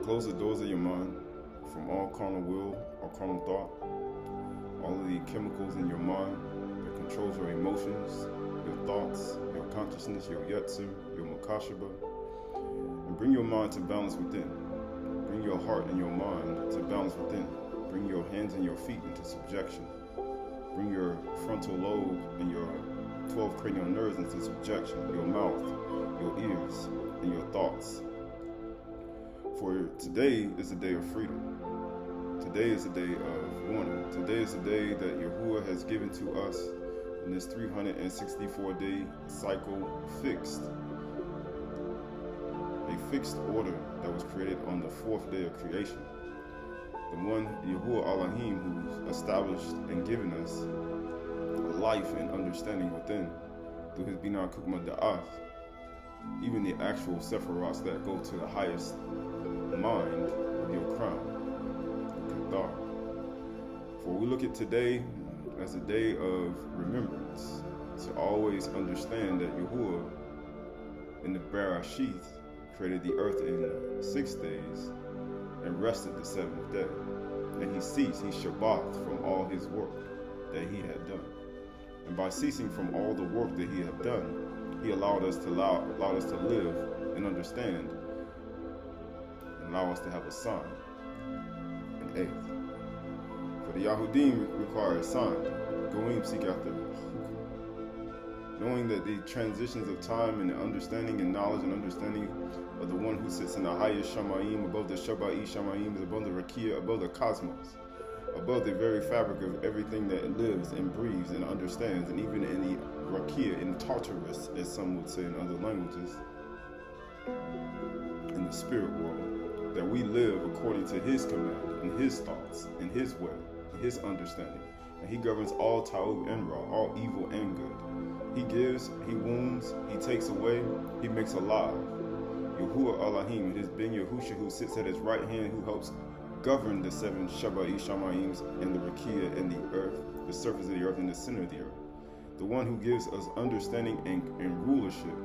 close the doors of your mind from all carnal will or carnal thought, all of the chemicals in your mind that controls your emotions, your thoughts, your consciousness, your yetzer, your mukashaba, and bring your mind to balance within. Bring your heart and your mind to balance within. Bring your hands and your feet into subjection. Bring your frontal lobe and your 12 cranial nerves into subjection, your mouth, your ears, and your thoughts. For today is a day of freedom. Today is a day of warning. Today is a day that Yahuwah has given to us in this 364-day cycle fixed. A fixed order that was created on the fourth day of creation. The one, Yahuwah Elohim, who's established and given us life and understanding within through his Binah Kukma Da'ath. Even the actual Sephiroths that go to the highest mind of your crown, Adar. For we look at today as a day of remembrance, to always understand that Yahuwah in the Bereshith created the earth in 6 days and rested the 7th day. And he ceased, he Shabbat from all his work that he had done. And by ceasing from all the work that he had done, he allowed us to live and understand, and allow us to have a sign, an eighth. For the Yahudim require a sign. Goim seek after, knowing that the transitions of time and the understanding and knowledge and understanding of the one who sits in the highest Shamayim, above the Shabai Shamayim, above the Rakia, above the cosmos, above the very fabric of everything that lives and breathes and understands, and even in the Rakia, in Tartarus, as some would say in other languages, in the spirit world, that we live according to his command and his thoughts and his way, and his understanding. And he governs all Ta'ub and Ra, all evil and good. He gives, he wounds, he takes away, he makes alive. Yahuwah Elohim, it has been Yahusha who sits at his right hand, who helps govern the 7 Shabai Shamayims and the Rakia and the earth, the surface of the earth and the center of the earth. The one who gives us understanding and rulership,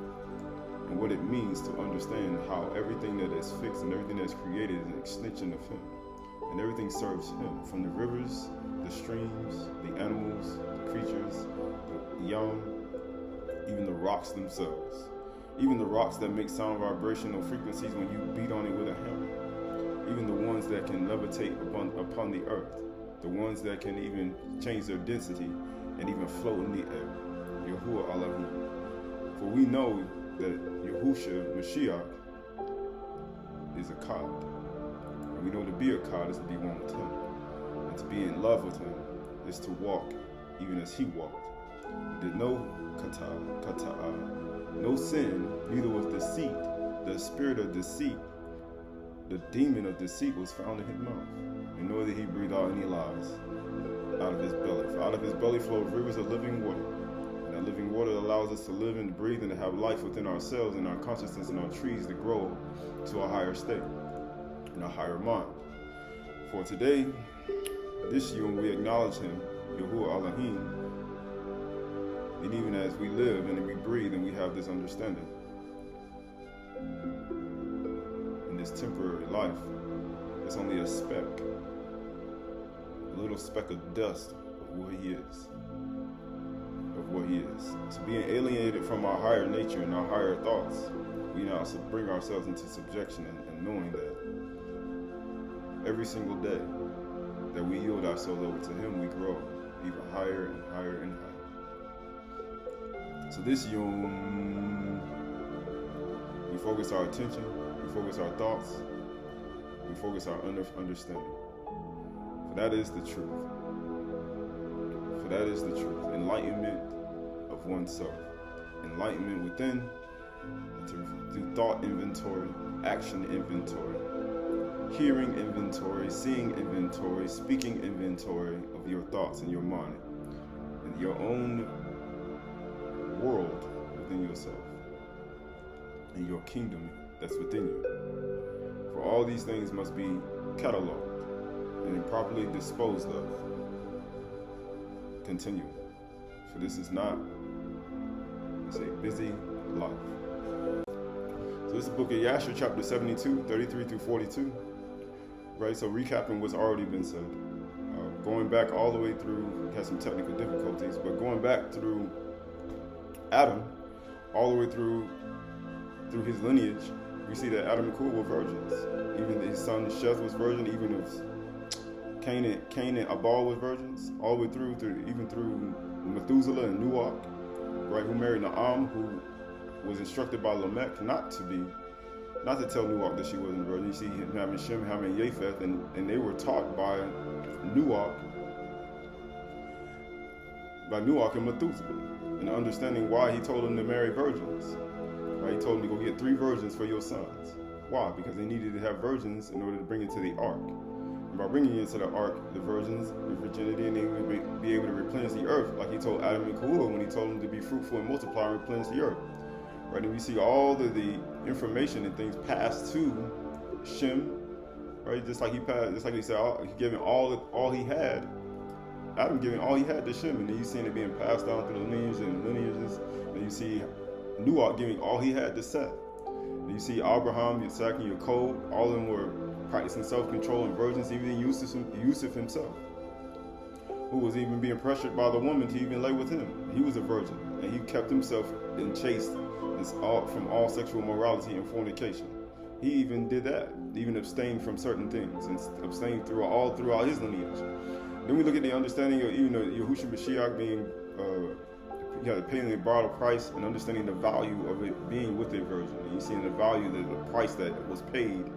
and what it means to understand how everything that is fixed and everything that is created is an extension of him. And everything serves him, from the rivers, the streams, the animals, the creatures, the yam, even the rocks themselves. Even the rocks that make sound vibrational frequencies when you beat on it with a hammer. Even the ones that can levitate upon the earth. The ones that can even change their density and even float in the air. Yahuwah Elohim. For we know that Yahusha, Mashiach, is a God. And we know to be a God is to be one with him. And to be in love with him is to walk even as he walked. He did no kata'ah, no sin, neither was deceit. The spirit of deceit, the demon of deceit was found in his mouth. And nor did he breathe out any lies out of his belly. For out of his belly flowed rivers of living water. And that living water allows us to live and breathe and to have life within ourselves and our consciousness and our trees to grow to a higher state and a higher mind. For today, this year, when we acknowledge him, Yahuwah Elohim, and even as we live and we breathe and we have this understanding in this temporary life, it's only a speck, a little speck of dust of what he is. Of what he is. So being alienated from our higher nature and our higher thoughts, we now bring ourselves into subjection and knowing that every single day that we yield ourselves over to him, we grow even higher and higher and higher. So this Yom, we focus our attention, we focus our thoughts, we focus our understanding. For that is the truth. For that is the truth. Enlightenment of oneself. Enlightenment within, to do thought inventory, action inventory, hearing inventory, seeing inventory, speaking inventory of your thoughts and your mind, and your own world within yourself, and your kingdom that's within you. For all these things must be cataloged and properly disposed of. Continue. For this is not, it's a busy life. So this is the book of Ashar, chapter 72, 33 through 42. right? So recapping what's already been said, going back all the way through, had some technical difficulties, but going back through Adam, all the way through his lineage, we see that Adam and Kuh were virgins. Even his son Sheth was virgin. Even if Cain and Abal was virgins, all the way through even through Methuselah and Nuach, right? Who married Naam, who was instructed by Lamech not to tell Nuach that she wasn't a virgin. You see him having Shem, having Japheth, and they were taught by Nuach and Methuselah, and understanding why he told them to marry virgins. Right? He told them to go get 3 virgins for your sons. Why? Because they needed to have virgins in order to bring it to the ark. And by bringing it into the ark, the virgins, the virginity, and they would be able to replenish the earth, like he told Adam and Kuh when he told them to be fruitful and multiply and replenish the earth. Right? And we see all of the information and things passed to Shem, right? Just like he said, he gave him all he had. Adam giving all he had to Shem, and then you see it being passed down through the lineages, and you see Nuach giving all he had to Seth. And you see Abraham, Yitzhak, and Yaakov, all of them were practicing self-control and virgins, even Yusuf himself, who was even being pressured by the woman to even lay with him. He was a virgin, and he kept himself chaste from all sexual morality and fornication. He even did that, even abstained from certain things, and abstained throughout his lineage. Then we look at the understanding of even Yahushua Mashiach being paying the bridal price, and understanding the value of it being with a virgin. And you see the value, the price that was paid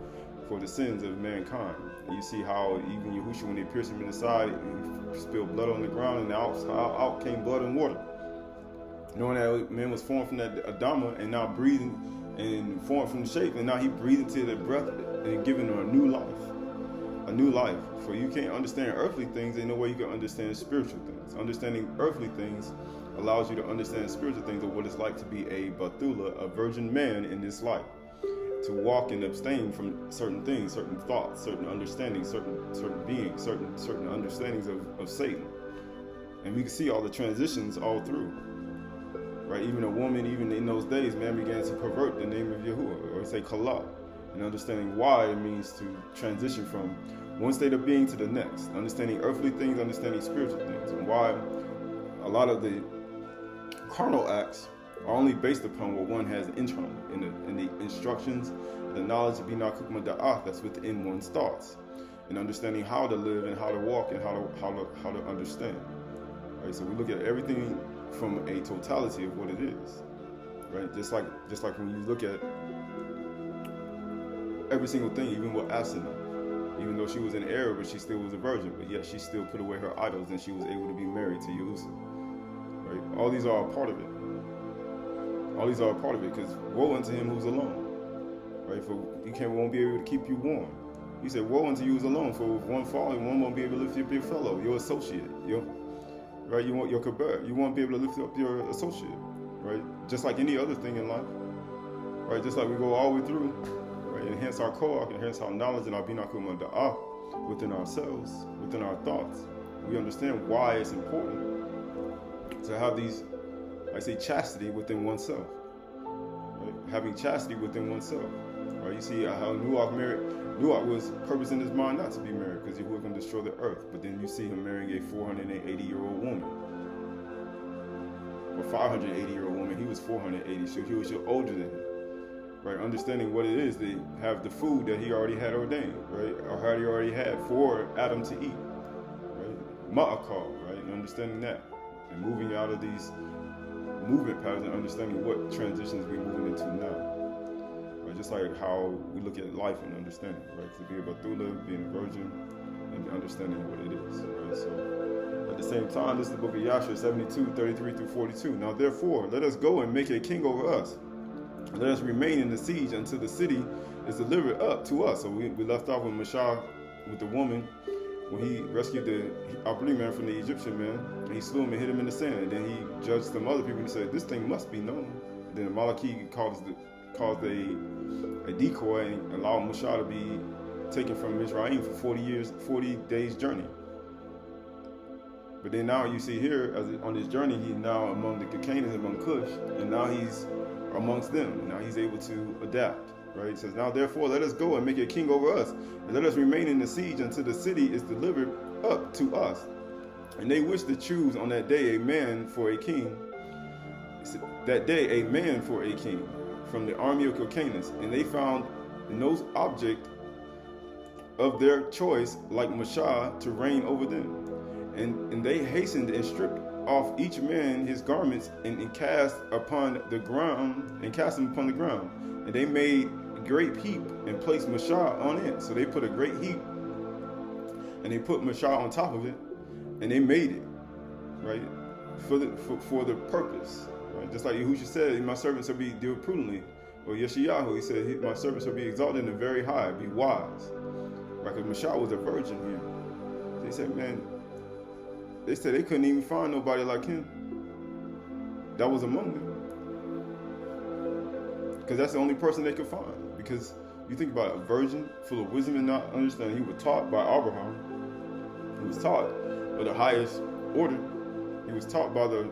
for the sins of mankind. And you see how even Yahushua, when they pierced him in the side, he spilled blood on the ground, and out came blood and water. Knowing that man was formed from that Adama, and now breathing and formed from the shape, and now he breathed into the breath and giving her a new life. A new life. For you can't understand earthly things, ain't no way you can understand spiritual things. Understanding earthly things allows you to understand spiritual things of what it's like to be a Bethula, a virgin man in this life. To walk and abstain from certain things, certain thoughts, certain understandings, certain beings, certain understandings of Satan. And we can see all the transitions all through. Right? Even a woman, even in those days, man began to pervert the name of Yahuwah, or say Qahalath, and understanding why it means to transition from one state of being to the next, understanding earthly things, understanding spiritual things, and why a lot of the carnal acts are only based upon what one has internally, in the instructions, the knowledge of Bina Kukma Da'ah that's within one's thoughts, and understanding how to live and how to walk and how to understand. Right? So we look at everything from a totality of what it is. Right? Just like when you look at every single thing, even with Asana, even though she was an heir, but she still was a virgin, but yet she still put away her idols, and she was able to be married to Yusuf. Right? All these are a part of it. All these are a part of it, because woe unto him who's alone. Right? For won't be able to keep you warm. He said, woe unto you who's alone, for if one falling, one won't be able to lift up your fellow, your associate. Right? You want your kaber. You won't be able to lift up your associate. Right? Just like any other thing in life. Right? Just like we go all the way through. Right? Enhance our koach, enhance our knowledge and our binakum da'ah within ourselves, within our thoughts. We understand why it's important to have these, I say, chastity within oneself. Right? Having chastity within oneself. Right? You see how Nuach was purpose in his mind not to be married, because he was going to destroy the earth. But then you see him marrying a 480-year-old woman. Or 580-year-old woman. He was 480, so he was older than him. Right? Understanding what it is to have the food that he already had ordained, right? Or had he already had for Adam to eat. Right? Ma'akal, right? And understanding that. And moving out of these movement patterns and understanding what transitions we're moving into now. Right? Just like how we look at life and understanding, right? To be a Bethula, being a virgin, and understanding what it is. Right? So at the same time, this is the book of Yashar 72, 33 through 42. Now therefore, let us go and make a king over us. Let us remain in the siege until the city is delivered up to us. So we left off with Mashah, with the woman, when he rescued the Abri man from the Egyptian man, and he slew him and hit him in the sand. And then he judged some other people and he said, this thing must be known. And then Malachi caused a decoy and allowed Mashah to be taken from Mizraim for 40 days journey. But then now you see here, on this journey, he's now among the Canaanites, among Cush, and now he's amongst them. Now he's able to adapt, right? It says, now therefore let us go and make a king over us, and let us remain in the siege until the city is delivered up to us. And they wished to choose on that day a man for a king. That day a man for a king from the army of Hyrcanus, and they found no object of their choice like Mashah to reign over them. And they hastened and stripped off each man his garments and cast upon the ground and cast them upon the ground. And they made a great heap and placed Mashah on it. So they put a great heap and they put Mashah on top of it, and they made it, right, for the purpose, right? Just like Yahushua said, my servants shall be deal prudently. Or Yeshayahu, he said, my servants shall be exalted and very high, be wise. Right, because Mashah was a virgin here. They said, man, they said they couldn't even find nobody like him that was among them. Because that's the only person they could find. Because you think about a virgin full of wisdom and not understanding. He was taught by Abraham. He was taught by the highest order. He was taught by the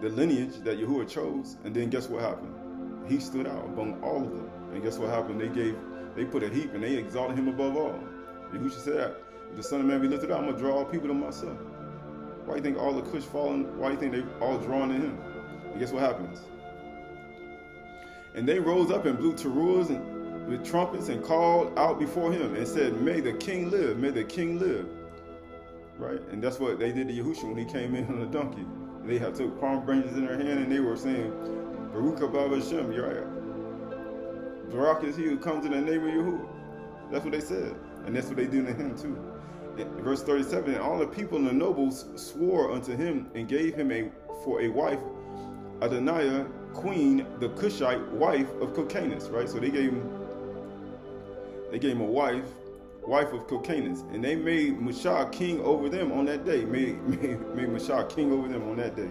lineage that Yahuwah chose. And then guess what happened? He stood out among all of them. And guess what happened? They put a heap and they exalted him above all. Yahushua said, if the Son of Man be lifted up, I'm going to draw all people to myself. Why do you think all the Cush falling? Why do you think they all drawn to him? And guess what happens? And they rose up and blew teruahs and with trumpets and called out before him and said, may the king live, may the king live. Right? And that's what they did to Yahushua when he came in on a donkey. They had took palm branches in their hand and they were saying, Baruch haba Hashem, Barak is he who comes in the name of Yahuwah. That's what they said. And that's what they do to him too. In verse 37, and all the people and the nobles swore unto him and gave him for a wife, Adoniah, queen, the Cushite wife of Hyrcanus. Right? So they gave him a wife of Hyrcanus. And they made Mashah king over them on that day. Made Mashah king over them on that day.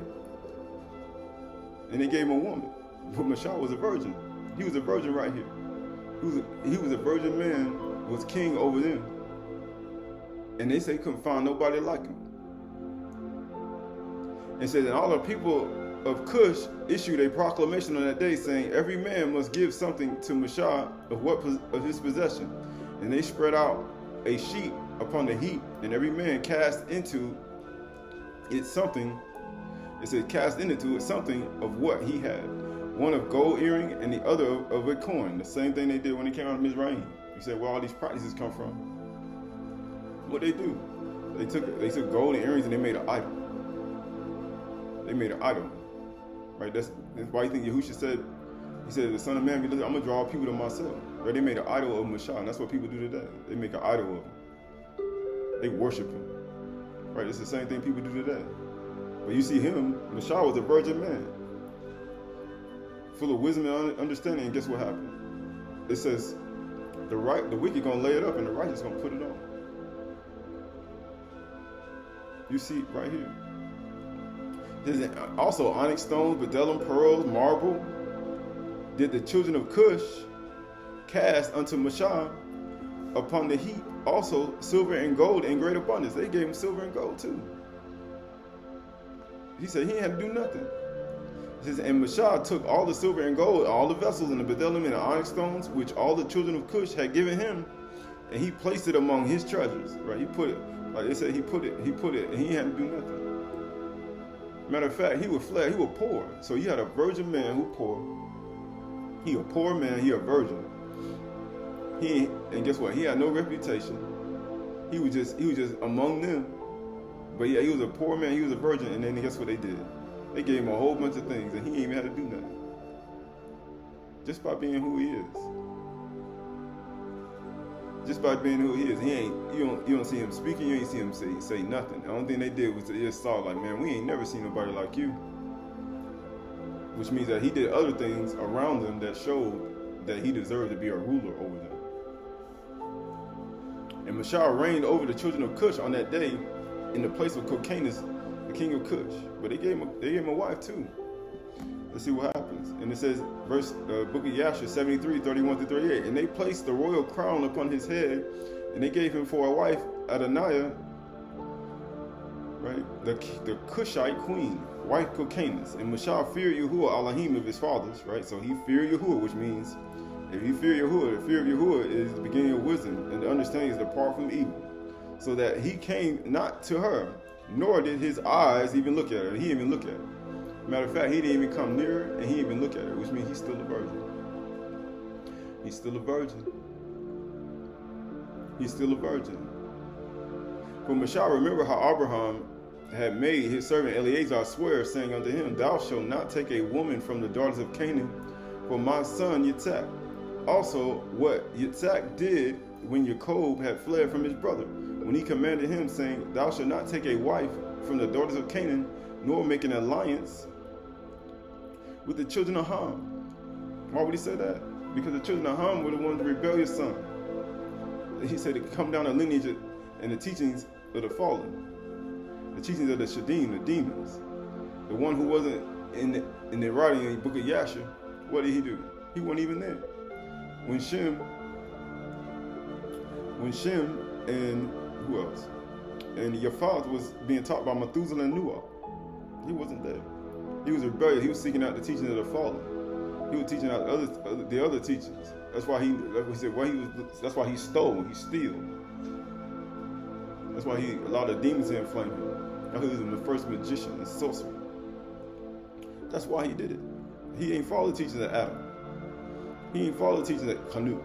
And they gave him a woman. But Mashah was a virgin. He was a virgin right here. He was a virgin man, was king over them. And they say couldn't find nobody like him. And said, and all the people of Cush issued a proclamation on that day saying, every man must give something to Mashah of his possession. And they spread out a sheet upon the heap, and every man cast into it something. It said, cast into it something of what he had. One of gold earring and the other of a coin. The same thing they did when they came out of Mizraim. You said, where all these practices come from? What they do? They took gold and earrings and they made an idol. They made an idol. Right? That's why you think Yahushua said, he said, the Son of Man, I'm going to draw all people to myself. Right? They made an idol of Mashah, and that's what people do today. They make an idol of him. They worship him. Right? It's the same thing people do today. But you see him, Mashah was a virgin man, full of wisdom and understanding, and guess what happened? It says, the wicked going to lay it up, and the righteous going to put it on. You see right here. There's also onyx stones, bdellium, pearls, marble. Did the children of Cush cast unto Mashah upon the heap also silver and gold in great abundance. They gave him silver and gold too. He said he had to do nothing. He says, and Mashah took all the silver and gold, all the vessels and the bdellium and the onyx stones, which all the children of Cush had given him, and he placed it among his treasures. Right? He put it, like they said, he put it, and he had to do nothing. Matter of fact, he was poor. So you had a virgin man who poor. He a poor man, he a virgin. And guess what? He had no reputation. He was just among them. But yeah, he was a poor man, he was a virgin, and then guess what they did? They gave him a whole bunch of things, and he ain't even had to do nothing. Just by being who he is. Just by being who he is. You don't see him speaking, you ain't see him say nothing. The only thing they did was they just saw like, man, we ain't never seen nobody like you. Which means that he did other things around them that showed that he deserved to be a ruler over them. And Mashah reigned over the children of Cush on that day in the place of Hyrcanus, the king of Cush. But they gave him a wife too. Let's see what happens. And it says, book of Yashar 73, 31 through 38. And they placed the royal crown upon his head, and they gave him for a wife Adoniah, right? The Cushite queen, wife Hyrcanus. And Mashah feared Yahuwah Elohim of his fathers, right? So he feared Yahuwah, which means If you fear Yahuwah, the fear of Yahuwah is the beginning of wisdom, and the understanding is depart from evil. So that he came not to her, nor did his eyes even look at her. He didn't even look at her. Matter of fact, he didn't even come near her, and he didn't even look at her, which means he's still a virgin. He's still a virgin. He's still a virgin. For Mashah, remember how Abraham had made his servant Eliezer swear, saying unto him, Thou shalt not take a woman from the daughters of Canaan for my son Yitzhak. Also, what Yitzhak did when Jacob had fled from his brother, when he commanded him, saying, Thou shalt not take a wife from the daughters of Canaan, nor make an alliance with the children of Ham. Why would he say that? Because the children of Ham were the ones, the rebellious son. He said to come down the lineage and the teachings of the fallen, the teachings of the Shadim, the demons. The one who wasn't in the writing in the book of Yashar, what did he do? He wasn't even there. When Shem and who else? And Yafat was being taught by Methuselah and Noah. He wasn't there. He was rebellious. He was seeking out the teachings of the fallen. He was teaching out the other teachings. That's why that's why he stole. He steal. That's why he allowed the demons to inflame him. That's why he was the first magician and sorcerer. That's why he did it. He ain't follow the teachings of Adar. He ain't follow the teachings of Canute.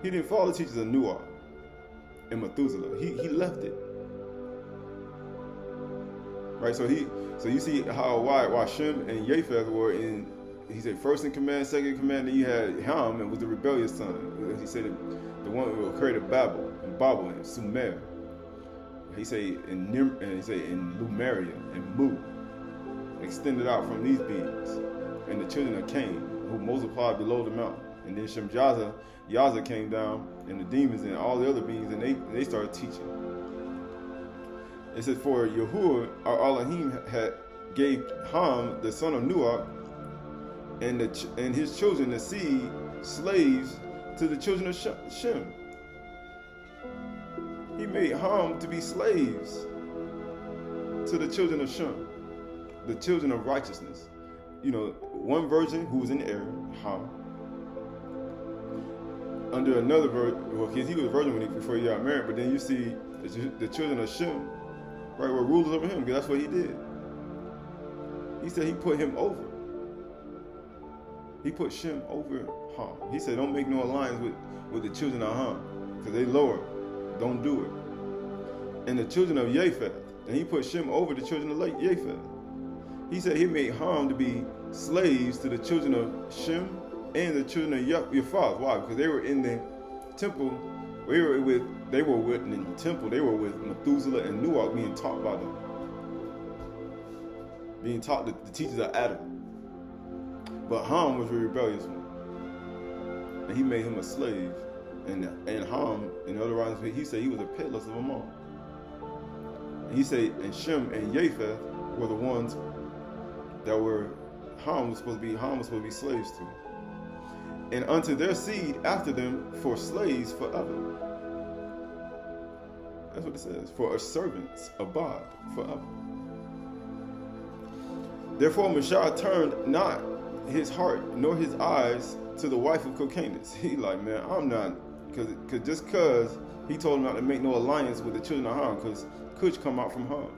He didn't follow the teachings of Noah and Methuselah. He left it. Right, so you see why Shem and Japheth were in. He said first in command, second in command. Then you had Ham, and was the rebellious son. He said the one who created Babel and Sumer. He said in Lumeria and Mu, extended out from these beings, and the children of Cain, who multiplied below the mountain. And then Yaza came down, and the demons and all the other beings, and they started teaching. It says, for Yahuwah, our Elohim, had gave Ham, the son of Nuach, and his children, the seed, slaves to the children of Shem. He made Ham to be slaves to the children of Shem, the children of righteousness. You know, one virgin who was in error, Ham, under another virgin, well, because he was a virgin before he got married, but then you see the children of Shem, right, were rulers over him, because that's what he did. He said he put him over. He put Shem over Ham. He said, don't make no alliance with the children of Ham, because they lower. Don't do it. And the children of Japheth, and he put Shem over the children of Japheth. He said he made Ham to be slaves to the children of Shem and the children of Japheth. Why? Because they were in the temple. They were in the temple. They were with Methuselah and Noach, being taught by them, being taught the teachings of Adar. But Ham was a rebellious one, and he made him a slave. And Ham, in other words, he said he was a pitless of them all. And he said, and Shem and Japheth were the ones that were Ham was supposed to be slaves to. And unto their seed after them for slaves forever. That's what it says. For a servants abide forever. Therefore Mashah turned not his heart nor his eyes to the wife of Cocanus. He like, man, I'm not, because he told him not to make no alliance with the children of Ham, because Cush come out from Ham.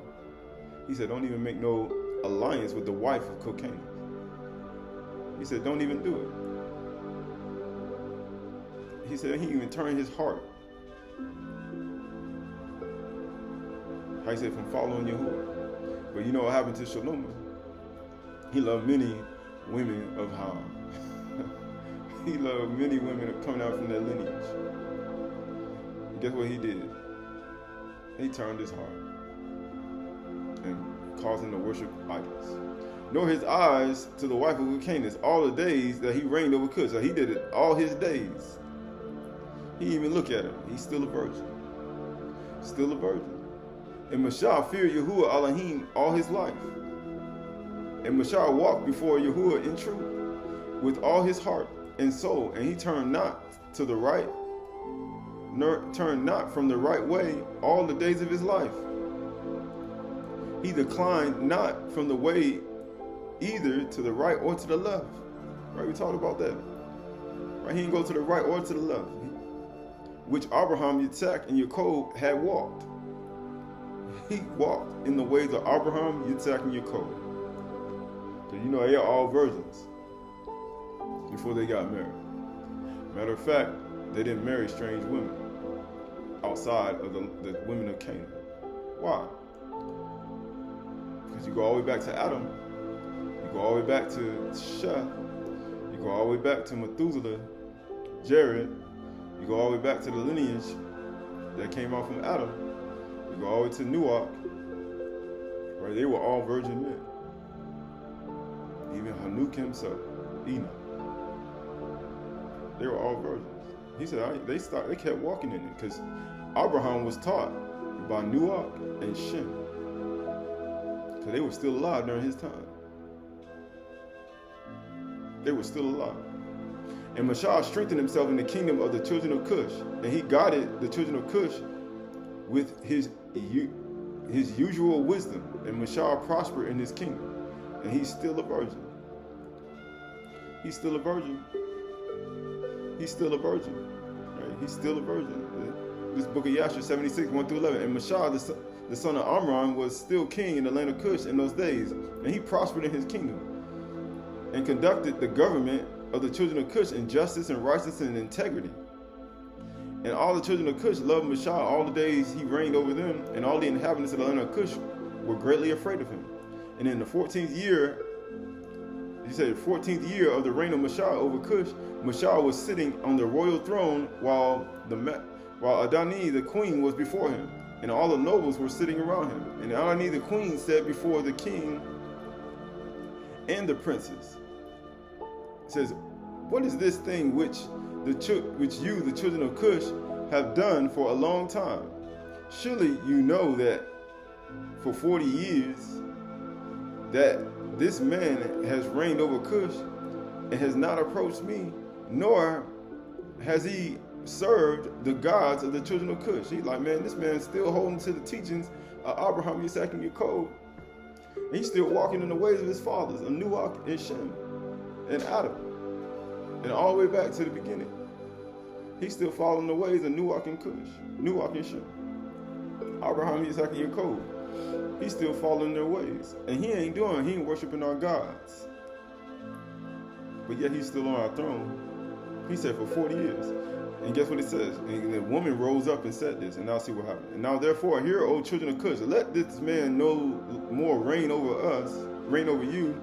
He said, don't even make no alliance with the wife of Cocanus. He said, don't even do it. He said he even turned his heart. How he said, from following Yahuwah. But you know what happened to Shalom? He loved many women of Ham. He loved many women coming out from that lineage. And guess what he did? He turned his heart and caused him to worship idols. Nor his eyes to the wife of Canaan all the days that he reigned over Cush. So he did it all his days. He didn't even look at her. He's still a virgin. Still a virgin. And Mashah feared Yahuwah Elohim all his life. And Mashah walked before Yahuwah in truth with all his heart and soul. And he turned not to the right, nor turned not from the right way all the days of his life. He declined not from the way either to the right or to the left. Right, we talked about that. Right? He didn't go to the right or to the left. Which Abraham, Yitzhak, and Yaakov had walked. He walked in the ways of Abraham, Yitzhak, and Yaakov. So you know they are all virgins before they got married. Matter of fact, they didn't marry strange women outside of the women of Canaan. Why? Because you go all the way back to Adam, you go all the way back to Sheth, you go all the way back to Methuselah, Jared, you go all the way back to the lineage that came out from Adam, you go all the way to Noach, right? They were all virgin men. Even Hanuk himself, Enoch, they were all virgins. He said they kept walking in it because Abraham was taught by Noach and Shem, because they were still alive during his time. They were still alive. And Ashar strengthened himself in the kingdom of the children of Cush, and he guided the children of Cush with his usual wisdom. And Ashar prospered in his kingdom, and he's still a virgin. He's still a virgin. He's still a virgin. Right? He's still a virgin. This book of Yashar 76, 1 through 11. And Ashar, the son of Amram, was still king in the land of Cush in those days, and he prospered in his kingdom, and conducted the government of the children of Cush in justice and righteousness and integrity. And all the children of Cush loved Ashar all the days he reigned over them, and all the inhabitants of the land of Cush were greatly afraid of him. And in the 14th year, he said, 14th year of the reign of Ashar over Cush, Ashar was sitting on the royal throne while Adani the queen was before him, and all the nobles were sitting around him. And Adani the queen said before the king and the princes, says, "What is this thing which you, the children of Cush, have done for a long time? Surely you know that for 40 years that this man has reigned over Cush and has not approached me, nor has he served the gods of the children of Cush." He's like, man, this man's still holding to the teachings of Abraham, Yitzhak, and Yaakov. And he's still walking in the ways of his fathers, of Noach and Shem and Adam. And all the way back to the beginning. He's still following the ways of Noach and Cush, Noach and Shem. Abraham, Yitzhak, and Yaakov. He's still following their ways. And he ain't worshiping our gods. But yet he's still on our throne. He said for 40 years. And guess what it says? And the woman rose up and said this, and now see what happened. "And now therefore, hear, O children of Cush, let this man no more reign over us, reign over you,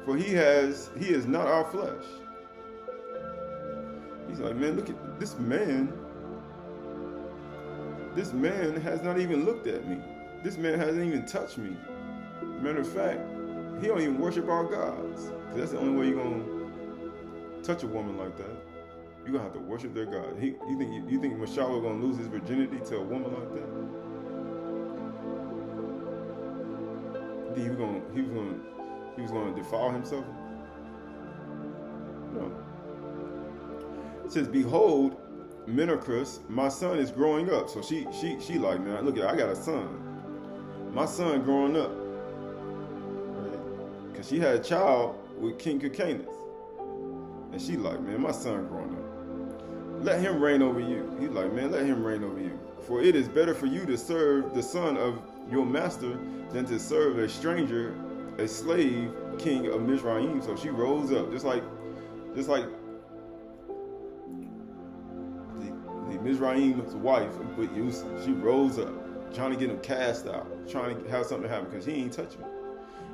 for he is not our flesh." He's like, man, look at this man. This man has not even looked at me. This man hasn't even touched me. Matter of fact, he don't even worship our gods. Because that's the only way you're going to touch a woman like that. You're going to have to worship their God. You think Ashar was going to lose his virginity to a woman like that? You think he was going to defile himself? No. It says, "Behold, Menacrus, my son is growing up." So she like, man, look at, I got a son. My son growing up. Right? Because she had a child with King Qahalath. And she like, man, my son growing up. Let him reign over you. He's like, man, let him reign over you. For it is better for you to serve the son of your master than to serve a stranger, a slave king of Mizraim. So she rose up, just like the Mizraim's wife, but she rose up, trying to get him cast out, trying to have something happen, because he ain't touching her.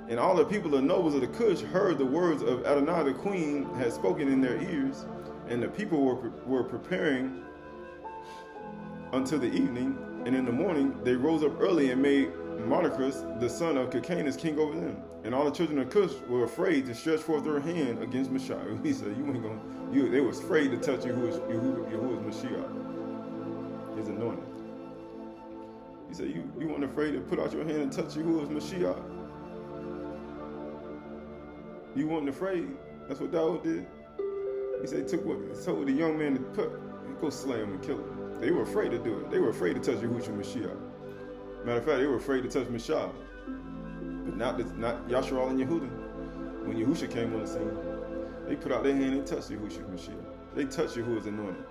And all the people, the nobles of the Cush, heard the words of Adonai the queen had spoken in their ears, and the people were preparing until the evening. And in the morning they rose up early and made Menacrus, the son of Qahalath, king over them. And all the children of Cush were afraid to stretch forth their hand against Ashar. He said, "You ain't gonna." They were afraid to touch you, who is Mashiach, his anointed. He said, "You weren't afraid to put out your hand and touch you, who is Mashiach. You weren't afraid." That's what Daud did. He said, he told the young man to go slay him and kill him. They were afraid to do it. They were afraid to touch Yahushua Mashiach. Matter of fact, they were afraid to touch Mashah. But not Yasharal and Yehuda. When Yahushua came on the scene, they put out their hand and touched Yahushua Mashiach. They touch Yahuwah's anointed,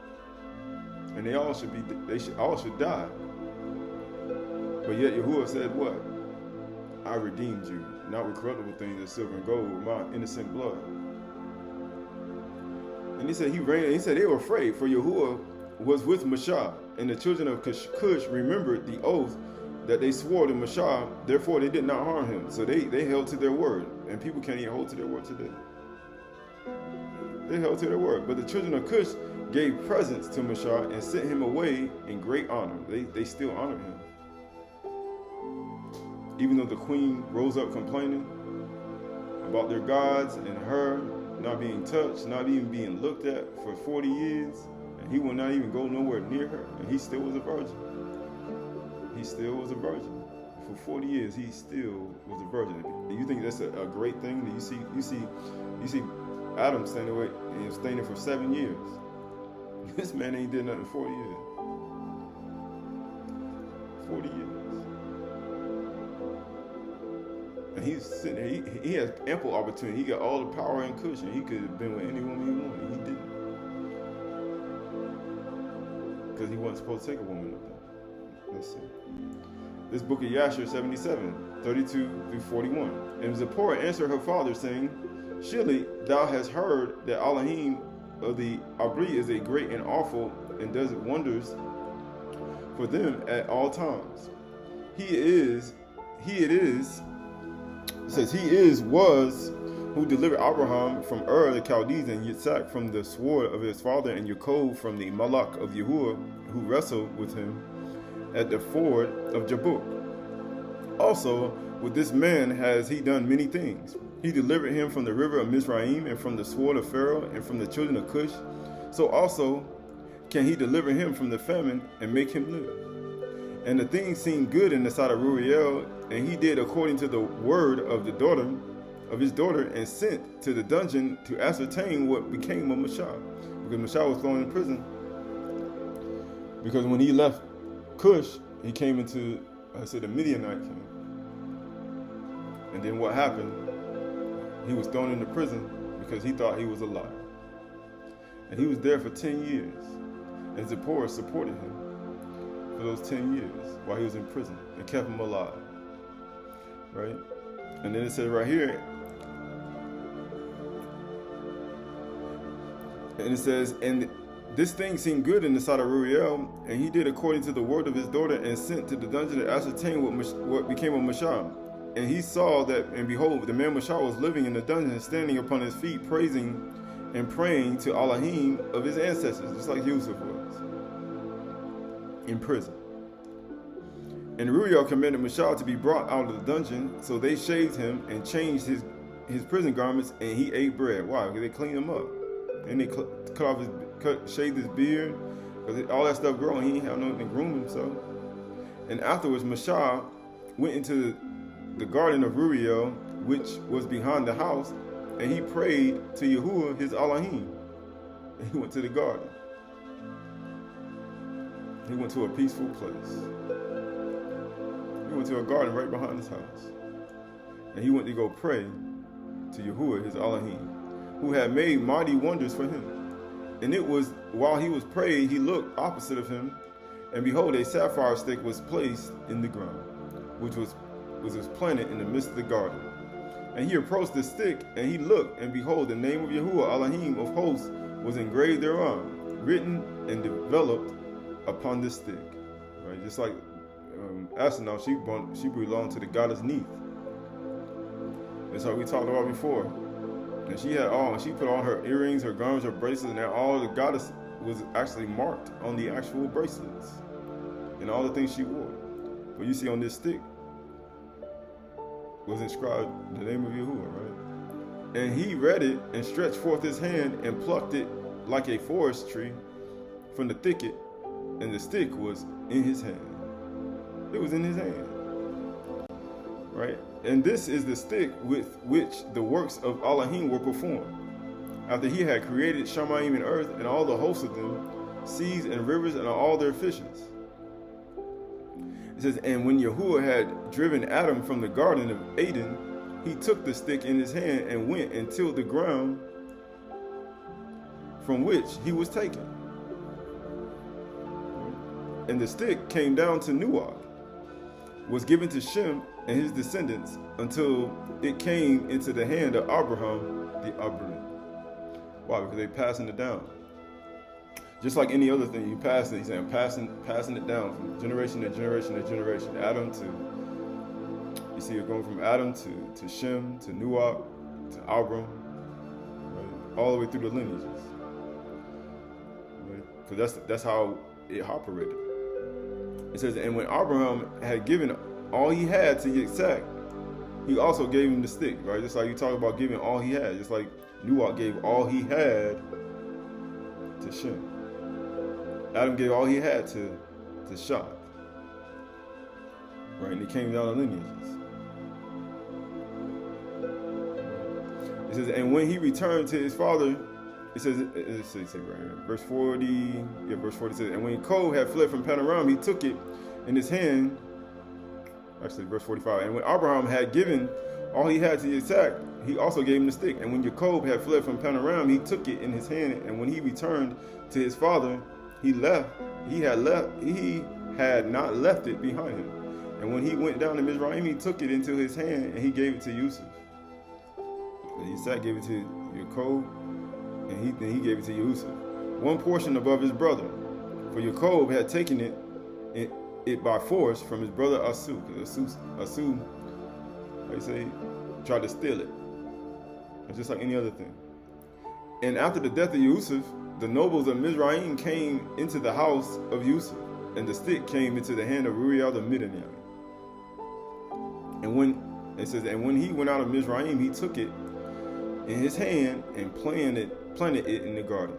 and they all should die. But yet Yahuwah said, "What? I redeemed you, not with corruptible things as silver and gold, with my innocent blood." And he said he said they were afraid, for Yahuwah was with Mashah, and the children of Cush remembered the oath that they swore to Mashah, therefore they did not harm him. So they held to their word, and people can't even hold to their word today. They held to their word. But the children of Cush gave presents to Mashah and sent him away in great honor. They still honored him. Even though the queen rose up complaining about their gods and her not being touched, not even being looked at for 40 years, and he would not even go nowhere near her, and he still was a virgin. He still was a virgin. For 40 years, he still was a virgin. Do you think that's a great thing? You see Adam standing for 7 years. This man ain't did nothing 40 years. 40 years. And he's sitting there, he has ample opportunity. He got all the power and cushion. He could have been with any woman he wanted. He didn't. Because he wasn't supposed to take a woman up there. Let's see. This book of Yashar 77, 32 through 41. And Zipporah answered her father, saying, "Surely thou hast heard that Elohim of the Abri is a great and awful, and does wonders for them at all times. Was who delivered Abraham from Ur the Chaldees, and Yitzhak from the sword of his father, and Yaakov from the Malach of Yahuwah, who wrestled with him at the ford of Jabbok. Also with this man has he done many things. He delivered him from the river of Mizraim, and from the sword of Pharaoh, and from the children of Cush. So also can he deliver him from the famine, and make him live. And the thing seemed good in the sight of Ruel, and he did according to the word of his daughter, and sent to the dungeon to ascertain what became of Mashah. Because Mashah was thrown in prison. Because when he left Cush, he came into, the Midianite came. And then what happened? He was thrown into prison because he thought he was a liar. And he was there for 10 years. And Zipporah supported him for those 10 years while he was in prison and kept him alive. Right? And then it says right here, and it says, and this thing seemed good in the sight of Ruel, and he did according to the word of his daughter, and sent to the dungeon to ascertain what became of Mashah. And he saw that, and behold, the man Mashah was living in the dungeon, standing upon his feet, praising and praying to Elohim of his ancestors, just like Yusuf was, in prison. And Ruel commanded Mashah to be brought out of the dungeon, so they shaved him and changed his prison garments, and he ate bread. Why? Because they cleaned him up. And they shaved his beard, because all that stuff growing, he ain't have nothing to groom himself. And afterwards, Mashah went into the garden of Ruel, which was behind the house, and he prayed to Yahuwah his Elohim. And he went to the garden. He went to a peaceful place. He went to a garden right behind his house. And he went to go pray to Yahuwah his Elohim, who had made mighty wonders for him. And it was while he was praying, he looked opposite of him, and behold, a sapphire stick was placed in the ground, which was planted in the midst of the garden. And he approached the stick, and he looked, and behold, the name of Yahuwah Elohim of hosts was engraved thereon, written and developed upon this stick. Right, just like Ashar, she belonged to the goddess Neith. That's what we talked about before. And she had she put all her earrings, her garments, her bracelets, and all the goddess was actually marked on the actual bracelets and all the things she wore. But you see on this stick was inscribed the name of Yahuwah, right? And he read it and stretched forth his hand and plucked it like a forest tree from the thicket, and the stick was in his hand. It was in his hand, right? And this is the stick with which the works of Elohim were performed, after he had created Shamayim and earth and all the hosts of them, seas and rivers and all their fishes. It says, and when Yahuwah had driven Adam from the garden of Eden, he took the stick in his hand and went and tilled the ground from which he was taken. And the stick came down to Nuach, was given to Shem and his descendants until it came into the hand of Abraham the Abram. Why? Because they passing it down. Just like any other thing, you pass it. He's saying passing it down from generation to generation to generation. Adam to, you see, you're going from Adam to Shem to Nuach to Abram, right? All the way through the lineages. Right? Because that's how it operated. It says, and when Abraham had given all he had to Yitzhak, he also gave him the stick, right? Just like you talk about giving all he had, just like Nuach gave all he had to Shem. Adam gave all he had to Shah, right? And it came down the lineages. It says, and when he returned to his father, it says right here, verse 40 says, and when Yaakov had fled from Panorama, he took it in his hand. Actually, verse 45, and when Abraham had given all he had to Yitzhak, he also gave him the stick. And when Yaakov had fled from Panorama, he took it in his hand. And when he returned to his father, he had not left it behind him. And when he went down to Mizraim, he took it into his hand and he gave it to Yusuf. And Yitzhak gave it to Yaakov, and he gave it to Yusuf, one portion above his brother. For Yaakov had taken it by force from his brother Asu, because Asu, how you say, tried to steal it. It's just like any other thing. And after the death of Yusuf, the nobles of Mizraim came into the house of Yusuf, and the stick came into the hand of Uriel the Midianite. And when he went out of Mizraim, he took it in his hand and planted it in the garden.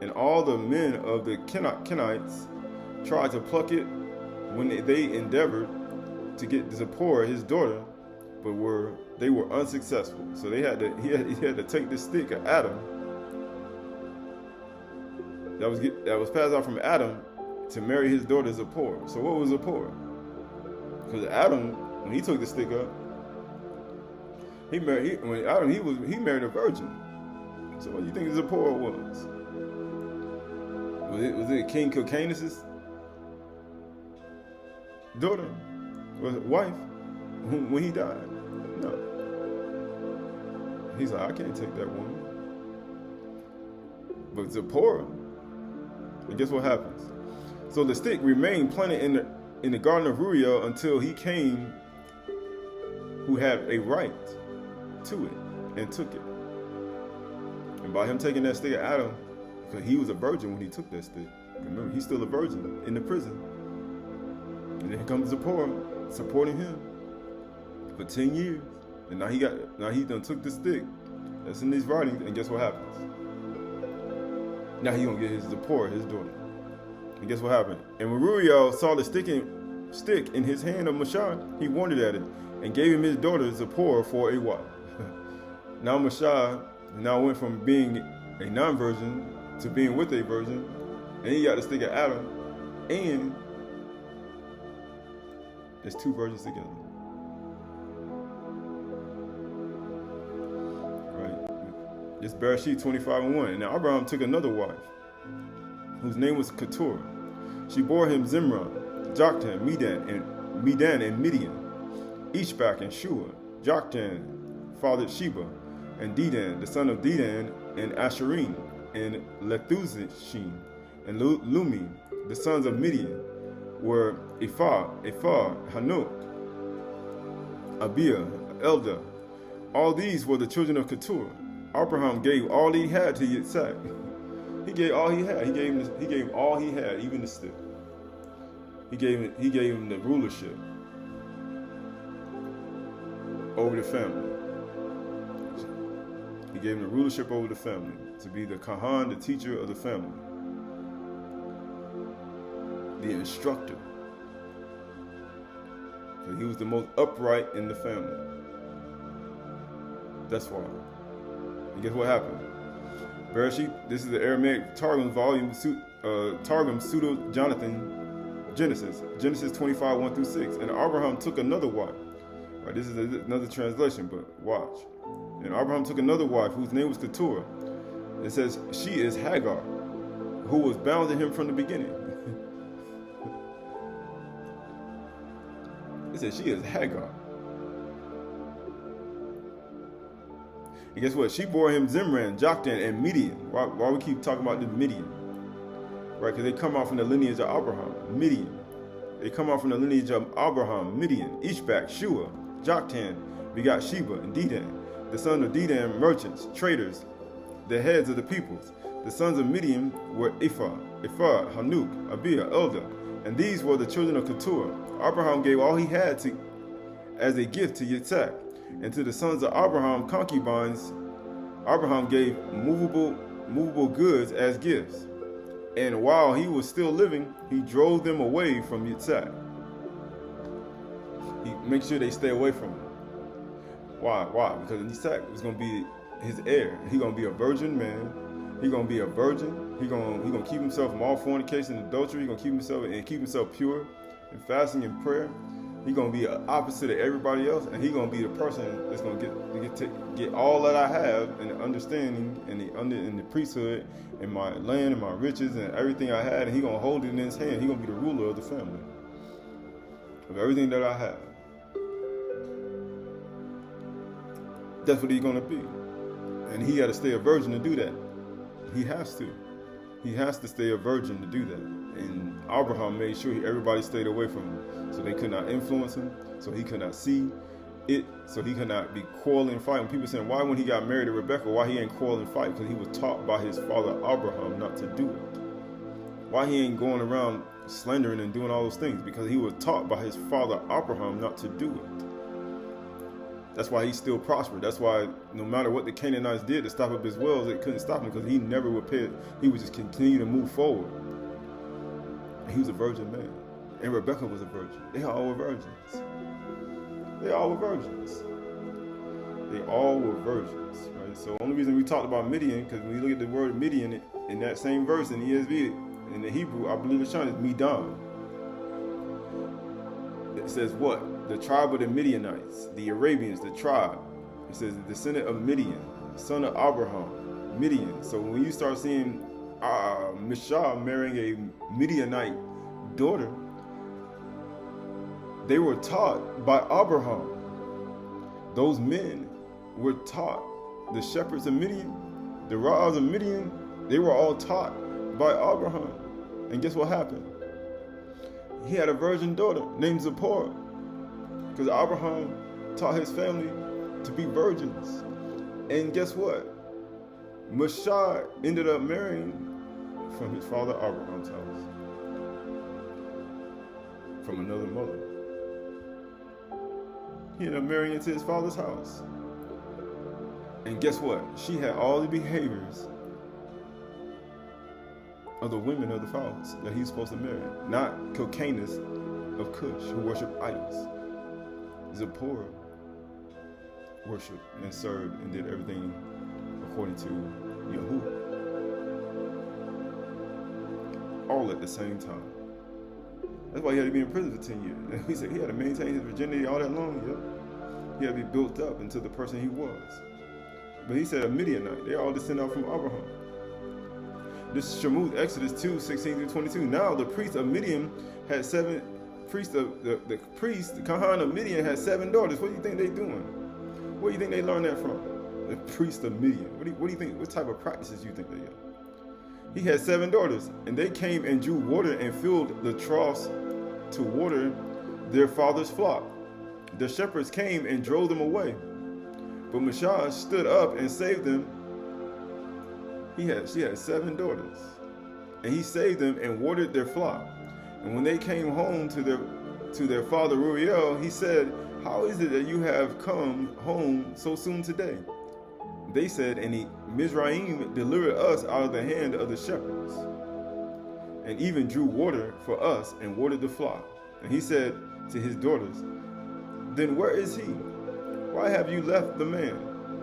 And all the men of the Kenites tried to pluck it when they endeavored to get Zipporah his daughter, but they were unsuccessful. So he had to take this stick of Adam that was passed out from Adam to marry his daughter Zipporah. So what was Zipporah? Because Adam, when he took the stick up, he married a virgin. So what do you think Zipporah was? Was it King Kilcanus' daughter? Was wife? When he died? No. He's like, I can't take that woman. But Zipporah, and guess what happens? So the stick remained planted in the garden of Uriel until he came who had a right to it and took it. And by him taking that stick of Adam, because he was a virgin when he took that stick. Remember, he's still a virgin in the prison. And then comes Zipporah supporting him for 10 years. And now he done took the stick that's in these writings, and guess what happens? Now he gonna get his Zipporah, his daughter. And guess what happened? And when Uriel saw the stick in his hand of Mashah, he wondered at it and gave him his daughter Zipporah for a wife. Now Mashah went from being a non-virgin to being with a virgin, and he got the stick of Adam, and there's two virgins together. Right? It's Bereshit 25:1. And now Abraham took another wife, whose name was Keturah. She bore him Zimran, Joktan, Medan, and Midian, Ishbak, and Shua. Joktan fathered Sheba, and Dedan, the son of Dedan, and Asherim, and Lethuzishim, and Lumi. The sons of Midian were Ephah, Hanok, Abia, Eldah. All these were the children of Keturah. Abraham gave all he had to Yitzhak. He gave all he had. He gave all he had, even the stick. He gave him the rulership over the family. He gave him the rulership over the family, to be the Kahan, the teacher of the family, the instructor. So he was the most upright in the family. That's why. And guess what happened? Bereshit, this is the Aramaic Targum volume, Targum Pseudo Jonathan, Genesis 25, 1 through 6. And Abraham took another wife. Right, this is another translation, but watch. And Abraham took another wife, whose name was Keturah. It says she is Hagar, who was bound to him from the beginning. It says she is Hagar. And guess what? She bore him Zimran, Joktan, and Midian. Why we keep talking about the Midian? Right, because they come out from the lineage of Abraham, Midian. They come out from the lineage of Abraham, Midian, Ishbak, Shua, Joktan, begot Sheba and Dedan. The sons of Dedan, merchants, traders, the heads of the peoples. The sons of Midian were Ephah, Hanuk, Abiah, Eldah, and these were the children of Keturah. Abraham gave all he had as a gift to Yitzhak, and to the sons of Abraham concubines, Abraham gave movable goods as gifts. And while he was still living, he drove them away from Yitzhak. He makes sure they stay away from him. Why? Because Yitzhak was going to be his heir. He's going to be a virgin man. He's going to be a virgin. He's going to keep himself from all fornication and adultery. He's going to keep himself pure in fasting and prayer. He's going to be opposite of everybody else, and he's going to be the person that's going to get all that I have and the understanding and the priesthood and my land and my riches and everything I had, and he's going to hold it in his hand. He's going to be the ruler of the family of everything that I have. That's what he's going to be, and he had to stay a virgin to do that. He has to. He has to stay a virgin to do that. And Abraham made sure everybody stayed away from him, so they could not influence him, so he could not see it, so he could not be quarreling, fighting. People saying, why when he got married to Rebecca, why he ain't quarreling, fight? Because he was taught by his father Abraham not to do it. Why he ain't going around slandering and doing all those things? Because he was taught by his father Abraham not to do it. That's why he still prospered. That's why no matter what the Canaanites did to stop up his wells, they couldn't stop him, because he never would pay it. He would just continue to move forward. He was a virgin man. And Rebecca was a virgin. They all were virgins. They all were virgins. They all were virgins. Right? So the only reason we talked about Midian, because when you look at the word Midian in that same verse in ESV, in the Hebrew, I believe it's Shanym, is Midan. It says what? The tribe of the Midianites, the Arabians, the tribe. It says the descendant of Midian, son of Abraham, Midian. So when you start seeing Mishah marrying a Midianite daughter, they were taught by Abraham. Those men were taught. The shepherds of Midian, the Ra's of Midian, they were all taught by Abraham. And guess what happened? He had a virgin daughter named Zipporah, because Abraham taught his family to be virgins. And guess what? Mishah ended up marrying from his father Abraham's house, from another mother. He ended up marrying into his father's house. And guess what? She had all the behaviors of the women of the fathers that he's supposed to marry, not Kilcanus of Cush, who worshiped idols. Zipporah worshiped and served and did everything according to Yahuwah. All at the same time. That's why he had to be in prison for 10 years. And he said he had to maintain his virginity all that long. Yep. He had to be built up into the person he was. But he said a Midianite. They all descend out from Abraham. This is Shemuth, Exodus 2:16-22. Now the priest of Midian had the Kahan of Midian had 7 daughters. What do you think they doing? Where do you think they learned that from? The priest of Midian. What do you think? What type of practices do you think they got? He had 7 daughters, and they came and drew water and filled the troughs to water their father's flock. The shepherds came and drove them away, but Mishah stood up and saved them. She had 7 daughters, and he saved them and watered their flock. And when they came home to their father Ruel, he said, "How is it that you have come home so soon today?" They said, "And Mizraim delivered us out of the hand of the shepherds, and even drew water for us and watered the flock." And he said to his daughters, "Then where is he? Why have you left the man?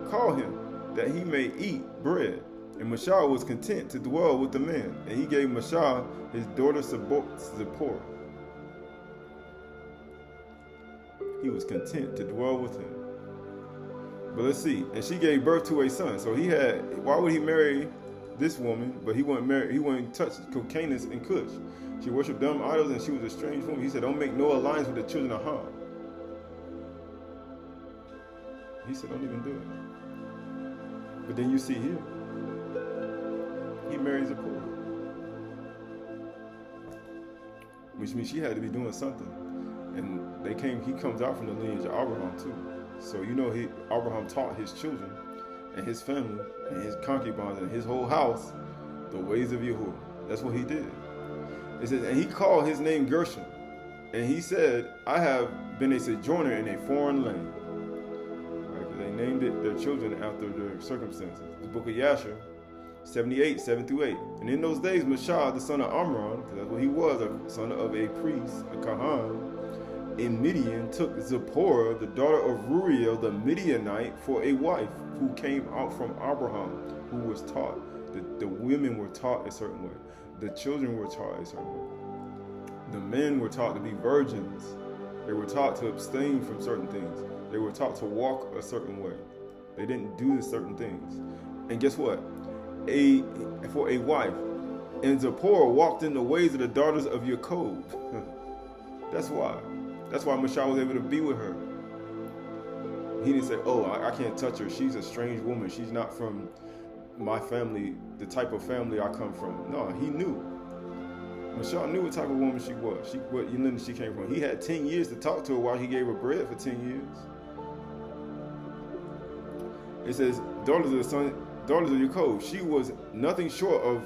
Call him, that he may eat bread." And Mishah was content to dwell with the man, and he gave Mishah his daughter Zipporah. He was content to dwell with him. But let's see. And she gave birth to a son. So why would he marry this woman, but he wouldn't marry. He wouldn't touch Canaan and Cush. She worshipped dumb idols, and she was a strange woman. He said, "Don't make no alliance with the children of Ham." He said, "Don't even do it." But then you see here, he marries a poor, which means she had to be doing something. And he comes out from the lineage of Abraham too. So you know, Abraham taught his children and his family and his concubines and his whole house the ways of Yahuwah. That's what he did. It says, and he called his name Gershom, and he said, "I have been a sojourner in a foreign land." Right? They named it their children after their circumstances. The book of Ashar, 78, 7-8. And in those days, Mashah, the son of Amram, because that's what he was, a son of a priest, a Kahan, in Midian, took Zipporah, the daughter of Ruel the Midianite, for a wife, who came out from Abraham, who was taught. The women were taught a certain way. The children were taught a certain way. The men were taught to be virgins. They were taught to abstain from certain things. They were taught to walk a certain way. They didn't do certain things. And guess what? For a wife. And Zipporah walked in the ways of the daughters of Yaakov. That's why. That's why Mashah was able to be with her. He didn't say, "Oh, I can't touch her. She's a strange woman. She's not from my family, the type of family I come from." No, he knew. Mashah knew what type of woman she was. What lineage she came from. He had 10 years to talk to her while he gave her bread for 10 years. It says, daughters of Yaakov. She was nothing short of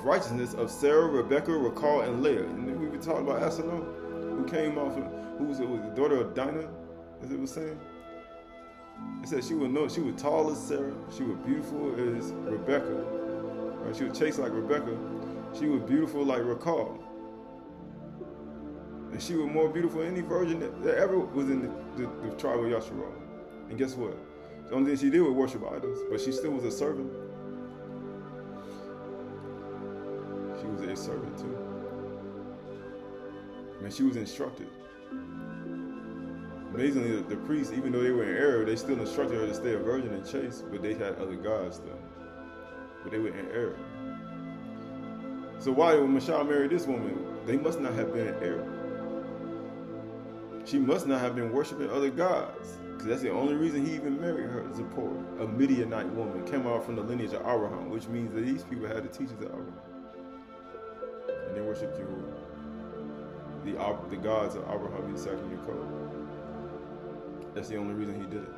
righteousness of Sarah, Rebecca, Rachel, and Leah. And then we were talking about Ashar, who came off of, who was the daughter of Dinah, as it was saying. It said she was tall as Sarah, she was beautiful as Rebecca, right? She was chaste like Rebecca, she was beautiful like Rachel, and she was more beautiful than any virgin that ever was in the tribe of Yasharal. And guess what? The only thing she did was worship idols, but she still was a servant. She was a servant too. Man, she was instructed. Amazingly, the priests, even though they were in error, they still instructed her to stay a virgin and chaste, but they had other gods still. But they were in error. So why, when Mashah married this woman, they must not have been in error. She must not have been worshiping other gods, because that's the only reason he even married her, Zipporah, a Midianite woman, came out from the lineage of Abraham, which means that these people had the teachers of Abraham. And they worshiped Yahuwah. The gods of Abraham, Isaac, and Jacob. That's the only reason he did it.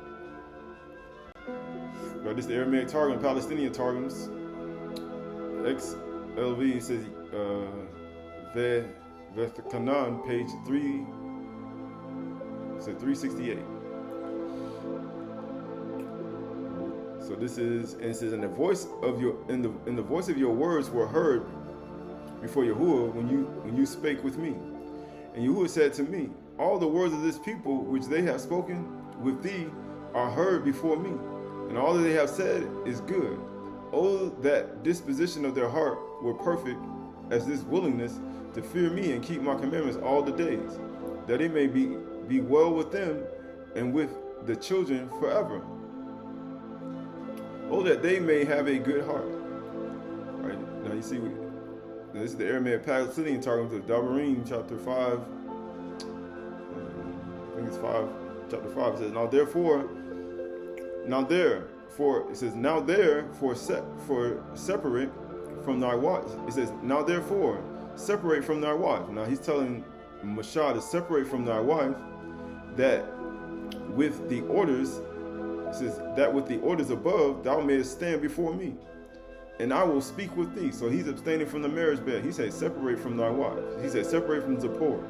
But this is the Aramaic Targum, Palestinian Targums. XLV says, Canaan, page 368. So this is, and it says, and the voice of your words were heard before Yahuwah when you spake with me. And Yahuwah said to me, all the words of this people which they have spoken with thee are heard before me, and all that they have said is good. Oh, that disposition of their heart were perfect as this willingness to fear me and keep my commandments all the days, that it may be well with them and with the children forever. Oh, that they may have a good heart. Right now, you see, this is the Aramaic Palestinian Targum to Dabarim, chapter 5. I think it's 5, chapter 5. It says, now therefore, it says, now therefore, separate from thy wife. It says, now therefore, separate from thy wife. Now he's telling Mashah to separate from thy wife, that with the orders, it says, that with the orders above, thou mayest stand before me, and I will speak with thee. So he's abstaining from the marriage bed. He said, separate from thy wife. He said, separate from Zipporah.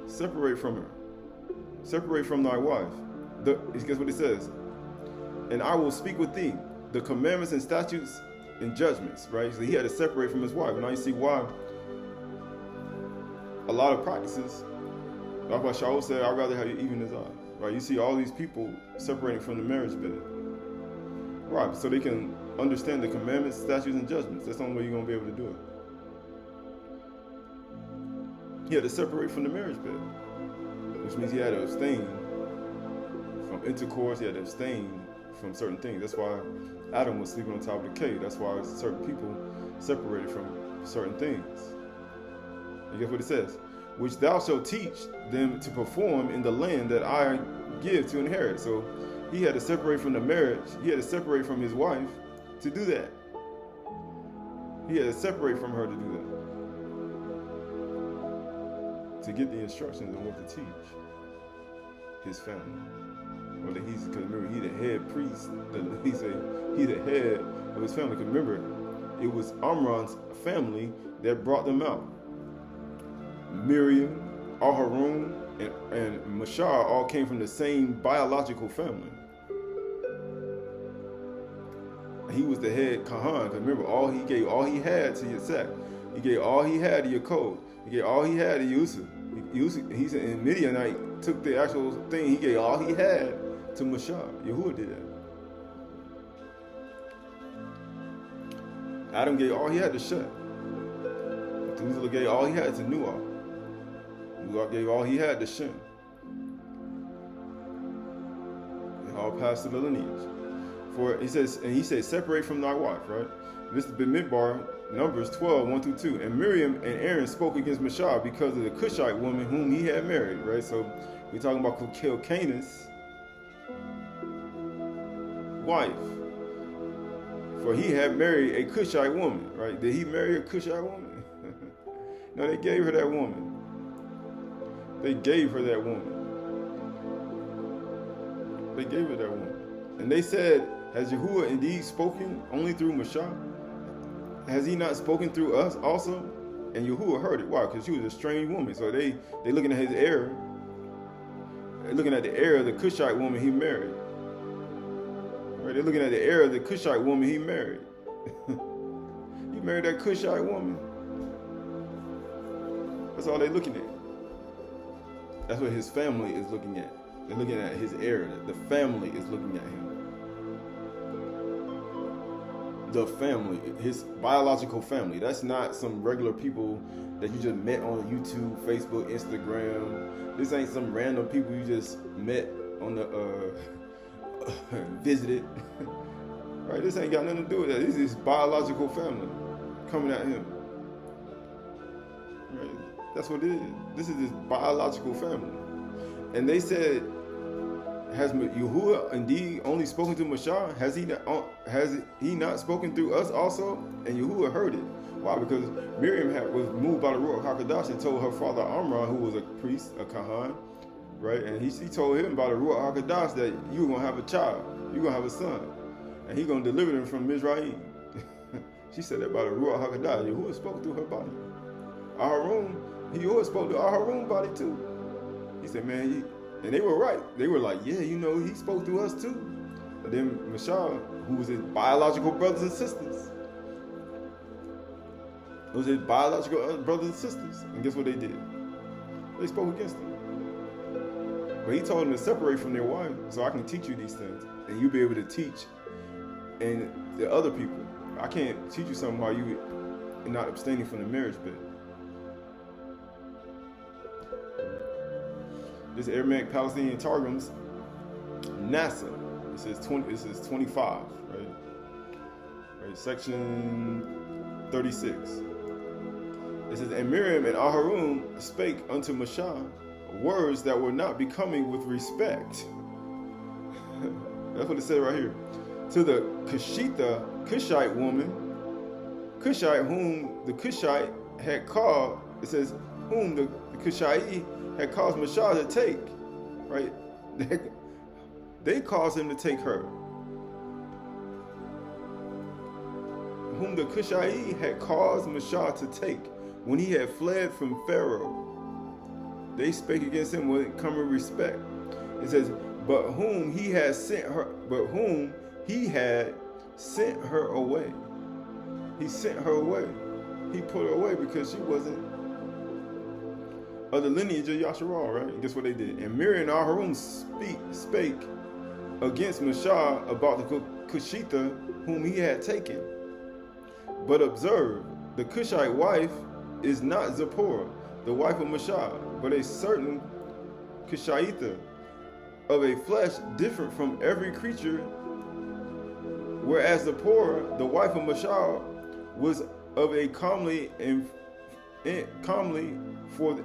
Separate from her. Separate from thy wife. Guess what it says? And I will speak with thee the commandments and statutes and judgments, right? So he had to separate from his wife. Now you see why a lot of practices, that's why Shaul said, I'd rather have you even as I. Right? You see all these people separating from the marriage bed. Right, so they can understand the commandments, statutes, and judgments. That's the only way you're going to be able to do it. He had to separate from the marriage bed, which means he had to abstain from intercourse. He had to abstain from certain things. That's why Adam was sleeping on top of the cave. That's why certain people separated from certain things. And guess what it says? Which thou shalt teach them to perform in the land that I give to inherit. So he had to separate from the marriage. He had to separate from his wife to do that. He had to separate from her to do that. To get the instructions on what to teach his family. Whether he's, because remember, he the head priest. He said he the head of his family. Because remember, it was Amram's family that brought them out. Miriam, Aharon, and Mashar all came from the same biological family. He was the head Kahan. Because remember, he gave all he had to Yitzhak. He gave all he had to Yaakov. He gave all he had to Yusuf. He said, and Midianite took the actual thing. He gave all he had to Mashar. Yahuwah did that. Adam gave all he had to Shet. Methuselah gave all he had to Noah. Noah gave all he had to Shem. They all passed to the lineage. For he says, separate from thy wife, right? This is Bimidbar, Numbers 12, 1 through 2. And Miriam and Aaron spoke against Mashar because of the Cushite woman whom he had married, right? So we're talking about Kilcanus' wife. For he had married a Cushite woman, right? Did he marry a Cushite woman? No, they gave her that woman. They gave her that woman. They gave her that woman. And they said, has Yahuwah indeed spoken only through Mashar? Has he not spoken through us also? And Yahuwah heard it. Why? Because she was a strange woman. So they looking at his error. They're looking at the error of the Cushite woman he married. Right? They're looking at the error of the Cushite woman he married. He married that Cushite woman. That's all they're looking at. That's what his family is looking at. They're looking at his error. The family is looking at him. The family, his biological family. That's not some regular people that you just met on YouTube, Facebook, Instagram. This ain't some random people you just met on the visited. Right? This ain't got nothing to do with that. This is his biological family coming at him. Right? That's what it is. This is his biological family. And they said, has Yahuwah indeed only spoken to Mashar? Has he not spoken through us also? And Yahuwah heard it. Why? Because Miriam was moved by the Ruach HaKodesh and told her father Amram, who was a priest, a Kahan, right? And he told him by the Ruach HaKodesh that you're going to have a child. You're going to have a son. And he's going to deliver them from Mizraim. She said that by the Ruach HaKodesh. Yahuwah spoke through her body. Aharon, Yahuwah spoke to Aharon's body too. He said, man, and they were right. They were like, yeah, you know, he spoke to us too. But then Mashar, who was his biological brothers and sisters, those his biological brothers and sisters. And guess what they did? They spoke against him. But he told them to separate from their wife so I can teach you these things. And you'll be able to teach and the other people. I can't teach you something while you are not abstaining from the marriage bed. This Aramaic Palestinian Targums, NASA. It says 20. It says 25, right? Section 36. It says, and Miriam and Aharon spake unto Mashar words that were not becoming with respect. That's what it said right here. To the Cushite woman, Cushite whom the Cushite had called. It says whom the Cushite had caused Mashar to take, right? They caused him to take her. Whom the Cushite had caused Mashar to take when he had fled from Pharaoh. They spake against him with common respect. It says, but whom he had sent her away. He sent her away. He put her away because she wasn't of the lineage of Yasharal, right? And guess what they did? And Miriam and Aharon spake against Mashar about the Cushita whom he had taken. But observe, the Cushite wife is not Zipporah, the wife of Mashar, but a certain Cushita of a flesh different from every creature Whereas the poor, the wife of Mashal, was of a comely for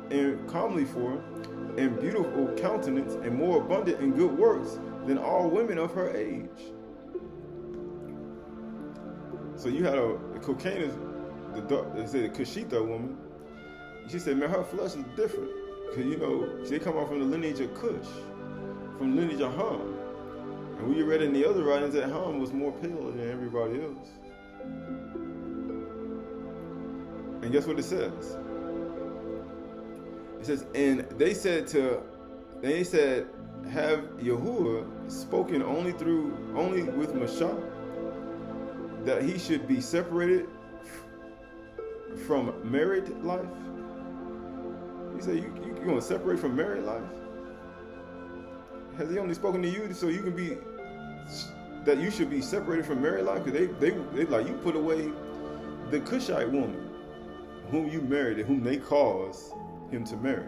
and beautiful countenance, and more abundant in good works than all women of her age. So you had a Kokanah, they said a Kushita woman. She said, man, her flesh is different. Because, you know, they come out from the lineage of Cush, from the lineage of Ham. And we read in the other writings that Ham was more pale than everybody else. And guess what it says? It says, and they said, have Yahuwah spoken only with Mashah, that he should be separated from married life? He said, you're going to separate from married life? Has he only spoken to you so you can be, that you should be separated from married life? Because they like, you put away the Cushite woman whom you married and whom they caused him to marry.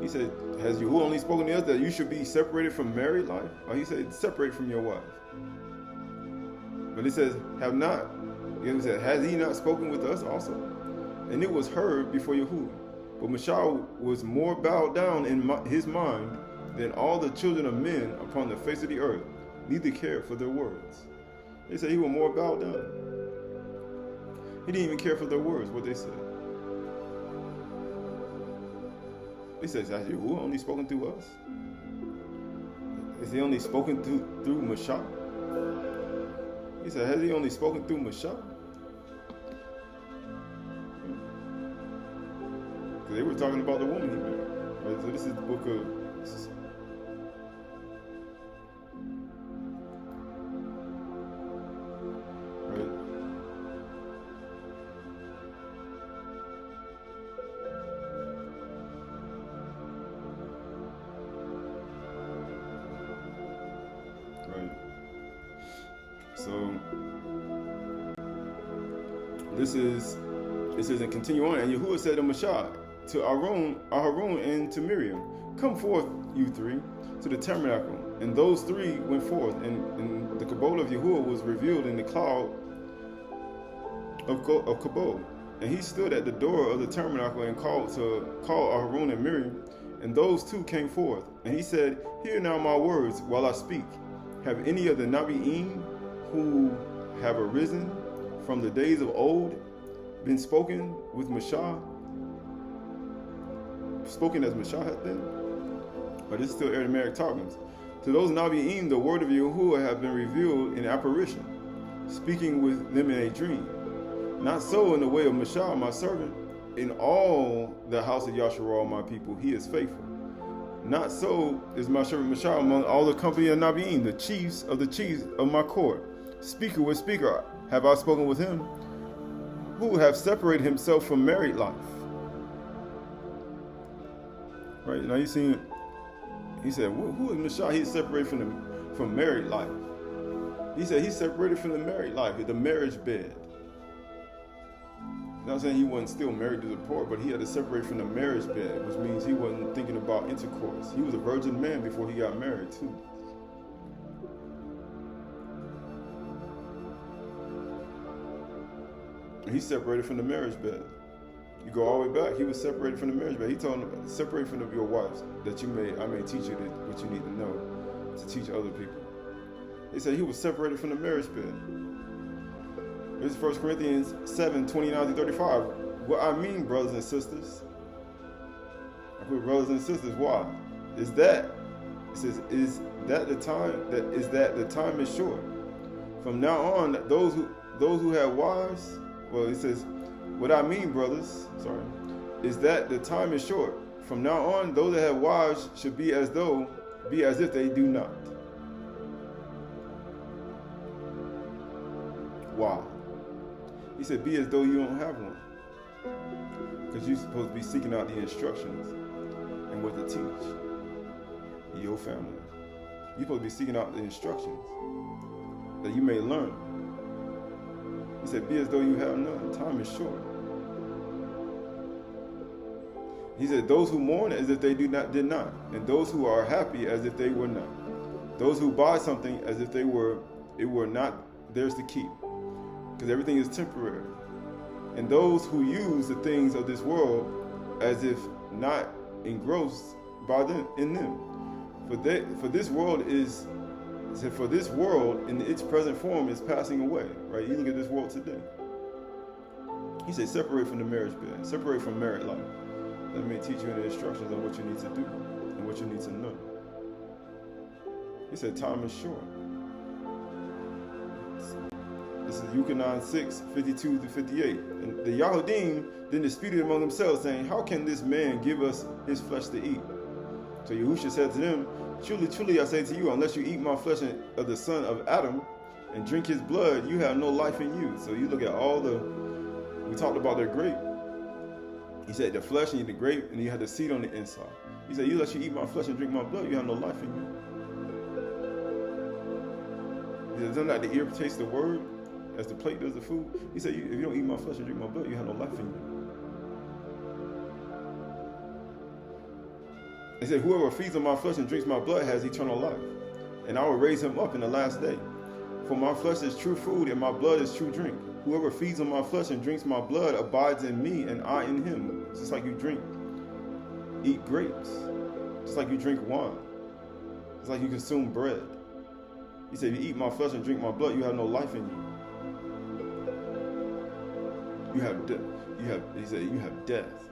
He said, has Yahuwah only spoken to us that you should be separated from married life? Or he said, separate from your wife. But it says, have not, it said, has he not spoken with us also? And it was heard before Yahuwah. But Mashal was more bowed down in his mind than all the children of men upon the face of the earth, neither cared for their words. They said he was more bowed down. He didn't even care for their words, what they said. He says, has Yahuwah only spoken through us? Is he only spoken through Mashal? He said, has he only spoken through Mashal? Because they were talking about the woman he married. Right? So this is the book of... Right? Right. So this is and continue on. And Yahuwah said to Mashah, to Aaron and to Miriam, come forth, you three, to the tabernacle. And those three went forth, and the Kabbalah of Yahuwah was revealed in the cloud of Kabbalah. And he stood at the door of the tabernacle and called Aaron and Miriam, and those two came forth. And he said, hear now my words while I speak. Have any of the Nabi'im who have arisen from the days of old been spoken with Mashah? Spoken as Mashah hath been? But this is still Aramaic talkings. To those Nabi'im, the word of Yahuwah have been revealed in apparition, speaking with them in a dream. Not so in the way of Mashah, my servant. In all the house of Yasharal, my people, he is faithful. Not so is my servant Mashah among all the company of Nabi'im, the chiefs of my court. Speaker with speaker have I spoken with him, who have separated himself from married life. Right, now you see, he said, who is Mashah? He's separated from married life. He said he's separated from the married life, the marriage bed. Not saying he wasn't still married to the poor, but he had to separate from the marriage bed, which means he wasn't thinking about intercourse. He was a virgin man before he got married too. And he separated from the marriage bed. You go all the way back, he was separated from the marriage bed. He told him, separate from your wives, that I may teach you what you need to know to teach other people. He said he was separated from the marriage bed. This is 1 Corinthians 7:29-35. What I mean, brothers and sisters, I put brothers and sisters, why? It says, is that the time is short. From now on, those who have wives, well, it says, what I mean, brothers, is that the time is short. From now on, those that have wives should be as if they do not. Why? He said, be as though you don't have one. Because you're supposed to be seeking out the instructions and what to teach your family. You're supposed to be seeking out the instructions that you may learn. He said, be as though you have none. Time is short. He said, those who mourn as if they did not, and those who are happy as if they were not. Those who buy something as if it were not theirs to keep, because everything is temporary. And those who use the things of this world as if not engrossed by them in them. For this world in its present form is passing away. Right? You look at this world today. He said, separate from the marriage bed, separate from married life. Let me teach you the instructions on what you need to do and what you need to know. He said, time is short. This is Yukonon 6, 52 to 58. And the Yahudim then disputed among themselves, saying, how can this man give us his flesh to eat? So Yahushua said to them, truly, truly, I say to you, unless you eat my flesh of the son of Adam and drink his blood, you have no life in you. So you look at we talked about the grape. He said the flesh and the grape, and you had the seed on the inside. He said, unless you eat my flesh and drink my blood, you have no life in you. He said, doesn't like the ear taste the word as the plate does the food? He said, if you don't eat my flesh and drink my blood, you have no life in you. He said, whoever feeds on my flesh and drinks my blood has eternal life, and I will raise him up in the last day. For my flesh is true food, and my blood is true drink. Whoever feeds on my flesh and drinks my blood abides in me, and I in him. Just like you eat grapes, just like you drink wine, just like you consume bread. He said, if you eat my flesh and drink my blood, you have no life in you. He said, you have death.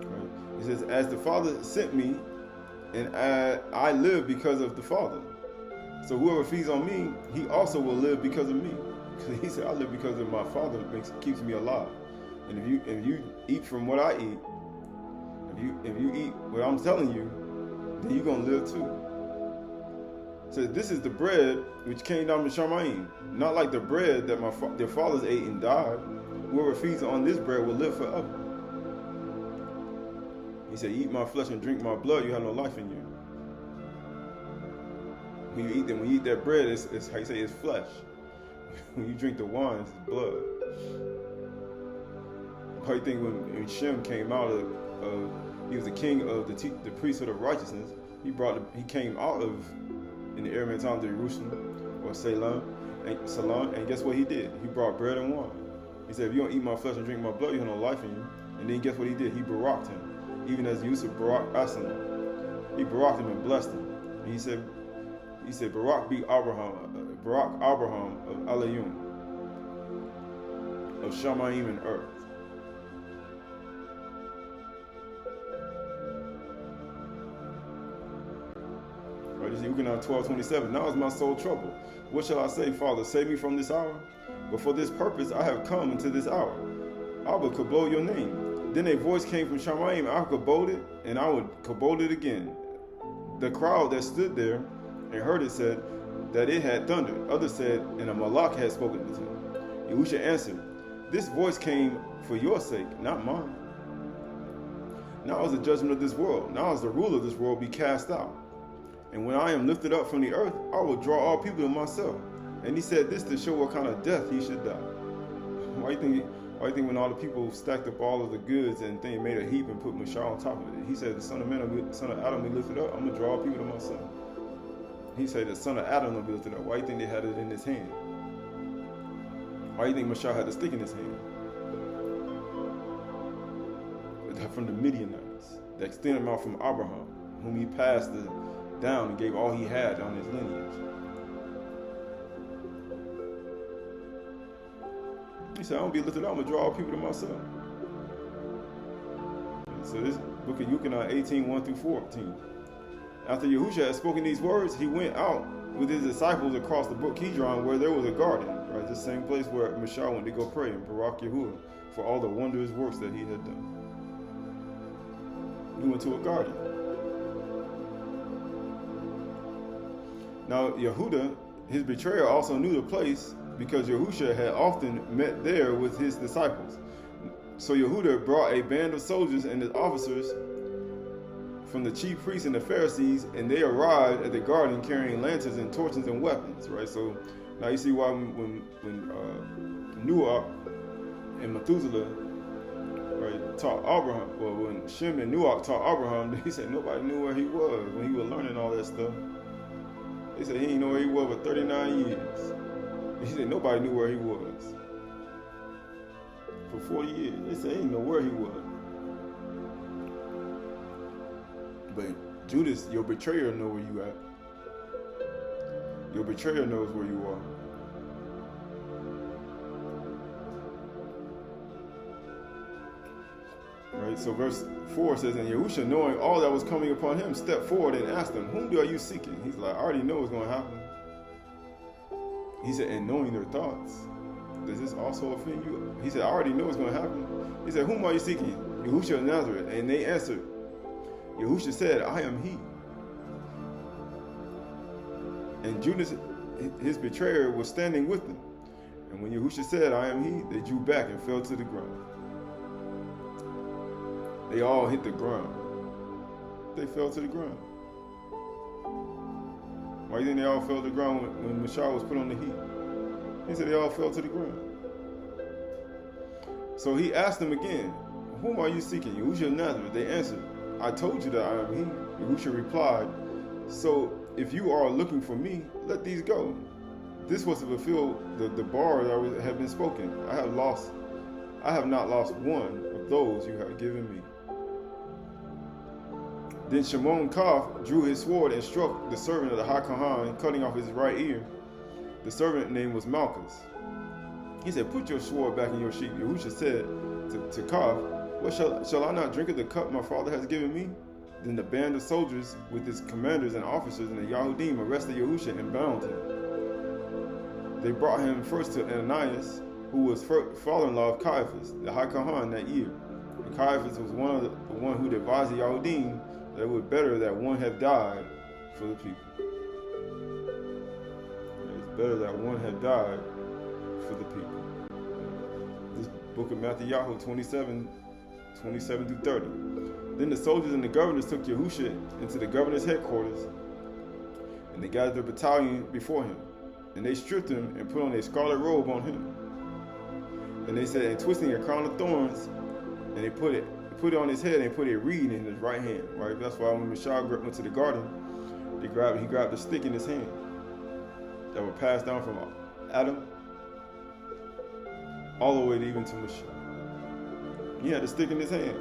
Right? He says, as the Father sent me, and I live because of the Father. So whoever feeds on me, he also will live because of me. He said, I live because of my Father keeps me alive. And if you eat from what I eat, if you eat what I'm telling you, then you're gonna live too. So this is the bread which came down from Shamayim, not like the bread that their fathers ate and died. Whoever feeds on this bread will live forever. He said, eat my flesh and drink my blood, you have no life in you. When you eat that bread, it's how you say, it's flesh. When you drink the wine, it's blood. How you think when Shem came out he was the king of the priesthood of righteousness. He came out of, in the Arabic time, Jerusalem or Salem, and guess what he did? He brought bread and wine. He said, if you don't eat my flesh and drink my blood, you have no life in you. And then guess what he did? He baraked him, even as Yusuf baraked Asalam. He baraked him and blessed him. And he said, Barak be Abraham of Alayum, of Shamayim and earth. Right, this is Yukonon 12:27. Now is my soul troubled. What shall I say, Father? Save me from this hour? But for this purpose I have come into this hour. I will kabod your name. Then a voice came from Shamayim. I kabod it, and I would kabod it again. The crowd that stood there and heard it said that it had thundered. Others said, and a malach had spoken with him. Yahushua answered, this voice came for your sake, not mine. Now is the judgment of this world. Now is the rule of this world be cast out. And when I am lifted up from the earth, I will draw all people to myself. And he said this to show what kind of death he should die. Why do you think when all the people stacked up all of the goods and they made a heap and put Mashar on top of it? He said, the son of Adam will be lifted up. I'm going to draw all people to myself. He said the son of Adam will be lifted up. Why do you think they had it in his hand? Why do you think Mashar had the stick in his hand? From the Midianites that extended him out from Abraham, whom he passed down and gave all he had on his lineage. He said, I'm going to be lifted up. I'm going to draw all people to myself. So this book of Yukonon 18:1-14. After Yahushua had spoken these words, he went out with his disciples across the brook Kidron, where there was a garden, right? The same place where Mashar went to go pray and Barak Yahuwah for all the wondrous works that he had done. He went to a garden. Now Yehuda, his betrayer, also knew the place because Yahushua had often met there with his disciples. So Yehuda brought a band of soldiers and his officers from the chief priests and the Pharisees, and they arrived at the garden carrying lanterns and torches and weapons. Right. So now you see why when Noah and Methuselah right, taught Abraham. Well, when Shem and Nuach taught Abraham, he said nobody knew where he was when he was learning all that stuff. They said he didn't know where he was for 39 years. He said nobody knew where he was for 40 years. They said he didn't know where he was. But Judas, your betrayer, know where you at. Your betrayer knows where you are. Right, so verse 4 says, and Yahusha, knowing all that was coming upon him, stepped forward and asked him, whom are you seeking? He's like, I already know what's going to happen. He said, and knowing their thoughts, does this also offend you? He said, I already know what's going to happen. He said, whom are you seeking? Yahusha of Nazareth. And they answered, Yahusha said, I am he. And Judas, his betrayer, was standing with them. And when Yahusha said, I am he, they drew back and fell to the ground. They all hit the ground. They fell to the ground. Why do you think they all fell to the ground when Ashar was put on the heat? He said they all fell to the ground. So he asked them again, whom are you seeking? Yahusha of Nazareth. They answered, I told you that I am he. Yahusha replied, so if you are looking for me, let these go. This was to fulfill the bar that had been spoken. I have not lost one of those you have given me. Then Shimon Kaf drew his sword and struck the servant of the high Kohen, cutting off his right ear. The servant's name was Malchus. He said, put your sword back in your sheath. Yahusha said to Kaf, what shall I not drink of the cup my father has given me? Then the band of soldiers with its commanders and officers and the Yahudim arrested Yahusha and bound him. They brought him first to Ananias, who was father-in-law of Caiaphas, the high Kohen that year. And Caiaphas was the one who advised the Yahudim that it was better that one have died for the people. It's better that one have died for the people. This book of Matthew 27 through 30. Then the soldiers and the governors took Yahusha into the governor's headquarters, and they gathered their battalion before him. And they stripped him and put on a scarlet robe on him. And they said, and twisting a crown of thorns, and they put it on his head and put a reed in his right hand. Right? That's why when Ashar went to the garden, he grabbed a stick in his hand that were passed down from Adam all the way to even to Ashar. He had a stick in his hand,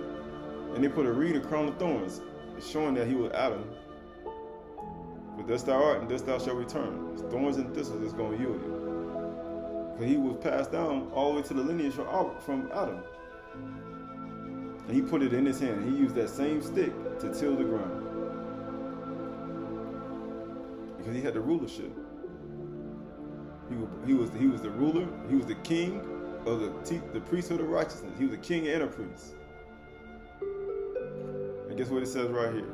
and they put a reed, a crown of thorns, showing that he was Adam. But thus thou art, and thus thou shalt return. Thorns and thistles is going to yield you. Because he was passed down all the way to the lineage from Adam. And he put it in his hand. He used that same stick to till the ground. Because he had the rulership. He was the ruler. He was the king of the priesthood of righteousness. He was a king and a priest. And guess what it says right here?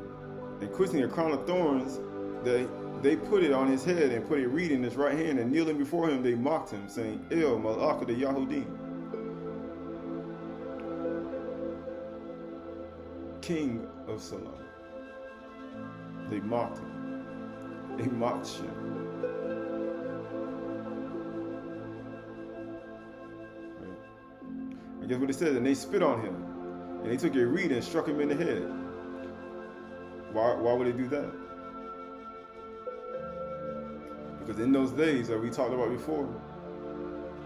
And twisting a crown of thorns, they put it on his head and put a reed in his right hand, and kneeling before him, they mocked him, saying, El Malach of the Yahudim, King of Salam. They mocked him. They mocked him. Right. I guess what it says, and they spit on him, and they took a reed and struck him in the head. Why would they do that? Because in those days that we talked about before,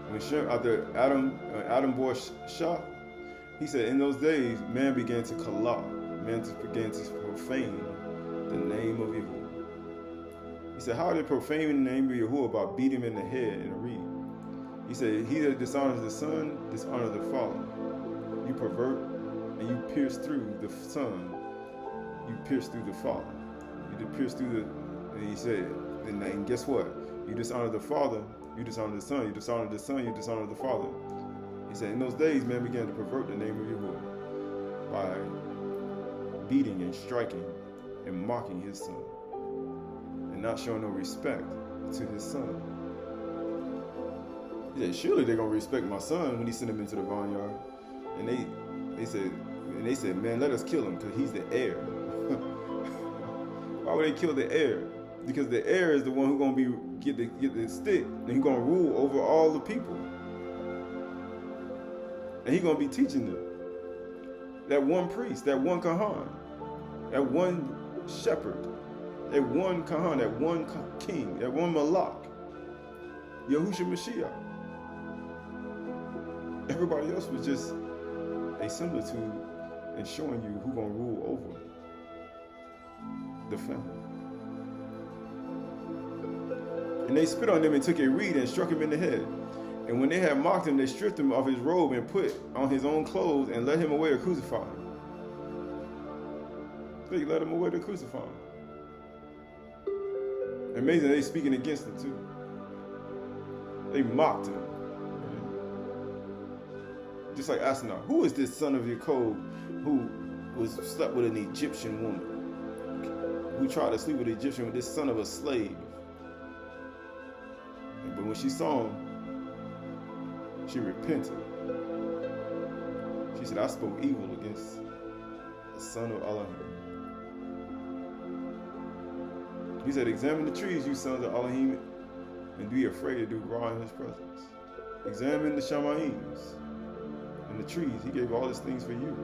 when after Adam bore Shah, he said in those days man began to Qahalath, man began to profane the name of Yahuwah. He said, how did profane the name of Yahuwah? By beating him in the head in a reed. He said, he that dishonors the son, dishonors the father. You pervert and you pierce through the son, you pierce through the father. You pierce through the, and he said, and guess what? You dishonor the father, you dishonor the son, you dishonor the son, you dishonor the father. He said, in those days, man began to pervert the name of Yahuwah by beating and striking and mocking his son and not showing no respect to his son. He said, surely they're going to respect my son when he sent him into the vineyard. And they said, man, let us kill him because he's the heir. Why would they kill the heir? Because the heir is the one who's going to get the stick, and he's going to rule over all the people. And he's going to be teaching them. that one priest, that one Kahan, that one shepherd, that one Kahan, that one king, that one Malak, Yahushua Mashiach. Everybody else was just a similitude in showing you who's going to rule over the family. And they spit on them and took a reed and struck him in the head. And when they had mocked him, they stripped him of his robe and put on his own clothes and led him away to crucify him. They led him away to crucify him. Amazing, they speaking against him too. They mocked him. Just like Ashar, who is this son of Jacob who was slept with an Egyptian woman? Who tried to sleep with an Egyptian with this son of a slave? But when she saw him, she repented. She said, I spoke evil against the son of Elohim. He said, examine the trees, you sons of Elohim, and be afraid to do wrong in his presence. Examine the Shamahims and the trees. He gave all these things for you.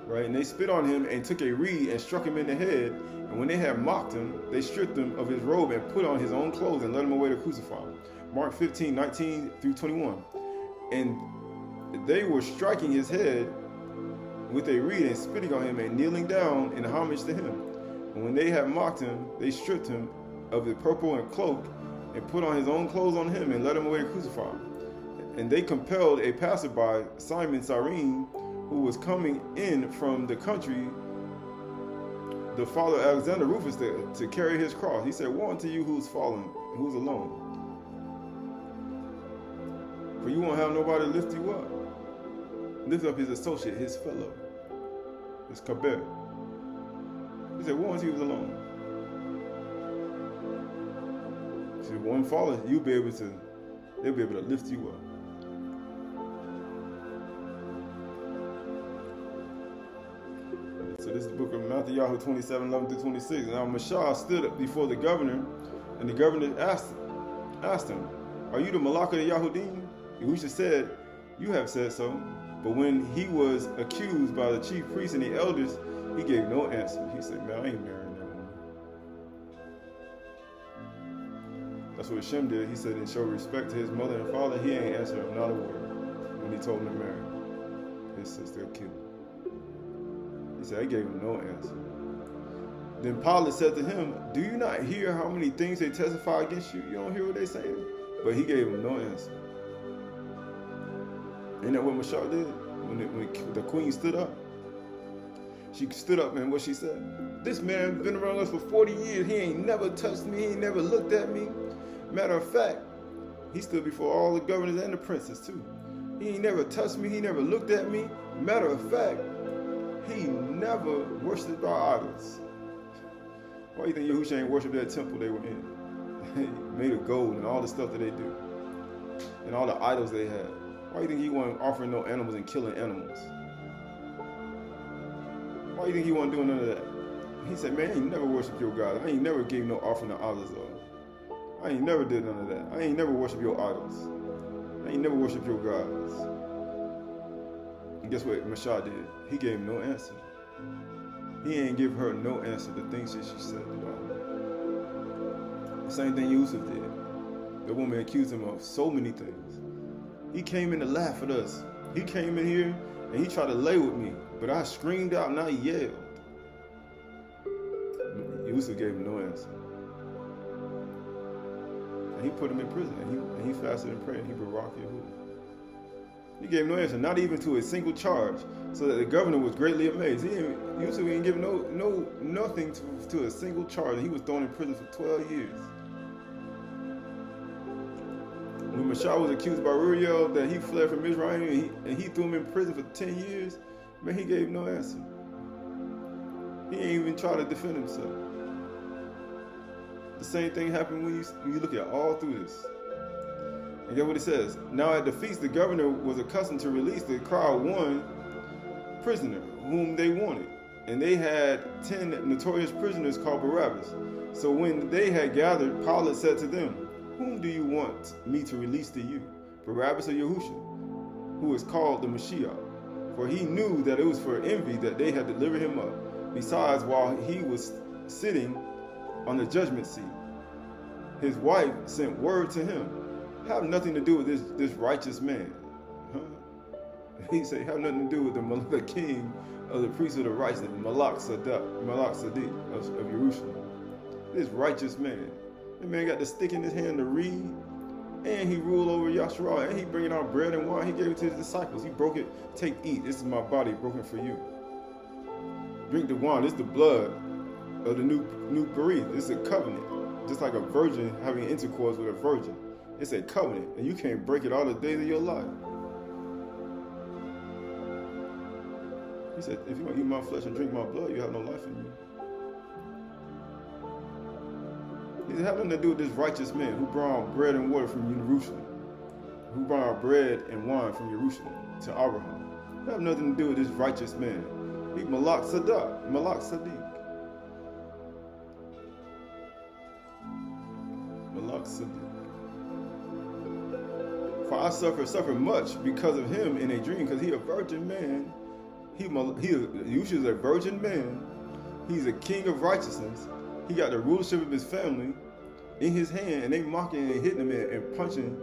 Right? And they spit on him and took a reed and struck him in the head. And when they had mocked him, they stripped him of his robe and put on his own clothes and led him away to crucify him. Mark 15, 19 through 21. And they were striking his head with a reed and spitting on him and kneeling down in homage to him. And when they had mocked him, they stripped him of the purple and cloak and put on his own clothes on him and led him away to crucify him. And they compelled a passerby, Simon Cyrene, who was coming in from the country, the father of Alexander Rufus, to carry his cross. He said, woe unto you who's fallen, who's alone. For you won't have nobody to lift you up. Lift up his associate, his fellow, his kaber. He said, woe unto you who's alone. He said, one fallen, they'll be able to lift you up. So this is the book of Matthew 27, 11 through 26. Now Ashar stood up before the governor, and the governor asked him, are you the Malak of the Yahudim? Yahushua said, you have said so. But when he was accused by the chief priests and the elders, he gave no answer. He said, man, I ain't marrying that woman. That's what Shem did. He said, in show respect to his mother and father, he ain't answered him not a word when he told him to marry his sister, killed him. He said, I gave him no answer. Then Pilate said to him, do you not hear how many things they testify against you? You don't hear what they saying? But he gave him no answer. Isn't that what Ashar did? When the queen stood up? She stood up, and what she said? This man been around us for 40 years. He ain't never touched me. He ain't never looked at me. Matter of fact, he stood before all the governors and the princes too. He ain't never touched me. He never looked at me. Matter of fact, he never worshipped our idols. Why do you think Yahushua ain't worshiped that temple they were in? Made of gold and all the stuff that they do. And all the idols they had. Why do you think he wasn't offering no animals and killing animals? Why do you think he wasn't doing none of that? He said, man, I ain't never worshiped your God. I ain't never gave no offering to idols though. I ain't never did none of that. I ain't never worshiped your idols. I ain't never worshiped your gods. And guess what Ashar did? He gave him no answer. He ain't give her no answer to things that she said about him. The same thing Yusuf did. The woman accused him of so many things. He came in to laugh at us. He came in here and he tried to lay with me, but I screamed out and I yelled. Yusuf gave him no answer. And he put him in prison, and he fasted and prayed, and he barak Yahuwah. He gave no answer, not even to a single charge, so that the governor was greatly amazed. Yusuf didn't give nothing to a single charge, and he was thrown in prison for 12 years. When Ashar was accused by Uriel that he fled from Israel and he threw him in prison for 10 years, man, he gave no answer. He ain't even try to defend himself. The same thing happened when you look at all through this. And get what it says. Now at the feast, the governor was accustomed to release the crowd one prisoner whom they wanted. And they had 10 notorious prisoners called Barabbas. So when they had gathered, Pilate said to them, whom do you want me to release to you, Barabbas or Yahushua, who is called the Mashiach? For he knew that it was for envy that they had delivered him up. Besides, while he was sitting on the judgment seat, his wife sent word to him, have nothing to do with this righteous man. Huh? He said, have nothing to do with the king of the priesthood of righteousness, Malak Sadiq of Jerusalem. This righteous man. The man got the stick in his hand to read, and he ruled over Yashar, and he bringing out bread and wine. He gave it to his disciples. He broke it. Take, eat. This is my body broken for you. Drink the wine. This is the blood of the new Bereath. This is a covenant. Just like a virgin having intercourse with a virgin. It's a covenant, and you can't break it all the days of your life. He said, if you don't eat my flesh and drink my blood, you have no life in you. He said, have nothing to do with this righteous man who brought bread and water from Jerusalem, who brought bread and wine from Jerusalem to Abraham. Have nothing to do with this righteous man. He Malak Sadiq. Malak Sadiq. For I suffered much because of him in a dream, because he a virgin man. He is a virgin man. He's a king of righteousness. He got the rulership of his family in his hand, and they mocking and hitting him and punching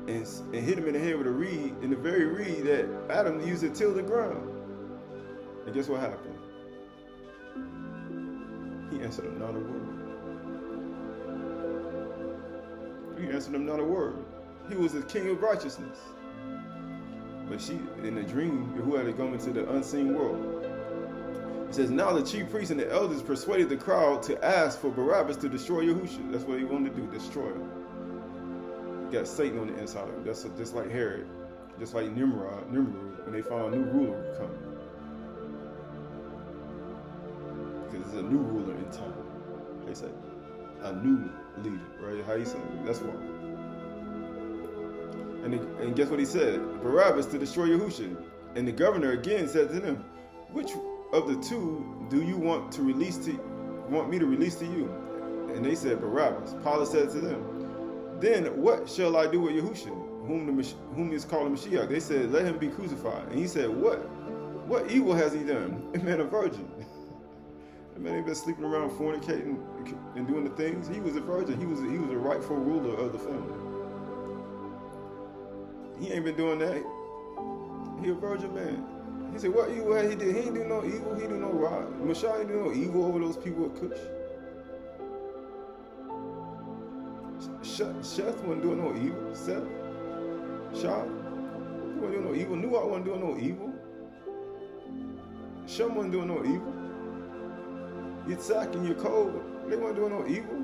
and hit him in the head with a reed, in the very reed that Adam used to till the ground. And guess what happened? He answered him not a word. He answered him not a word. He was the king of righteousness. But she, in the dream, who had to go into the unseen world. It says, now the chief priests and the elders persuaded the crowd to ask for Barabbas to destroy Yahushua. That's what he wanted to do, destroy him. He got Satan on the inside of him. That's just like Herod, just like Nimrod, when they found a new ruler would come. Because there's a new ruler in time. They say, a new leader, right? How you say it? That's why. And guess what he said? Barabbas to destroy Yahushua. And the governor again said to them, which of the two do you want me to release to you? And they said, Barabbas. Pilate said to them, then what shall I do with Yahushua, whom is called the Mashiach? They said, let him be crucified. And he said, what evil has he done? A man, a virgin. A man ain't been sleeping around fornicating and doing the things. He was a virgin. He was a rightful ruler of the family. He ain't been doing that. He a virgin man. He said, what evil had he did? He ain't do no evil. He do no right. Messiah ain't do no evil over those people at Cush. Sheth wasn't doing no evil. Seth, Shah, he wasn't doing no evil. Nuah wasn't doing no evil. Shem wasn't doing no evil. Yitzhak and Yaakov, they weren't doing no evil.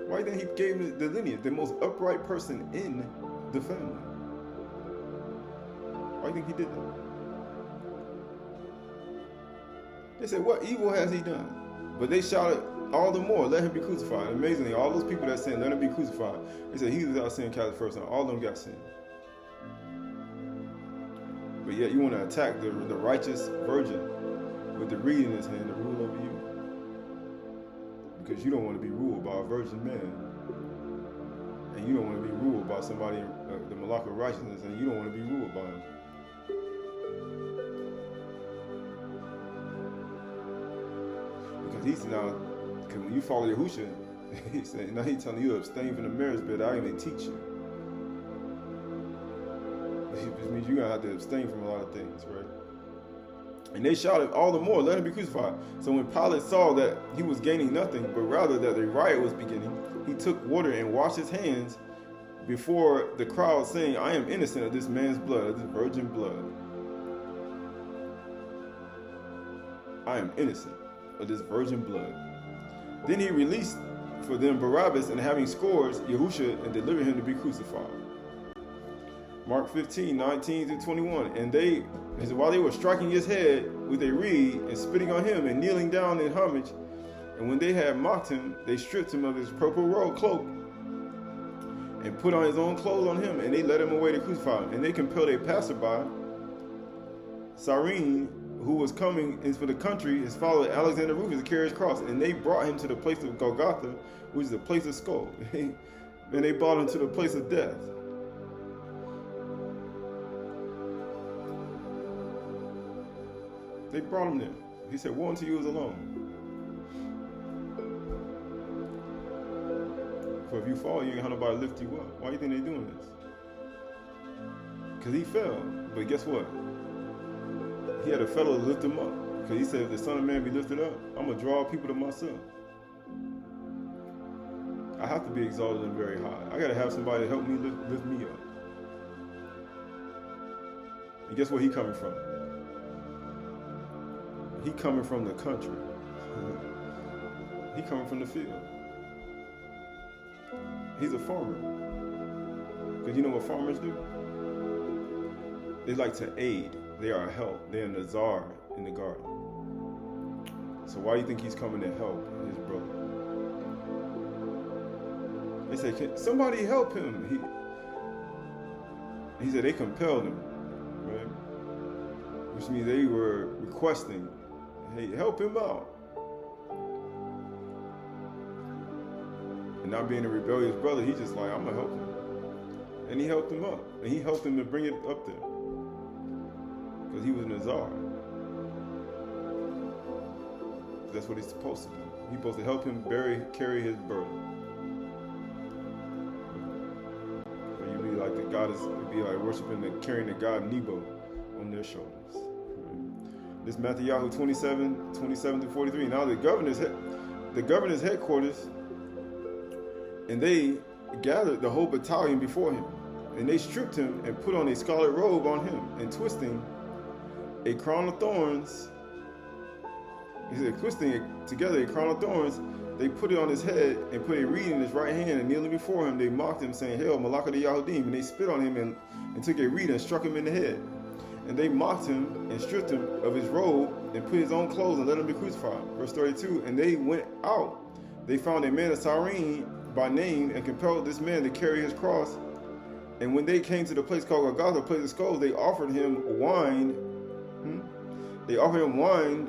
Why then he gave the lineage, the most upright person in the family? Why do you think he did that? They said, what evil has he done? But they shouted all the more, let him be crucified. And amazingly, all those people that said, let him be crucified, they said, he was without sin, cast the first time. All of them got sin. But yet you want to attack the righteous virgin with the reed in his hand to rule over you. Because you don't want to be ruled by a virgin man. And you don't want to be ruled by somebody, the Malak of righteousness, and you don't want to be ruled by him. Because he's now, because when you follow Yahushua, he's saying, now he's telling you to abstain from the marriage bed. I even teach you. Which means you're going to have to abstain from a lot of things, right? And they shouted all the more, let him be crucified. So when Pilate saw that he was gaining nothing, but rather that a riot was beginning, he took water and washed his hands before the crowd, saying, I am innocent of this man's blood, of this virgin blood. I am innocent of this virgin blood. Then he released for them Barabbas, and having scourged Yahushua, and delivered him to be crucified. Mark 15, 19 through 21. And while they were striking his head with a reed, and spitting on him, and kneeling down in homage, and when they had mocked him, they stripped him of his purple robe cloak, and put on his own clothes on him, and they led him away to crucify him. And they compelled a passerby, Cyrene, who was coming into the country, his follower Alexander Rufus, to carry his cross, and they brought him to the place of Golgotha, which is the place of skull. And they brought him to the place of death. They brought him there. He said, woe unto you who is alone. For if you fall, you ain't have nobody lift you up. Why do you think they doing this? Because he fell. But guess what? He had a fellow to lift him up. Because he said, if the Son of Man be lifted up, I'm going to draw people to myself. I have to be exalted and very high. I got to have somebody to help me lift me up. And guess where he coming from? He coming from the country. He coming from the field. He's a farmer. Because you know what farmers do? They like to aid. They are a help. They're an Azar in the garden. So why do you think he's coming to help his brother? They say, can somebody help him? He said they compelled him, right? Which means they were requesting, hey, help him out. And not being a rebellious brother, he's just like, I'm going to help him. And he helped him up. And he helped him to bring it up there. Because he was an Azar. That's what he's supposed to do. He's supposed to help him carry his burden. So you'd be like the goddess, you'd be like worshiping carrying the god Nebo on their shoulders. Right? This Matthew 27-43. Now the governor's headquarters, and they gathered the whole battalion before him, and they stripped him and put on a scarlet robe on him, and twisting a crown of thorns. He said, twisting it together, a crown of thorns, they put it on his head and put a reed in his right hand, and kneeling before him, they mocked him, saying, Hail, Malach the Yahudim. And they spit on him and took a reed and struck him in the head. And they mocked him and stripped him of his robe and put his own clothes and let him be crucified. Verse 32, and they went out. They found a man of Cyrene by name and compelled this man to carry his cross. And when they came to the place called Golgotha, the place of skulls, they offered him wine. They offered him wine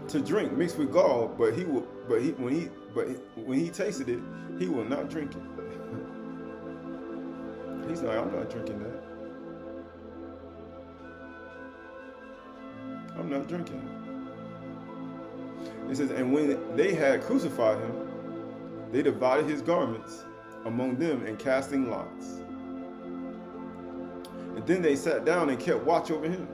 to drink mixed with gall, but when he tasted it, he will not drink it. He's like, I'm not drinking that. I'm not drinking it. It says, and when they had crucified him, they divided his garments among them and casting lots. And then they sat down and kept watch over him.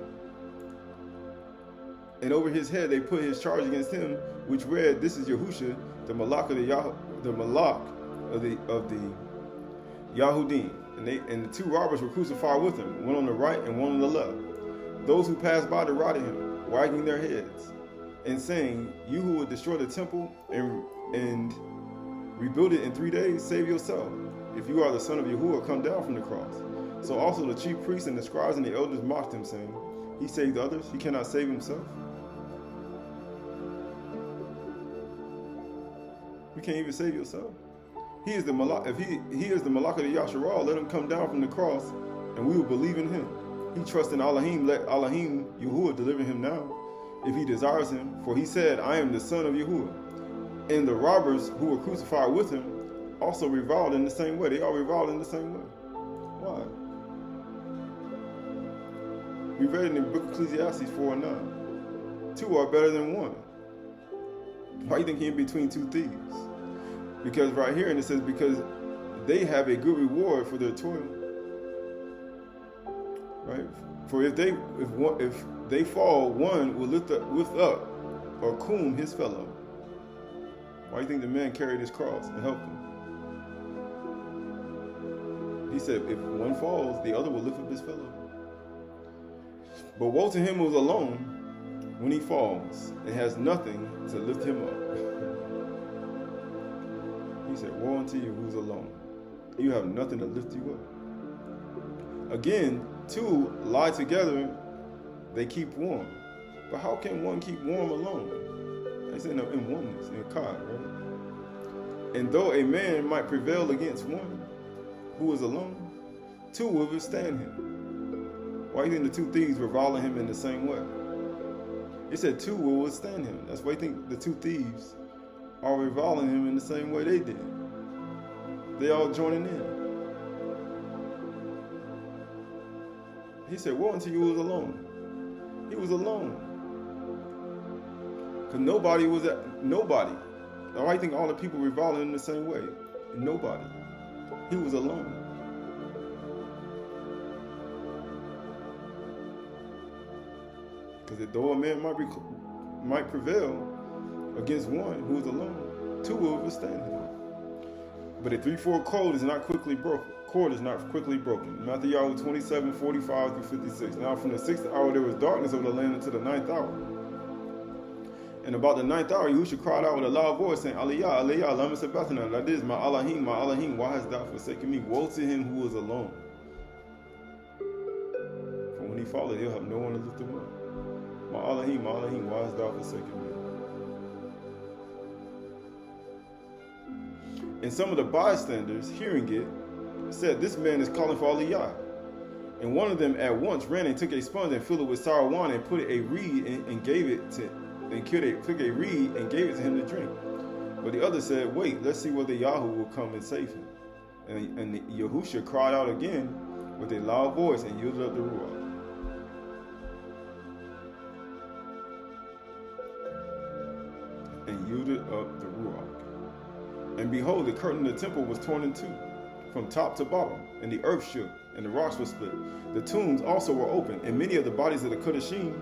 And over his head they put his charge against him, which read, This is Yahusha, the Malach of the Yahudim. And the two robbers were crucified with him, one on the right and one on the left. Those who passed by derided him, wagging their heads, and saying, You who would destroy the temple and rebuild it in 3 days, save yourself. If you are the son of Yahuwah, come down from the cross. So also the chief priests and the scribes and the elders mocked him, saying, He saved others, he cannot save himself. You can't even save yourself. He is the Malach. If he is the Malach of the Yasharal, let him come down from the cross, and we will believe in him. He trusts in Elohim, let Elohim Yahuwah deliver him now, if he desires him. For he said, I am the son of Yahuwah. And the robbers who were crucified with him also reviled in the same way. They all reviled in the same way. Why? We read in the book of Ecclesiastes 4:9. Two are better than one. Why do you think he in between two thieves? Because right here, and it says, because they have a good reward for their toil. Right? For if they fall, one will lift up or kum his fellow. Why do you think the man carried his cross and helped him? He said, if one falls, the other will lift up his fellow. But woe to him who is alone when he falls and has nothing to lift him up. He said, woe unto you who's alone. You have nothing to lift you up. Again, two lie together, they keep warm. But how can one keep warm alone? They say no, in oneness, in Kad, right? And though a man might prevail against one who is alone, two will withstand him. Why do you think the two thieves were reviling him in the same way? It said two will withstand him. That's why you think the two thieves are reviling him in the same way they did. They all joining in. He said, woe unto you who is alone. He was alone. Because nobody was nobody. I think all the people revolved in the same way. Nobody. He was alone. Because though a man might prevail against one who is alone, two will withstand him. But a 3-4 cord is not quickly broken. Matthew 27:45-56. Now from the 6th hour there was darkness over the land until the 9th hour. And about the 9th hour, Yahushua cried out with a loud voice, saying, Aliyah, Aliyah, lama sabachthani. That is, my Elohim, why hast thou forsaken me? Woe to him who is alone. For when he falleth, he'll have no one to lift him up. My Elohim, why hast thou forsaken me? And some of the bystanders, hearing it, said, this man is calling for Aliyah. And one of them at once ran and took a sponge and filled it with sour wine and put a reed and gave it to took a reed and gave it to him to drink. But the other said, wait, let's see whether Yahweh will come and save him. And Yahushua cried out again with a loud voice and yielded up the Ruach. And behold, the curtain of the temple was torn in two, from top to bottom, and the earth shook, and the rocks were split. The tombs also were opened, and many of the bodies of the Chdshim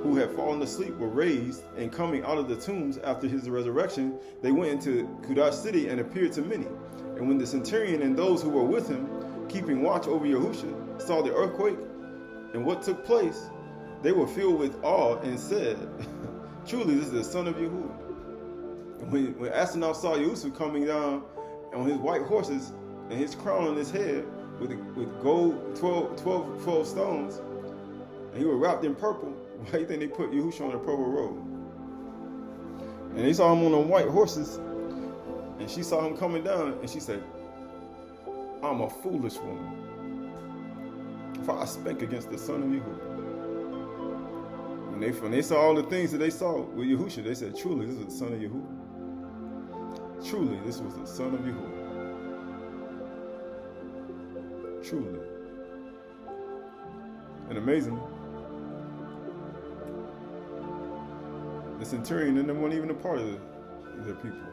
who had fallen asleep were raised, and coming out of the tombs after his resurrection, they went into Chdsh city and appeared to many. And when the centurion and those who were with him, keeping watch over Yahushua, saw the earthquake and what took place, they were filled with awe and said, truly this is the son of Yahuwah. And when Ashar saw Yahushua coming down on his white horses and his crown on his head with gold 12 stones, and he was wrapped in purple, why do you think they put Yahushua on a purple robe? And they saw him on the white horses, and she saw him coming down, and she said, I'm a foolish woman, for I spake against the son of Yahuwah. When they saw all the things that they saw with Yahushua, they said, truly, this is the son of Yahuwah. Truly, this was the son of Yahuwah. Truly. And amazing, the centurion and them weren't even a part of their people.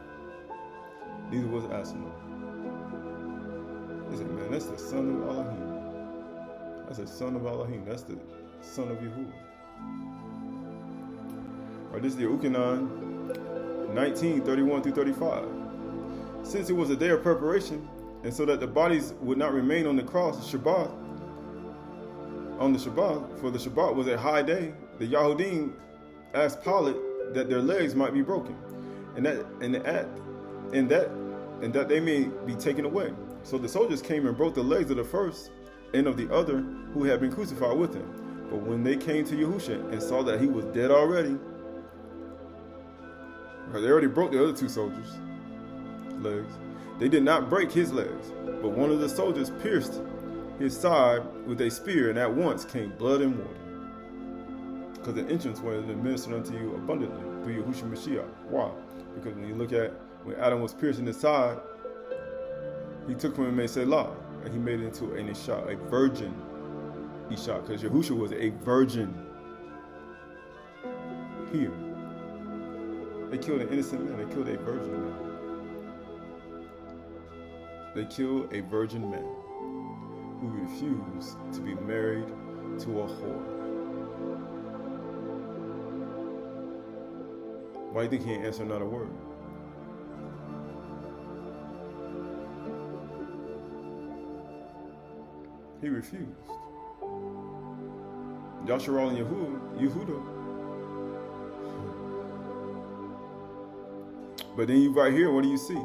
Neither was Ashar. They said, man, that's the son of Elohim. That's the son of Elohim. That's the son of Yahuwah. Or this is the Ukanan 19:31-35. Since it was a day of preparation, and so that the bodies would not remain on the cross Shabbat, for the Shabbat was a high day, the Yahudim asked Pilate that their legs might be broken, and that they may be taken away. So the soldiers came and broke the legs of the first and of the other who had been crucified with him. But when they came to Yahushua and saw that he was dead already, they already broke the other two soldiers' legs. They did not break his legs, but one of the soldiers pierced his side with a spear, and at once came blood and water. Because the entrance was administered unto you abundantly through Yahushua Mashiach. Why? Because when you look at when Adam was piercing his side, he took from him and said, "La," and he made it into an Isha, a virgin Isha, because Yahushua was a virgin here. They killed an innocent man. They killed a virgin man. They killed a virgin man who refused to be married to a whore. Why do you think he ain't answered another word? He refused. Yashar and Yehuda. But then you right here, what do you see?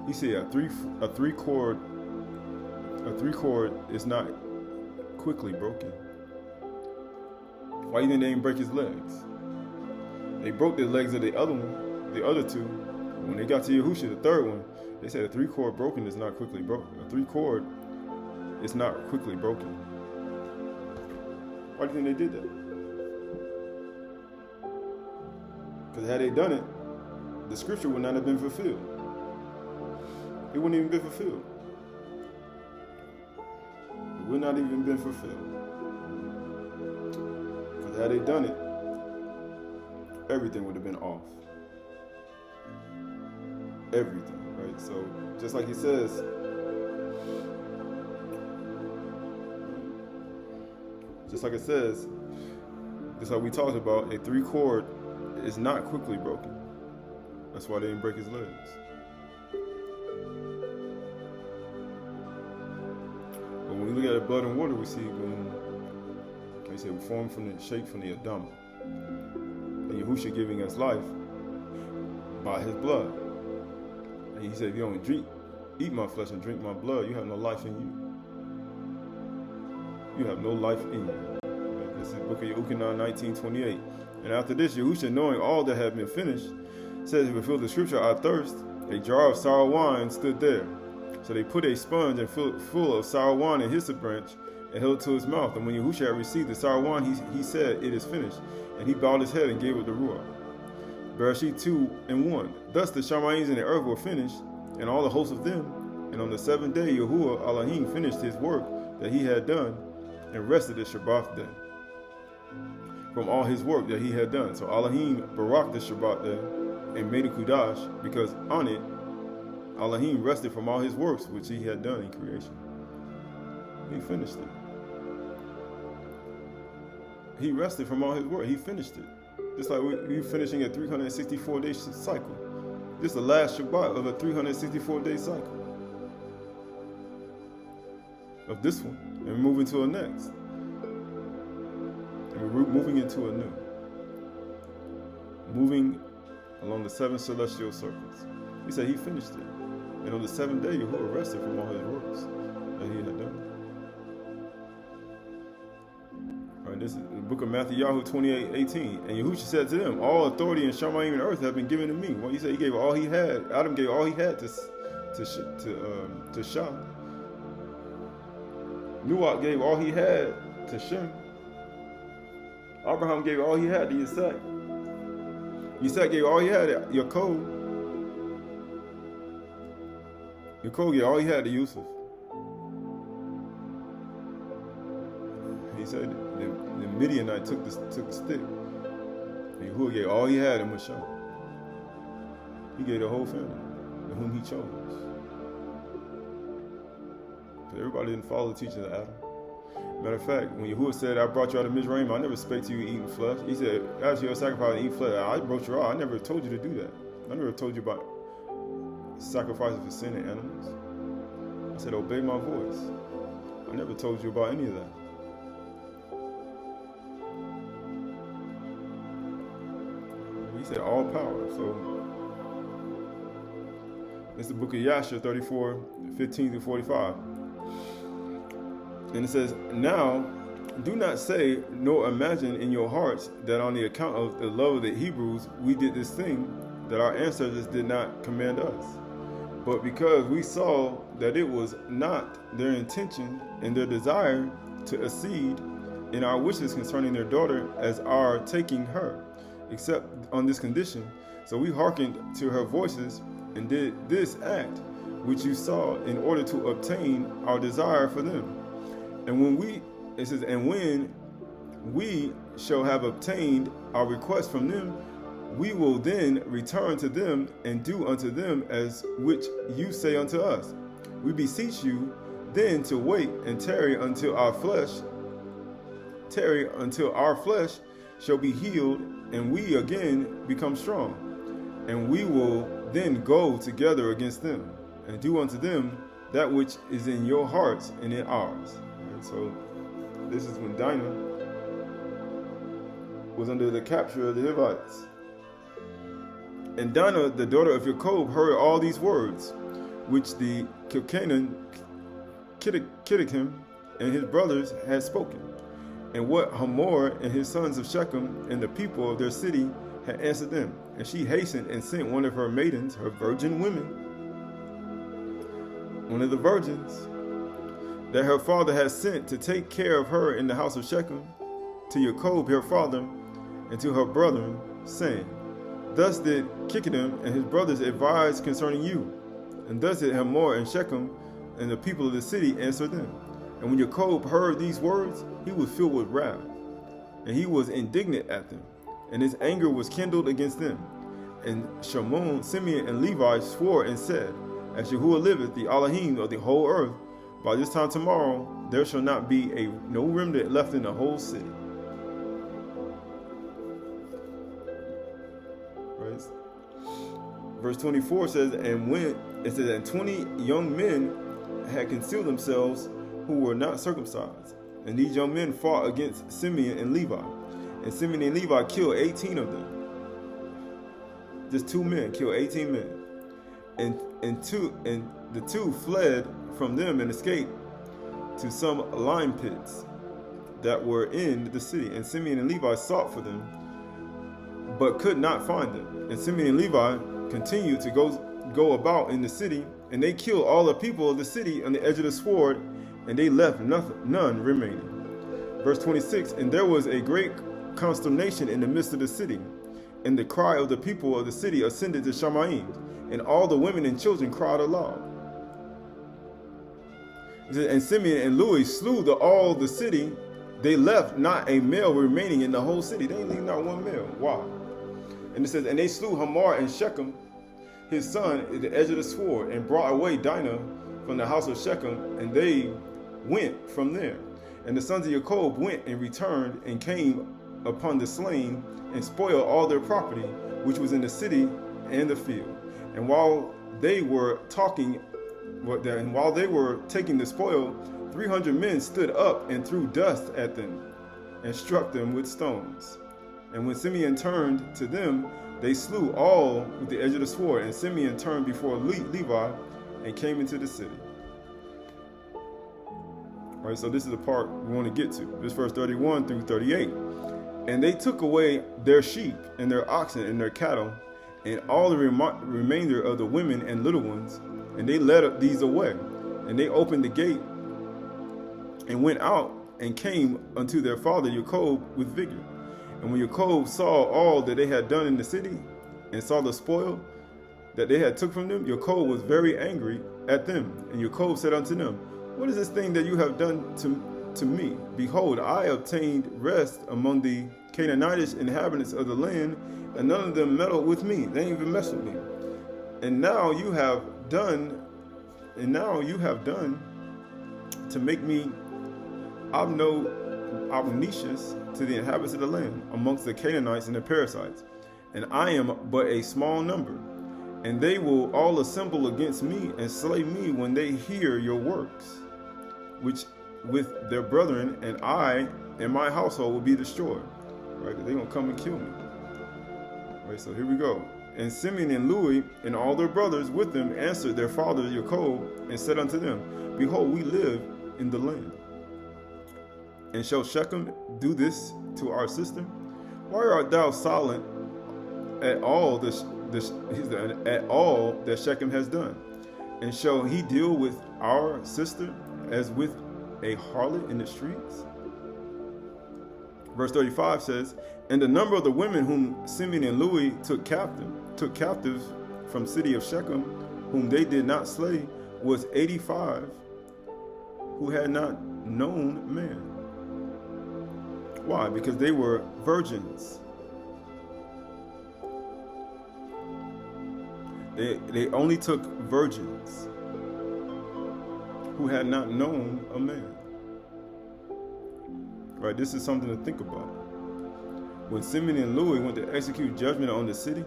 He said a three cord is not quickly broken. Why do you think they didn't break his legs? They broke the legs of the other two. When they got to Yahushua, the third one, they said a 3-cord broken is not quickly broken. A 3-cord is not quickly broken. Why do you think they did that? Because had they done it, the scripture would not have been fulfilled. It wouldn't even been fulfilled. It would not even been fulfilled. Because had they done it, everything would have been off. Everything, right? So just like he says, just like we talked about, a 3 cord is not quickly broken. That's why they didn't break his legs. But when we look at the blood and water, we see when they say we formed from the shape from the Adam, and Yahushua giving us life by his blood. And he said, if you don't eat my flesh and drink my blood, you have no life in you. You have no life in you. This is the book of Yochanan 19:28. And after this, Yahushua, knowing all that had been finished, says, to fulfill the scripture, I thirst. A jar of sour wine stood there. So they put a sponge and full of sour wine in hyssop branch and held it to his mouth. And when Yahushua had received the sour wine, he said, it is finished. And he bowed his head and gave it the Ruach. Bereshit 2:1. Thus the Shamayim and the earth were finished, and all the hosts of them. And on the 7th day, Yahuwah Elohim finished his work that he had done, and rested the Shabbat day from all his work that he had done. So Elohim barak the Shabbat day and made a Kudash, because on it Elohim rested from all his works which he had done in creation. He finished it. He rested from all his work. He finished it. Just like we're finishing a 364-day cycle. This is the last Shabbat of a 364-day cycle. Of this one. And we're moving to a next. And we're moving into a new. Moving along the 7 celestial circles. He said he finished it. And on the 7th day, Yahuwah rested from all his works that he had done. All right, this is the book of Matthew 28:18. And Yahushua said to them, all authority in Shamayim and earth have been given to me. Well, he said he gave all he had. Adam gave all he had to Shah. Nuach gave all he had to Shem. Abraham gave all he had to Yitzhak. Yitzhak gave all he had to Yaakov. Yaakov gave all he had to Yusuf. He said the Midianite took the stick. And Yahuwah gave all he had to Moshe. He gave the whole family to whom he chose. But everybody didn't follow the teachings of Adam. Matter of fact, when Yahuwah said, I brought you out of Mizraim, I never spake to you eating flesh. He said, as your sacrifice and eat flesh, I brought you out. I never told you to do that. I never told you about sacrifices for sin and animals. I said, obey my voice. I never told you about any of that. He said, all power. So, it's the book of Ashar 34:15-45. And it says, now, do not say nor imagine in your hearts that on the account of the love of the Hebrews, we did this thing that our ancestors did not command us. But because we saw that it was not their intention and their desire to accede in our wishes concerning their daughter as our taking her, except on this condition. So we hearkened to her voices and did this act which you saw in order to obtain our desire for them. And when we shall have obtained our request from them, we will then return to them and do unto them as which you say unto us. We beseech you then to wait and tarry until our flesh shall be healed, and we again become strong. And we will then go together against them, and do unto them that which is in your hearts and in ours. Right? So this is when Dinah was under the capture of the Hivites. And Dinah, the daughter of Yaakov, heard all these words, which the Kilcanan, Kittikim, and his brothers had spoken, and what Hamor and his sons of Shechem and the people of their city had answered them. And she hastened and sent one of her maidens, her virgin women, one of the virgins, that her father had sent to take care of her in the house of Shechem, to Yaakov her father, and to her brethren, saying, thus did Kittikim and his brothers advise concerning you, and thus did Hamor and Shechem and the people of the city answer them. And when Yaakov heard these words, he was filled with wrath, and he was indignant at them, and his anger was kindled against them. And Shimon, Simeon, and Levi swore and said, As Yahuwah liveth, the Elohim of the whole earth, by this time tomorrow there shall not be no remnant left in the whole city. Right? Verse 24 says, and 20 young men had concealed themselves who were not circumcised. And these young men fought against Simeon and Levi. And Simeon and Levi killed 18 of them. Just 2 men killed 18 men. And the two fled from them and escaped to some lime pits that were in the city. And Simeon and Levi sought for them, but could not find them. And Simeon and Levi continued to go about in the city, and they killed all the people of the city on the edge of the sword, and they left none remaining. Verse 26, and there was a great consternation in the midst of the city, and the cry of the people of the city ascended to Shamayim, and all the women and children cried aloud. And Simeon and Louis slew all the city. They left not a male remaining in the whole city. They didn't leave not one male. Why? And it says, and they slew Hamor and Shechem, his son, at the edge of the sword, and brought away Dinah from the house of Shechem, and they went from there. And the sons of Jacob went and returned and came upon the slain and spoiled all their property, which was in the city and the field. And while they were taking the spoil, 300 men stood up and threw dust at them and struck them with stones. And when Simeon turned to them, they slew all with the edge of the sword. And Simeon turned before Levi and came into the city. All right, so this is the part we want to get to. This verse 31 through 38. And they took away their sheep and their oxen and their cattle and all the remainder of the women and little ones, and they led these away. And they opened the gate and went out and came unto their father Jacob with vigor. And when Jacob saw all that they had done in the city and saw the spoil that they had took from them, Jacob was very angry at them. And Jacob said unto them, What is this thing that you have done to me? Behold, I obtained rest among the Canaanitish inhabitants of the land, and none of them meddled with me. They didn't even mess with me. And now you have done to make me obnoxious to the inhabitants of the land, amongst the Canaanites and the Perizzites. And I am but a small number, and they will all assemble against me and slay me when they hear your works, which with their brethren, and I and my household will be destroyed. Right? They're going to come and kill me. Right, so here we go. And Simeon and Louis and all their brothers with them answered their father Jacob and said unto them, Behold, we live in the land. And shall Shechem do this to our sister? Why art thou silent at all that Shechem has done? And shall he deal with our sister as with a harlot in the streets? Verse 35 says, And the number of the women whom Simeon and Louis took captives from city of Shechem, whom they did not slay, was 85, who had not known man. Why? Because they were virgins. They only took virgins who had not known a man. Right, this is something to think about. When Simeon and Louis went to execute judgment on the city,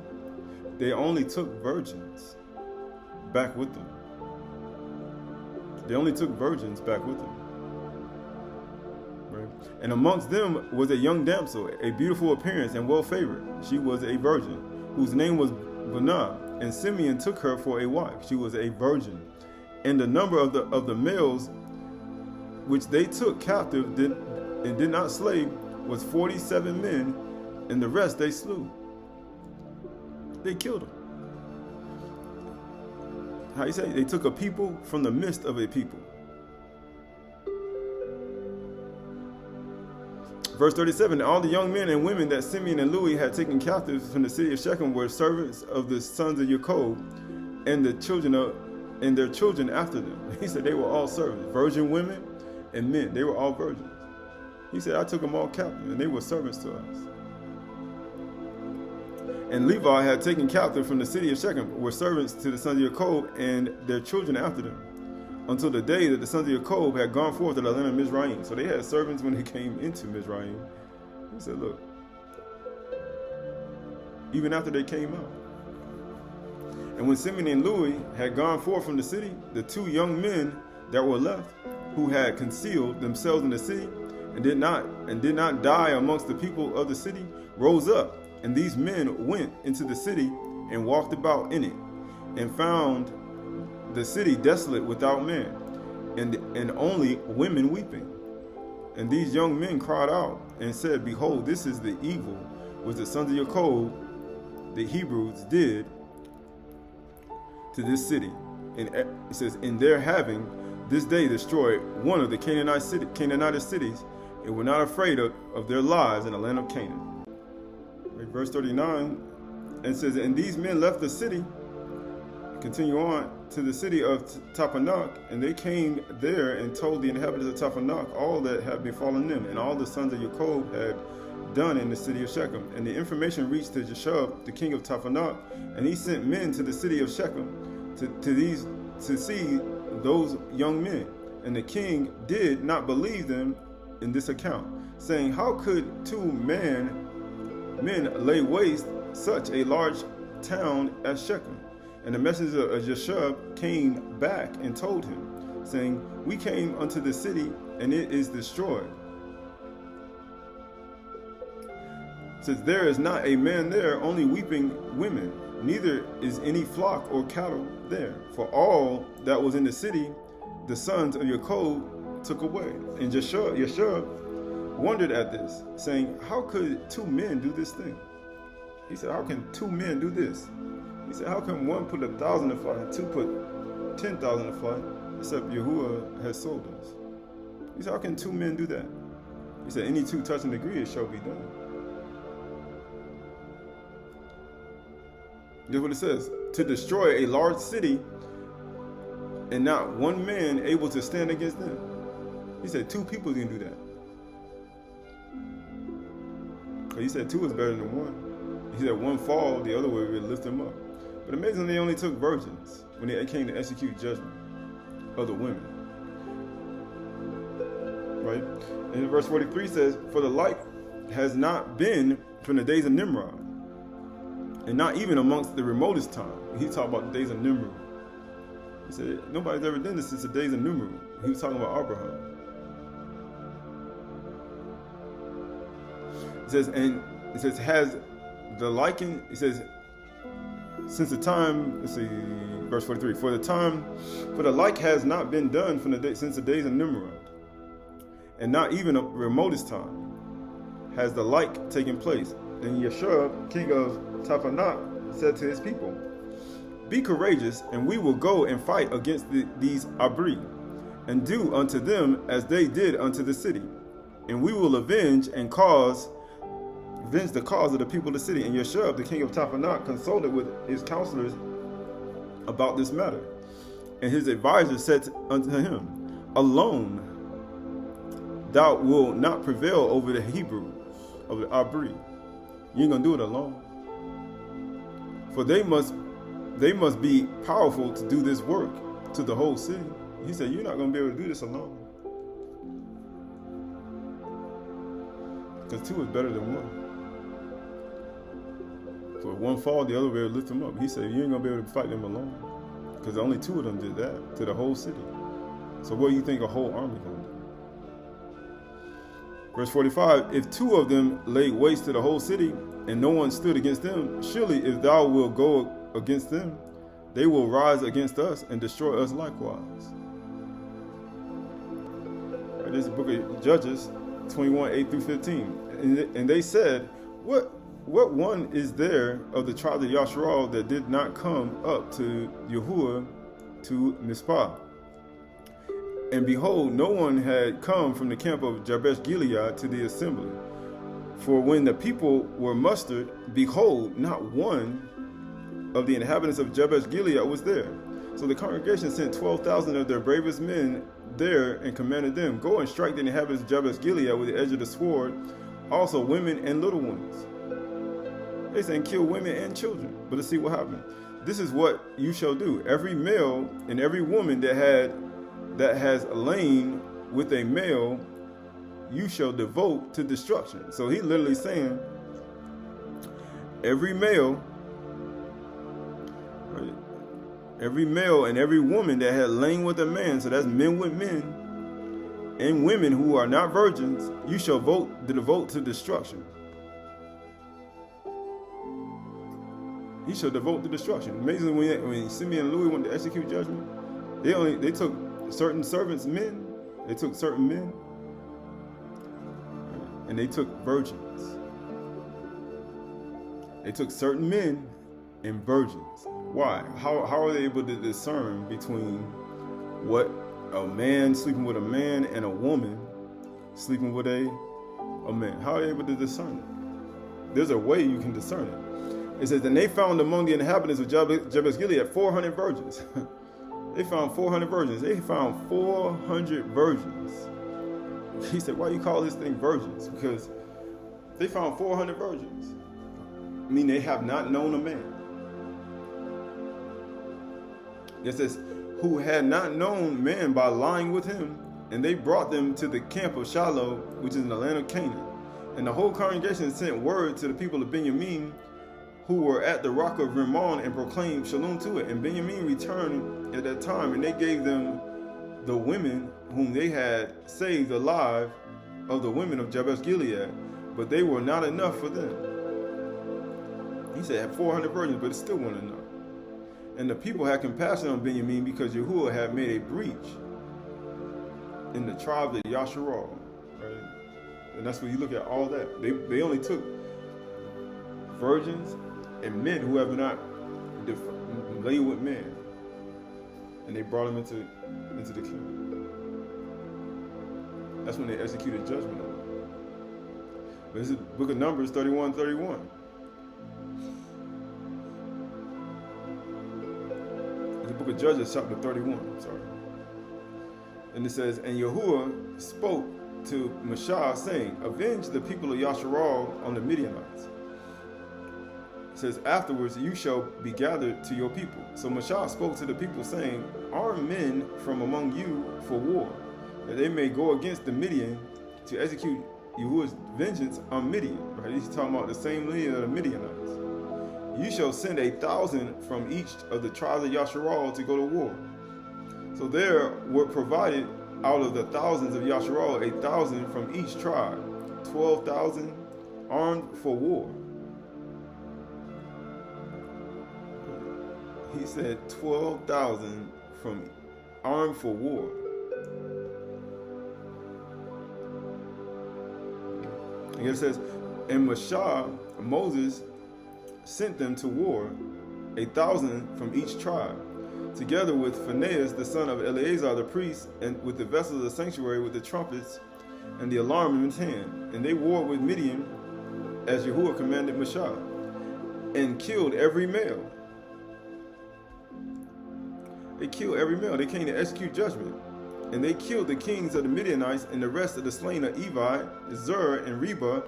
they only took virgins back with them. They only took virgins back with them. Right? And amongst them was a young damsel, a beautiful appearance and well favored. She was a virgin, whose name was Bunah, and Simeon took her for a wife. She was a virgin. And the number of the males which they took captive did not slay was 47 men, and the rest they slew. They killed them. How you say? They took a people from the midst of a people. Verse 37, all the young men and women that Simeon and Louis had taken captives from the city of Shechem were servants of the sons of Jacob, and their children after them. He said they were all servants, virgin women and men. They were all virgins. He said, I took them all captive, and they were servants to us. And Levi had taken captive from the city of Shechem, were servants to the sons of Jacob and their children after them, until the day that the sons of Jacob had gone forth to the land of Mizraim. So they had servants when they came into Mizraim. He said, look, even after they came out. And when Simeon and Louis had gone forth from the city, the two young men that were left, who had concealed themselves in the city and did not die amongst the people of the city, rose up. And these men went into the city and walked about in it, and found the city desolate without man, and only women weeping. And these young men cried out and said, behold, this is the evil which the sons of Jacob, the Hebrews, did to this city. And it says, in their having this day destroyed one of the Canaanite cities, and were not afraid of their lives in the land of Canaan. Verse 39, and says, and these men left the city, continue on to the city of Tappanach, and they came there and told the inhabitants of Tappanach all that had befallen them, and all the sons of Jacob had done in the city of Shechem. And the information reached to Jeshub, the king of Tappanach, and he sent men to the city of Shechem to see those young men. And the king did not believe them in this account, saying, how could two men lay waste such a large town as Shechem? And the messenger of Jeshub came back and told him, saying, we came unto the city, and it is destroyed. Since there is not a man there, only weeping women, neither is any flock or cattle there. For all that was in the city, the sons of Jacob took away. And Yeshua wondered at this, saying, how could two men do this thing? He said, how can two men do this? He said, how can one put 1,000 to flight and two put 10,000 to flight, except Yahuwah has sold us? He said, how can two men do that? He said, any two touch and agree, it shall be done. That's what it says, to destroy a large city and not one man able to stand against them. He said, two people can do that. He said two is better than one. He said one fall, the other way would lift them up. But amazingly, they only took virgins when they came to execute judgment of the women. Right? And verse 43 says, for the like has not been from the days of Nimrod, and not even amongst the remotest time. He talked about the days of Nimrod. He said, nobody's ever done this since the days of Nimrod. He was talking about Abraham. It says, has the liking, it says, since the time, let's see, verse 43, for the like has not been done since the days of Nimrod, and not even a remotest time has the like taken place. Then Yeshua, king of Tappanach, said to his people, be courageous, and we will go and fight against these Abri, and do unto them as they did unto the city, and we will avenge the cause of the people of the city. And Yeshua, the king of Tappanach, consulted with his counselors about this matter. And his advisors said unto him, alone thou wilt not prevail over the Hebrews, of the Abri. You ain't gonna do it alone. For they must be powerful to do this work to the whole city. He said, you're not gonna be able to do this alone. Because two is better than one. So if one fall, the other way will lift them up. He said, you ain't gonna be able to fight them alone. Because only two of them did that to the whole city. So what do you think a whole army gonna do? Verse 45, if two of them laid waste to the whole city, and no one stood against them, surely if thou wilt go against them, they will rise against us and destroy us likewise. Right, this is the book of Judges 21, 8 through 15. And they said, what one is there of the tribe of Yashar that did not come up to Yahuwah to Mizpah? And behold, no one had come from the camp of Jabesh Gilead to the assembly. For when the people were mustered, behold, not one of the inhabitants of Jabesh Gilead was there. So the congregation sent 12,000 of their bravest men there and commanded them, go and strike the inhabitants of Jabesh Gilead with the edge of the sword, also women and little ones. They saying kill women and children. But let's see what happened. This is what you shall do. Every male and every woman that has lain with a male, you shall devote to destruction. So he literally saying, every male, right, every male and every woman that had lain with a man, so that's men with men, and women who are not virgins, you shall devote to destruction. He shall devote to destruction. Amazingly, when Simeon and Louis went to execute judgment, they took certain servants, men, they took certain men, and they took virgins. They took certain men and virgins. Why? How are they able to discern between what a man sleeping with a man and a woman sleeping with a man? How are they able to discern it? There's a way you can discern it. It says, and they found among the inhabitants of Jabesh Gilead 400 virgins. They found 400 virgins. They found 400 virgins. He said, why do you call this thing virgins? Because they found 400 virgins. I mean, they have not known a man. It says, who had not known man by lying with him, and they brought them to the camp of Shiloh, which is in the land of Canaan. And the whole congregation sent word to the people of Benjamin, who were at the rock of Rimmon, and proclaimed shalom to it. And Benjamin returned at that time, and they gave them the women whom they had saved alive of the women of Jabesh Gilead, but they were not enough for them. He said, had 400 virgins, but it still wasn't enough. And the people had compassion on Benjamin because Yahuwah had made a breach in the tribe of Yasharal, right? And that's when you look at all that. They only took virgins and men who have not laid with men, and they brought them into the camp. That's when they executed judgment on them. But this is the book of Numbers 31:31. The book of Judges chapter 31, sorry. And it says, and Yahuwah spoke to Mashah, saying, avenge the people of Yasharal on the Midianites. It says, afterwards you shall be gathered to your people. So Mashah spoke to the people, saying, arm men from among you for war, that they may go against the Midian to execute Yahuwah's vengeance on Midian. Right? He's talking about the same lineage of the Midianites. You shall send 1,000 from each of the tribes of Yasharal to go to war. So there were provided out of the thousands of Yasharal 1,000 from each tribe, 12,000 armed for war. He said 12,000 from armed for war. And it says, and Moses sent them to war, 1,000 from each tribe, together with Phinehas the son of Eleazar the priest, and with the vessels of the sanctuary, with the trumpets and the alarm in his hand. And they warred with Midian, as Yahuwah commanded Mashah, and killed every male. They killed every male. They came to execute judgment. And they killed the kings of the Midianites and the rest of the slain of Evi, Zur, and Reba.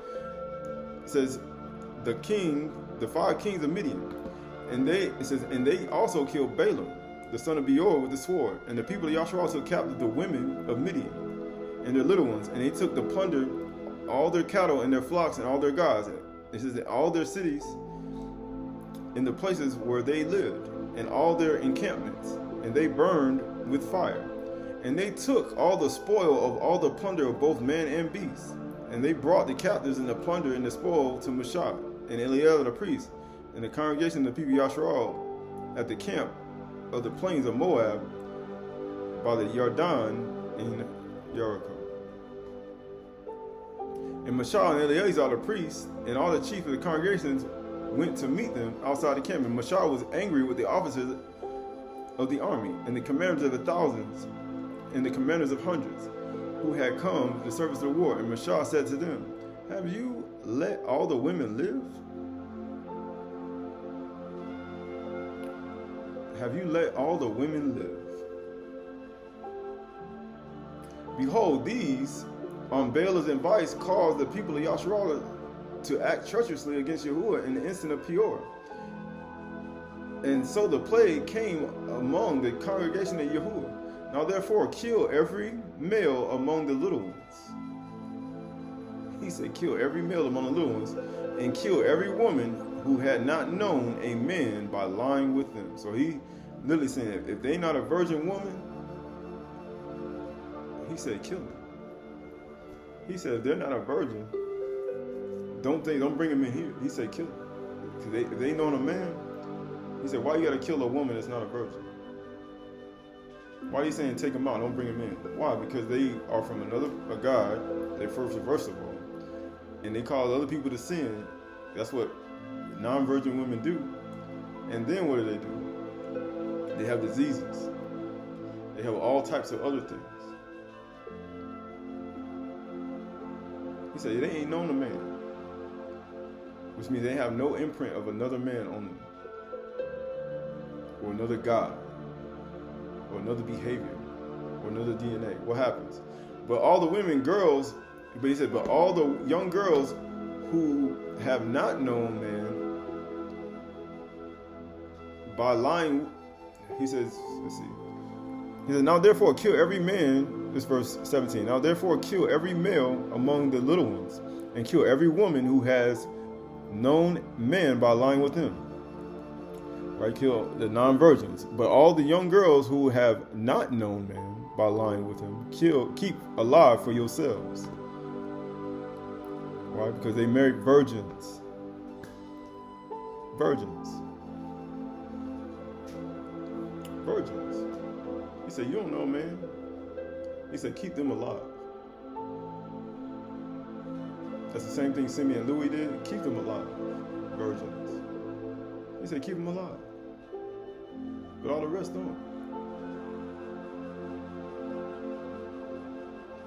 It says, the 5 kings of Midian. And they also killed Balaam, the son of Beor, with the sword. And the people of Yasharal took captive the women of Midian and their little ones. And they took the plunder, all their cattle and their flocks and all their gods. It says that all their cities in the places where they lived and all their encampments. And they burned with fire. And they took all the spoil of all the plunder of both man and beast. And they brought the captives and the plunder and the spoil to Mashah and Eleazar the priest and the congregation of the people of Yasharal at the camp of the plains of Moab by the Yarden in Jericho. And Mashah and Eleazar the priest and all the chief of the congregations went to meet them outside the camp. And Mashah was angry with the officers of the army and the commanders of the thousands and the commanders of hundreds who had come to the service of the war. And Mashah said to them, have you let all the women live? Have you let all the women live? Behold, these Baal's advice caused the people of Yasharal to act treacherously against Yahuwah in the instant of Peor. And so the plague came among the congregation of Yahuwah. Now therefore kill every male among the little ones. He said kill every male among the little ones, and kill every woman who had not known a man by lying with them. So he literally saying, if they not a virgin woman, he said kill them. He said if they're not a virgin, don't bring them in here. He said kill them. Because if they known a man, he said, why you gotta kill a woman that's not a virgin? Why are you saying take them out, don't bring them in? Why? Because they are from a God, they first reverse of all. And they cause other people to sin. That's what non-virgin women do. And then what do? They have diseases. They have all types of other things. He said they ain't known a man, which means they have no imprint of another man on them, or another God, or another behavior, or another DNA. What happens? But all the women, girls, but he said, but all the young girls who have not known man by lying, he says, let's see. He says, now therefore kill every man, this verse 17, now therefore kill every male among the little ones, and kill every woman who has known man by lying with him. Right, kill the non-virgins. But all the young girls who have not known man by lying with him, keep alive for yourselves. Right, because they married virgins. Virgins. He said, you don't know, man. He said, keep them alive. That's the same thing Simeon and Louis did. Keep them alive. Virgins. He said, keep them alive. But all the rest don't.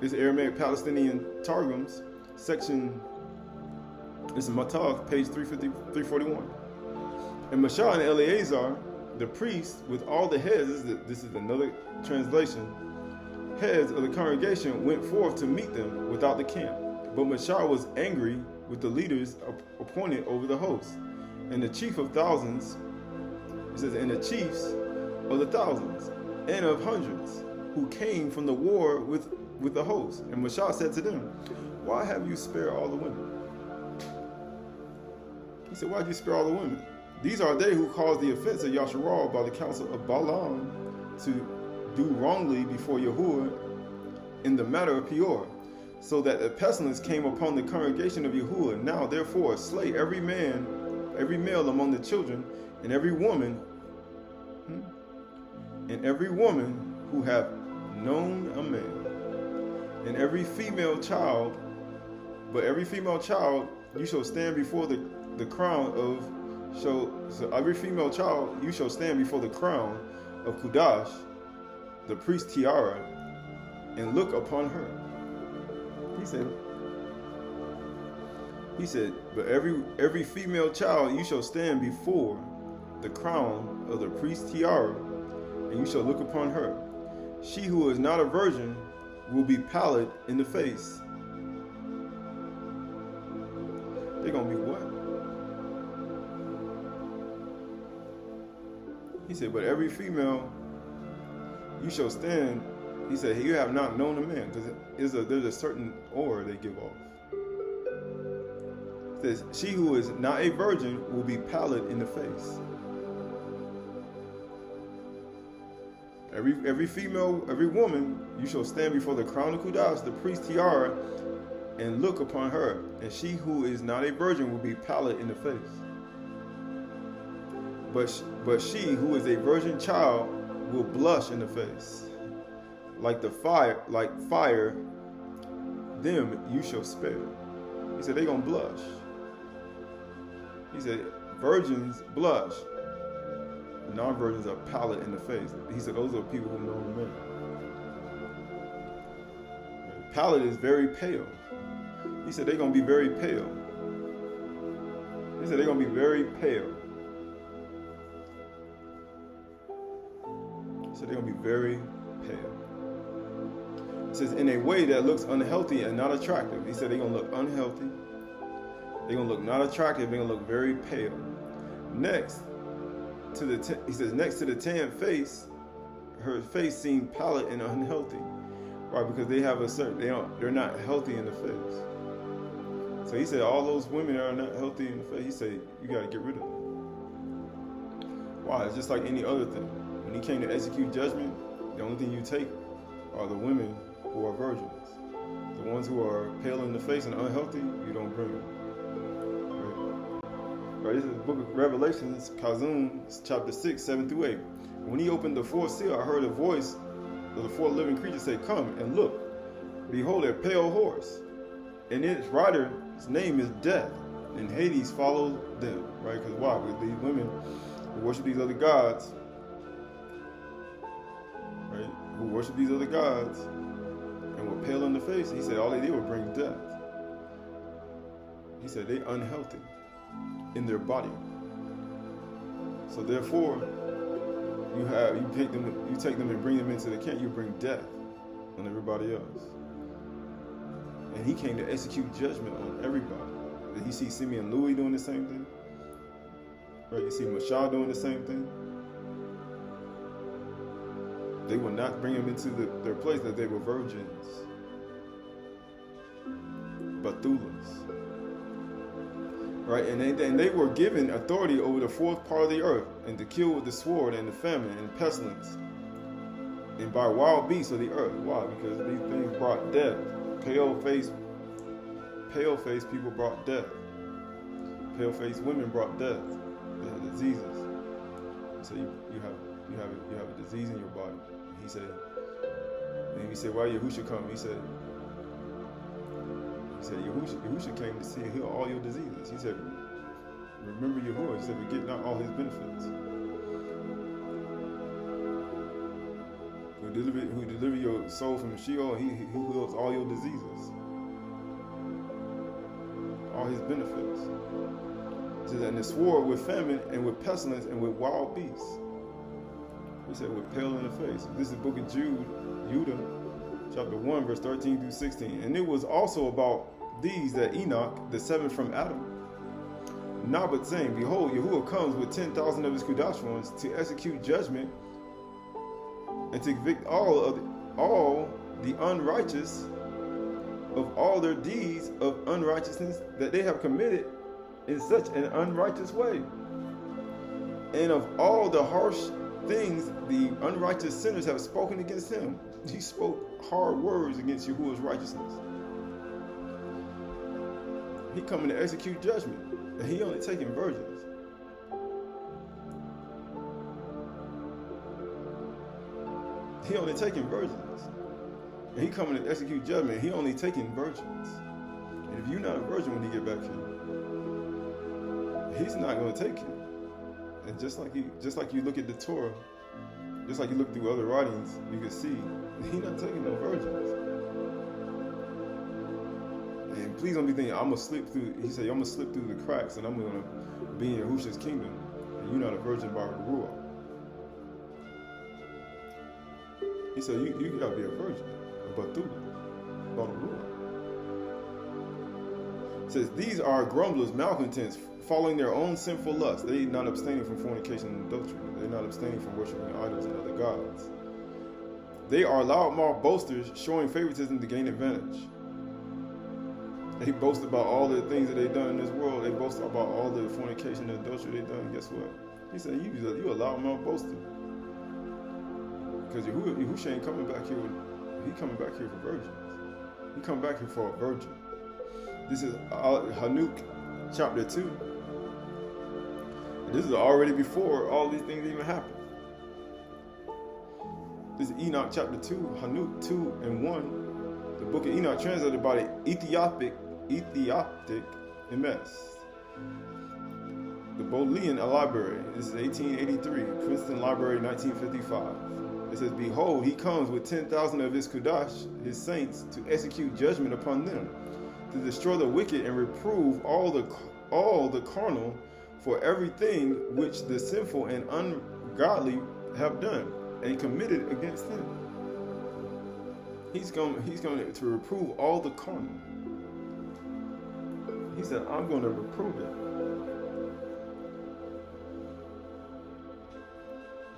This Aramaic Palestinian Targums, section, this is Matav, page 341. And Ashar and Eleazar, the priest, with all the heads, this is another translation, heads of the congregation went forth to meet them without the camp. But Ashar was angry with the leaders appointed over the host, and the chief of thousands, it says, and the chiefs of the thousands and of hundreds who came from the war with the host. And Ashar said to them, why have you spared all the women? He said, why did you spare all the women? These are they who caused the offense of Yasharal by the counsel of Balaam to do wrongly before Yahuwah in the matter of Peor, so that a pestilence came upon the congregation of Yahuwah. Now therefore slay every man, every male among the children, and every woman who have known a man, and every female child, but every female child you shall stand before the crown of, so every female child you shall stand before the crown of Qahalath, the priest tiara, and look upon her. He said, but every female child you shall stand before the crown of the priest tiara, and you shall look upon her. She who is not a virgin will be pallid in the face. They're gonna be what? He said, but every female you shall stand. He said, you have not known a man, because there's a certain aura they give off. It says, she who is not a virgin will be pallid in the face. Every female, every woman, you shall stand before the crown of Qahalath, the priest tiara, and look upon her. And she who is not a virgin will be pallid in the face. But she who is a virgin child will blush in the face. Like fire, them you shall spare. He said, they're going to blush. He said, virgins blush. Non-virgins are pallid in the face. He said, those are people who know men. Pallid is very pale. He said, they're going to be very pale. He said, they're going to be very pale. He said, they're going to be very pale. It says, in a way that looks unhealthy and not attractive. He said they're going to look unhealthy. They're going to look not attractive. They're going to look very pale. Next to the tan face, her face seemed pallid and unhealthy. Right, because they have they're not healthy in the face. So he said all those women that are not healthy in the face, he said you got to get rid of them. Why? It's just like any other thing. When he came to execute judgment, the only thing you take are the women who are virgins. The ones who are pale in the face and unhealthy, you don't bring them. Right? This is the book of Revelations, Kazum, chapter 6, 7 through 8. When he opened the fourth seal, I heard a voice of the four living creatures say, come and look. Behold, a pale horse, and its rider's name is Death, and Hades followed them. Right? Because why? Because these women who worship these other gods, right? Who worship these other gods and were pale in the face, he said all they did was bring death. He said they unhealthy in their body. So therefore, you take them and bring them into the camp, you bring death on everybody else. And he came to execute judgment on everybody. Did he see Simeon Louis doing the same thing? Right? You see Ashar doing the same thing? They would not bring them into their place that they were virgins. Bethulas. Right? And they were given authority over the fourth part of the earth, and to kill with the sword and the famine and pestilence, and by wild beasts of the earth. Why? Because these things brought death. Pale-faced people brought death. Pale-faced women brought death. They had diseases. So you have a disease in your body. And he said, why Yahushua come? He said, Yahushua came to heal all your diseases. He said, remember Yahuwah. He said, forget not all his benefits. Who deliver your soul from Sheol, he heals all your diseases. All his benefits. He said, and the sword with famine and with pestilence and with wild beasts. He said, with pale in the face. This is the book of Judah, chapter 1, verse 13 through 16. And it was also about these that Enoch, the seventh from Adam, not but saying, behold, Yahuwah comes with 10,000 of his Qahalath ones to execute judgment and to convict all the unrighteous of all their deeds of unrighteousness that they have committed in such an unrighteous way, and of all the harsh things the unrighteous sinners have spoken against him. He spoke hard words against Yahuwah's righteousness. He coming to execute judgment, and he only taking virgins. He only taking virgins. And he coming to execute judgment. He only taking virgins. And if you're not a virgin when he get back here, he's not going to take you. And just like you look at the Torah, just like you look through other writings, you can see he's not taking no virgins. And please don't be thinking, I'm going to slip through. He said, I'm going to slip through the cracks and I'm going to be in Yahushua's kingdom. And you're not a virgin by Ruah. He said, you got to be a virgin, a Bethula, about a Ruah. It says, these are grumblers, malcontents, following their own sinful lust. They are not abstaining from fornication and adultery. They're not abstaining from worshiping idols and other gods. They are loudmouth boasters, showing favoritism to gain advantage. They boast about all the things that they've done in this world. They boast about all the fornication and adultery they've done. Guess what? He said, you a loudmouth boaster. Because Yahushua ain't coming back here. He coming back here for virgins. He coming back here for a virgin. This is Hanuk chapter 2. And this is already before all these things even happened. This is Enoch chapter 2, Hanuk 2 and 1. The book of Enoch translated by the Ethiopic MS. The Bodleian Library. This is 1883. Princeton Library, 1955. It says, behold, he comes with 10,000 of his Chdsh, his saints, to execute judgment upon them, to destroy the wicked and reprove all the carnal for everything which the sinful and ungodly have done and committed against him. He's going to reprove all the carnal. He said, I'm going to reprove it.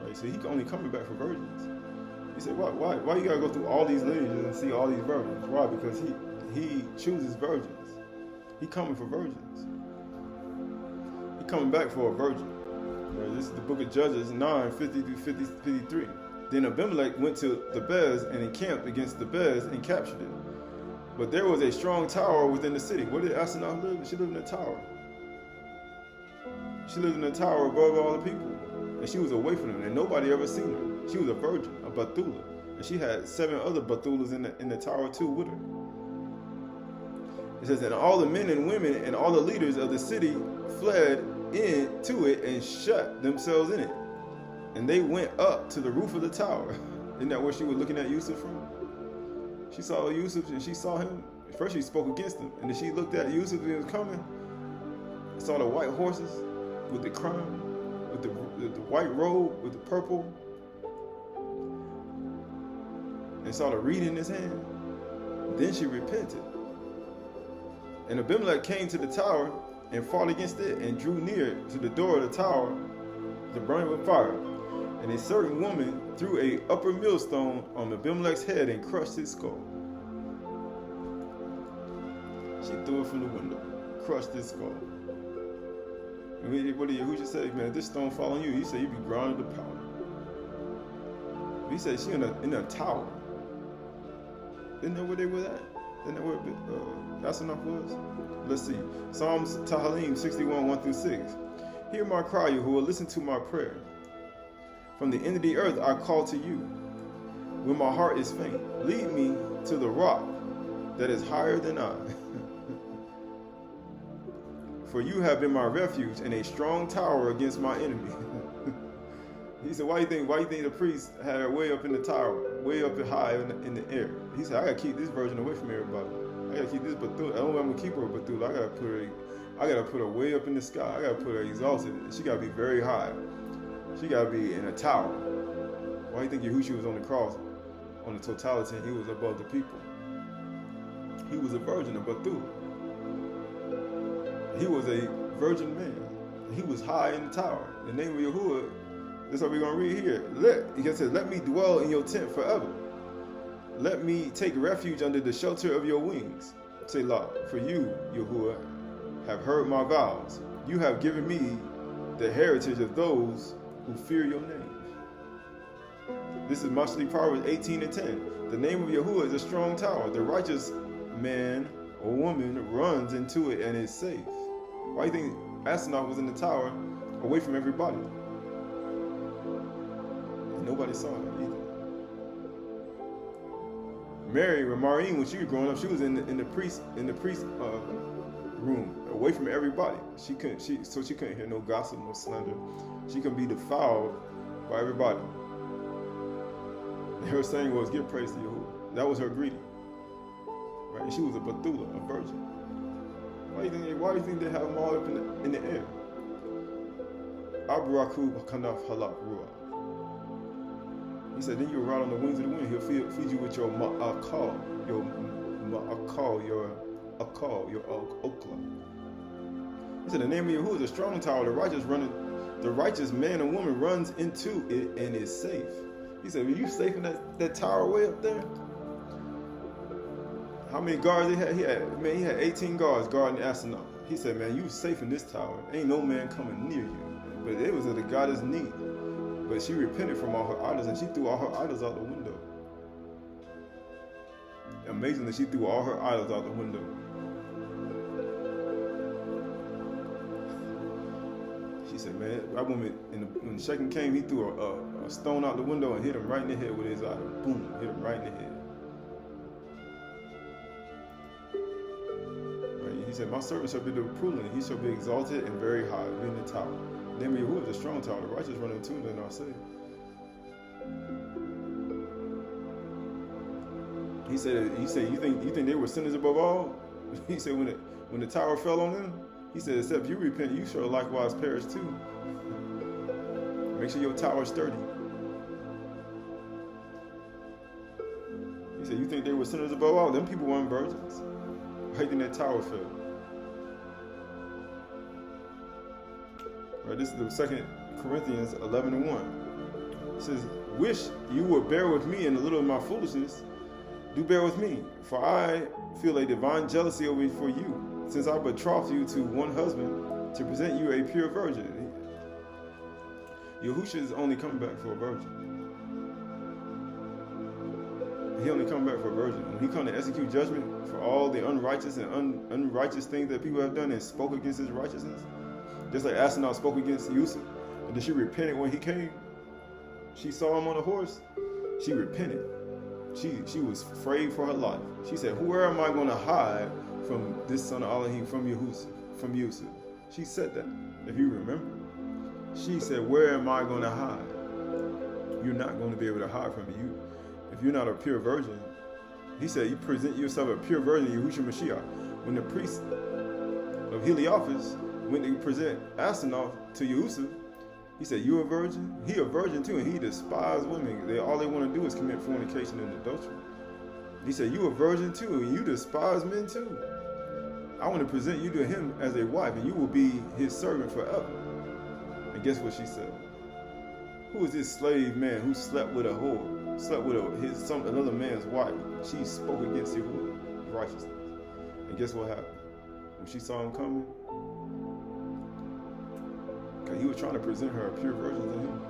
Right? So he's only coming back for virgins. He said, why you gotta go through all these lineages and see all these virgins? Why? Because he chooses virgins. He coming for virgins. He coming back for a virgin. Right? This is the book of Judges 9:50-53. Then Abimelech went to the Bez and encamped against the Bez and captured it. But there was a strong tower within the city. Where did Asenath live? She lived in a tower. She lived in a tower above all the people. And she was away from them, and nobody ever seen her. She was a virgin, a Bethula. And she had 7 other Bethulas in the tower too with her. It says, and all the men and women and all the leaders of the city fled into it and shut themselves in it. And they went up to the roof of the tower. Isn't that where she was looking at Yusuf from? She saw Yusuf and she saw him. First she spoke against him. And then she looked at Yusuf and he was coming. Saw the white horses with the crown, with the white robe, with the purple. And saw the reed in his hand. Then she repented. And Abimelech came to the tower and fought against it and drew near to the door of the tower to burn with fire. And a certain woman threw a upper millstone on Abimelech's head and crushed his skull. She threw it from the window, crushed his skull. And what did Yahushua say? Man, if this stone fall on you, he said you'd be ground to powder. He said she in a tower. Didn't know where they were at. Didn't know where Asenath was. Let's see. Psalms Tehillim 61:1-6. Hear my cry, Yahuwah, listen to my prayer. From the end of the earth I call to you. When my heart is faint, lead me to the rock that is higher than I. For you have been my refuge and a strong tower against my enemy. He said, why do you think the priest had her way up in the tower, way up high in the air? He said, I gotta keep this virgin away from everybody. I gotta keep this Bethula. I don't want to keep her a Bethula. I gotta put her way up in the sky. I gotta put her exalted. She gotta be very high. She gotta be in a tower. Why do you think Yahushua was on the cross? On the totality, he was above the people. He was a virgin, a Bethula. He was a virgin man. He was high in the tower. The name of Yahuwah. That's what we're going to read here. He says, let me dwell in your tent forever. Let me take refuge under the shelter of your wings. Selah, for you, Yahuwah, have heard my vows. You have given me the heritage of those who fear your name. This is Mashali Proverbs 18:10. The name of Yahuwah is a strong tower. The righteous man or woman runs into it and is safe. Why do you think Asenath was in the tower away from everybody? Nobody saw her either. Mary, when she was growing up, she was in the priest room, away from everybody. She couldn't hear no gossip, no slander. She couldn't be defiled by everybody. And her saying was, "Give praise to Yahuwah." That was her greeting. Right? And she was a Bethula, a virgin. Why do you think they have them all up in the air? Aburaku kanaf halak ruah. He said, then you'll ride on the wings of the wind. He'll feed you with your ma'akal, your okla. He said, the name of Yahuwah is a strong tower. The righteous man and woman runs into it and is safe. He said, were you safe in that tower way up there? How many guards he had? He had 18 guards guarding Asenath. He said, man, you safe in this tower. Ain't no man coming near you. But it was at the goddess need. But she repented from all her idols, and she threw all her idols out the window. Amazingly, she threw all her idols out the window. She said, man, that woman, when Shanym came, he threw a stone out the window and hit him right in the head with his idol. Boom, hit him right in the head. Right? He said, my servant shall be the prudent, he shall be exalted and very high, be in the tower. The name of Yahuwah is a strong tower. The righteous run into it and are saved. He said, you think they were sinners above all? He said, when the tower fell on them, he said, except you repent, you shall likewise perish too. Make sure your tower is sturdy. He said, you think they were sinners above all? Them people weren't virgins. Right in that tower fell. Right, this is the 2 Corinthians 11:1. It says, wish you would bear with me in a little of my foolishness. Do bear with me, for I feel a divine jealousy over for you, since I betrothed you to one husband to present you a pure virgin. Yahusha is only coming back for a virgin. He only come back for a virgin. When he come to execute judgment for all the unrighteous and unrighteous things that people have done and spoke against his righteousness, just like Ashar spoke against Yusuf, and then she repented when he came. She saw him on a horse. She repented. She was afraid for her life. She said, where am I going to hide from this son of Elohim, from Yusuf? She said that, if you remember. She said, where am I going to hide? You're not going to be able to hide from you. If you're not a pure virgin, he said, you present yourself a pure virgin, Yahushua Mashiach. When the priest of Heliophas went to present Asenath to Yusuf, he said, you a virgin? He a virgin too, and he despised women. All they want to do is commit fornication and adultery. He said, you a virgin too, and you despise men too. I want to present you to him as a wife, and you will be his servant forever. And guess what she said? Who is this slave man who slept with a whore, slept with another man's wife? She spoke against his righteousness. And guess what happened? When she saw him coming, he was trying to present her a pure virgin to him.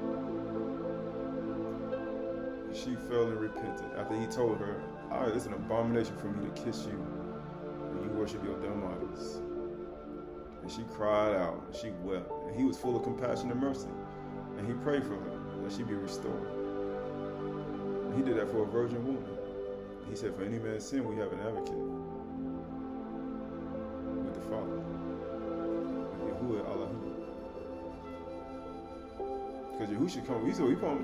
She fell and repented after he told her, it's an abomination for me to kiss you when you worship your dumb idols. And she cried out, and she wept. And he was full of compassion and mercy. And he prayed for her, that she be restored. And he did that for a virgin woman. He said, for any man's sin, we have an advocate with the Father. Yahuwah Allah. Because Yahushua comes, he's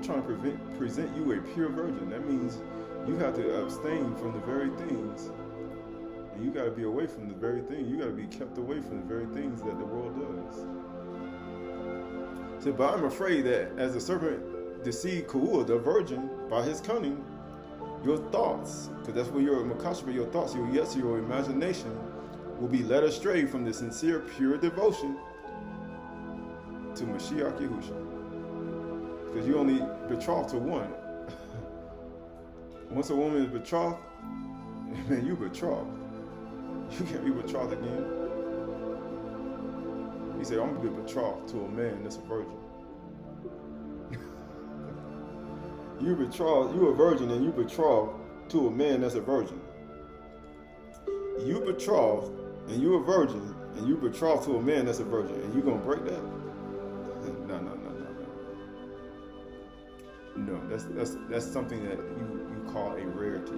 trying to present you a pure virgin. That means you have to abstain from the very things. And you got to be away from the very thing. You got to be kept away from the very things that the world does. So, but I'm afraid that as the serpent deceived Qahalath, the virgin, by his cunning, your thoughts, because that's where your makashba, your thoughts, your imagination will be led astray from the sincere, pure devotion to Mashiach Yahushua. Because you only betrothed to one. Once a woman is betrothed, man, you betrothed. You can't be betrothed again. He said, I'm going to be betrothed to a man that's a virgin. You a virgin, and you betrothed to a man that's a virgin. You betrothed, and you a virgin, and you betrothed to a man that's a virgin, and you going to break that? No, that's something that you call a rarity.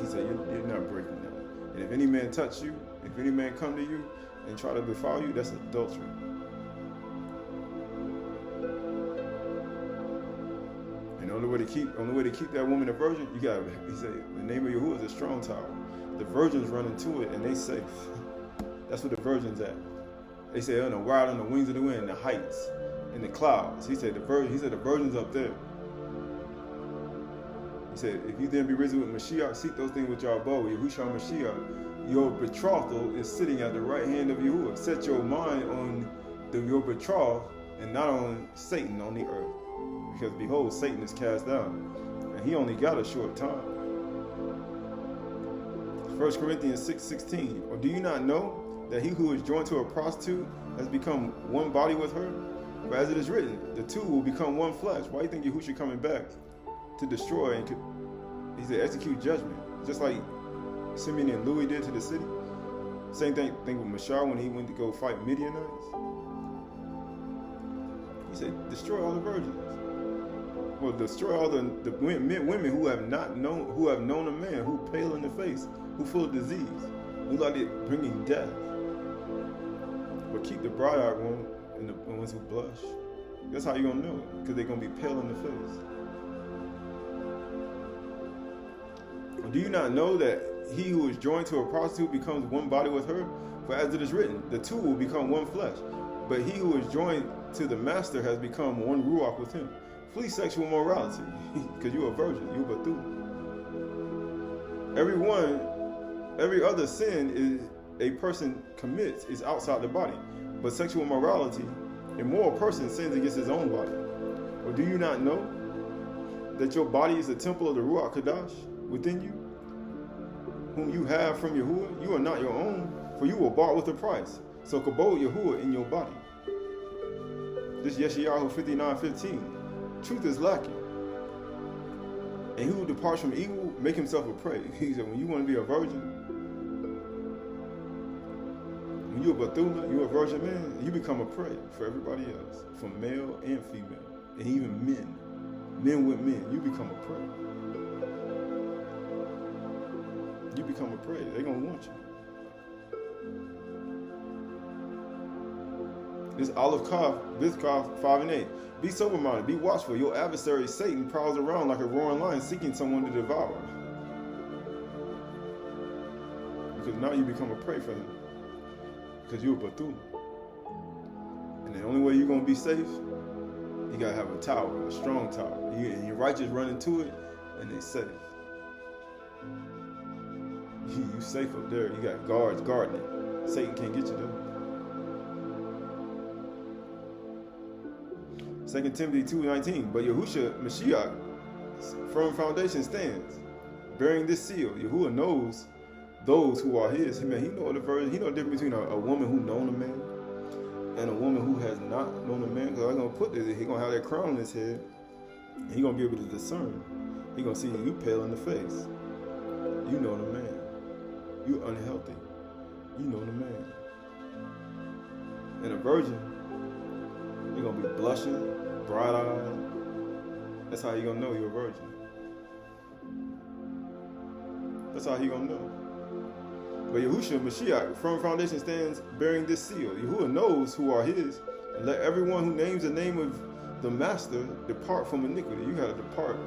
He said you're not breaking that. And if any man touch you, if any man come to you and try to defile you, that's adultery. And the only way to keep that woman a virgin, he said the name of Yahuwah is a strong tower. The virgins run into it and they safe. That's where the virgins at. They say on the wild on the wings of the wind, in the heights, in the clouds. He said the virgins up there. He said, if you then be risen with Mashiach, seek those things which are above, Yahushua Mashiach. Your betrothal is sitting at the right hand of Yahuwah. Set your mind on your betrothed and not on Satan on the earth. Because behold, Satan is cast down. And he only got a short time. 1 Corinthians 6:16. Or do you not know that he who is joined to a prostitute has become one body with her? For as it is written, the two will become one flesh. Why do you think Yahushua coming back? To destroy and he said execute judgment, just like Simeon and Louis did to the city. Same thing with Mashar when he went to go fight Midianites. He said destroy all the virgins. Well, destroy all the women who have known a man, who pale in the face, who full of disease, who like it bringing death. But keep the bright-eyed one and the ones who blush. That's how you're gonna know it, because they're gonna be pale in the face. Do you not know that he who is joined to a prostitute becomes one body with her? For as it is written, the two will become one flesh. But he who is joined to the master has become one ruach with him. Flee sexual morality, because you're a virgin, you're Bethul. Every other sin is a person commits is outside the body, but sexual immorality, a moral person sins against his own body. Or do you not know that your body is a temple of the Ruach Qahalath within you, whom you have from Yahuwah? You are not your own, for you were bought with a price. So kabod Yahuwah in your body. This Yeshayahu 59:15. Truth is lacking. And he who departs from evil make himself a prey. He said, when you want to be a virgin, when you're a Bethula, you're a virgin man, you become a prey for everybody else, from male and female, and even men. Men with men, you become a prey. You become a prey. They're going to want you. This Aleph Kaf, Bizkaf 5:8. Be sober-minded, be watchful. Your adversary Satan prowls around like a roaring lion seeking someone to devour. Because now you become a prey for him. Because you're a Bethula. And the only way you're going to be safe, you got to have a tower, a strong tower. And your righteous run into it, and they safe. You safe up there. You got guards guarding it. Satan can't get you there. 2 Timothy 2:19. But Yahushua Mashiach, firm foundation stands, bearing this seal. Yahuwah knows those who are his. Man, he know the verse. He know the difference between a woman who known a man and a woman who has not known a man. Because I'm gonna put this. He gonna have that crown on his head. And he gonna be able to discern. He gonna see you pale in the face. You know the man. You unhealthy. You know the man. And a virgin, you're gonna be blushing, bright-eyed. That's how you gonna know you're a virgin. That's how he gonna know. But Yahushua Mashiach, firm foundation stands, bearing this seal. Yahuwah knows who are his, and let everyone who names the name of the Master depart from iniquity. You gotta depart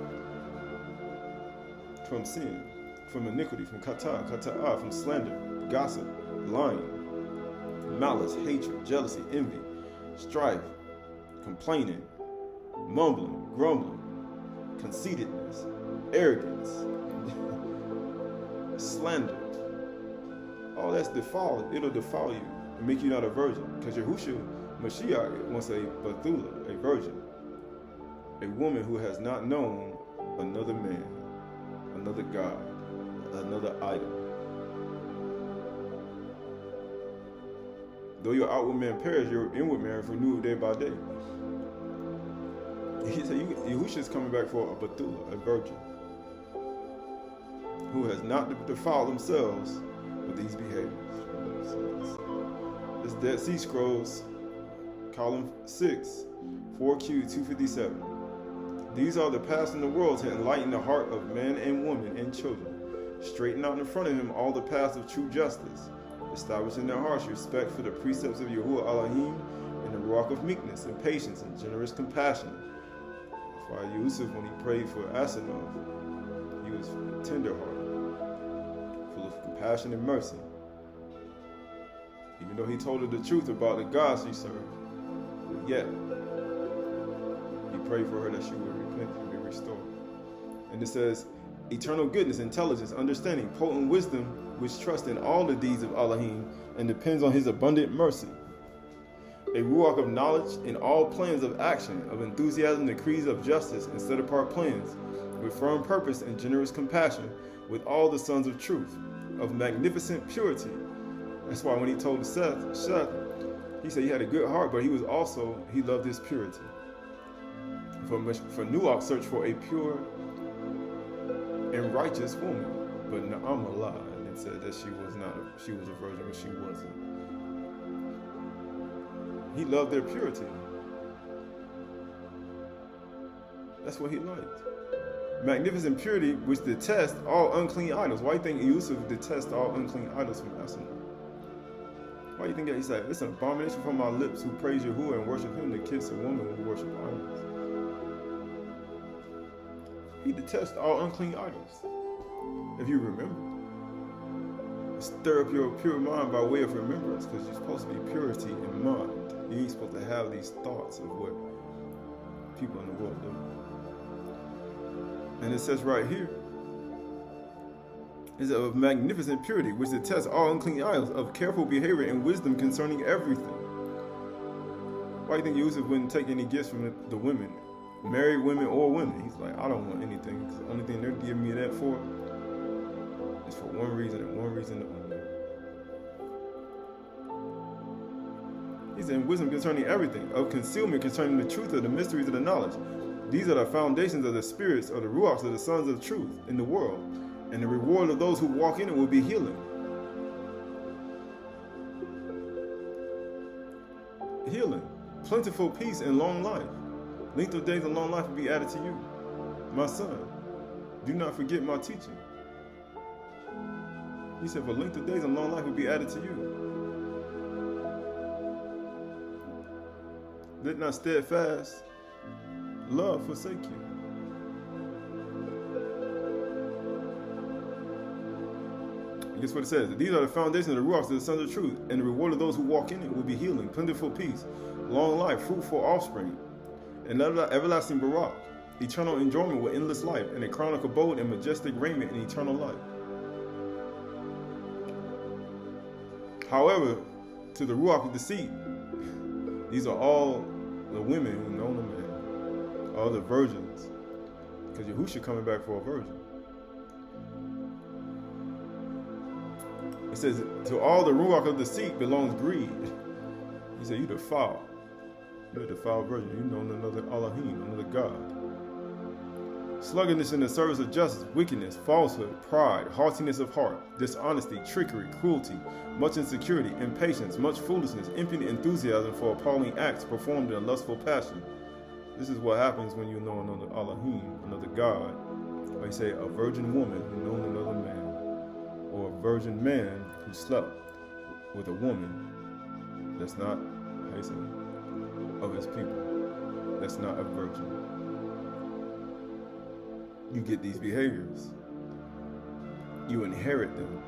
from sin, from iniquity, from kata'ah, from slander, gossip, lying, malice, hatred, jealousy, envy, strife, complaining, mumbling, grumbling, conceitedness, arrogance, slander. All that's defiled. It'll defile you and make you not a virgin. Because Yahushua Mashiach wants a Bethula, a virgin, a woman who has not known another man, another God, another idol. Though your outward man perish, your inward man is renewed day by day. He said, Yahushua is coming back for a Bethula, a virgin, who has not defiled themselves with these behaviors. This Dead Sea Scrolls, column 6, 4Q 257. These are the paths in the world to enlighten the heart of man and woman and children. Straighten out in front of him all the paths of true justice. Establish in their hearts respect for the precepts of Yahuwah Elohim and the rock of meekness and patience and generous compassion. That's why Yusuf, when he prayed for Asenath, he was tender-hearted, full of compassion and mercy. Even though he told her the truth about the gods she served, but yet he prayed for her that she would repent and be restored. And it says, eternal goodness, intelligence, understanding, potent wisdom, which trusts in all the deeds of Elohim and depends on his abundant mercy. A ruach of knowledge in all plans of action, of enthusiasm, decrees of justice, and set apart plans, with firm purpose and generous compassion, with all the sons of truth, of magnificent purity. That's why when he told Seth, he said he had a good heart, but he loved his purity. For Nuach searched for a pure and righteous woman, but Naamah lied and said that she was a virgin, but she wasn't. He loved their purity. That's what he liked. Magnificent purity, which detests all unclean idols. Why do you think Yusuf detests all unclean idols from Asenath? Why do you think that? He said, it's an abomination from my lips who praise Yahuwah and worship him to kiss a woman who worship idols. He detests all unclean idols. If you remember. Stir up your pure mind by way of remembrance, because you're supposed to be purity in mind. You ain't supposed to have these thoughts of what people in the world do. And it says right here, is of magnificent purity, which detests all unclean idols, of careful behavior and wisdom concerning everything. Why do you think Yusuf wouldn't take any gifts from the women, married women or women? He's like, I don't want anything, because the only thing they're giving me that for is for one reason and one reason only. He said, wisdom concerning everything, of concealment concerning the truth of the mysteries of the knowledge. These are the foundations of the spirits of the ruachs of the sons of truth in the world, and the reward of those who walk in it will be healing. Healing, plentiful peace, and long life. Length of days and long life will be added to you. My son, do not forget my teaching. He said, for length of days and long life will be added to you. Let not steadfast love forsake you. Guess what it says? These are the foundations of the ruachs of the sons of truth, and the reward of those who walk in it will be healing, plentiful peace, long life, fruitful offspring, and everlasting barak, eternal enjoyment with endless life, and a crown of abode and majestic raiment in eternal life. However, to the ruach of deceit, these are all the women who know the man, all the virgins, because Yahushua coming back for a virgin. It says, to all the ruach of deceit belongs greed. He said, you defile. You're a defiled virgin. You know another Elohim, another God. Sluggishness in the service of justice, wickedness, falsehood, pride, haughtiness of heart, dishonesty, trickery, cruelty, much insecurity, impatience, much foolishness, empty enthusiasm for appalling acts performed in a lustful passion. This is what happens when you know another Elohim, another God. Or you say a virgin woman who knows another man, or a virgin man who slept with a woman that's not, how you say, of his people, that's not a virgin. You get these behaviors, you inherit them,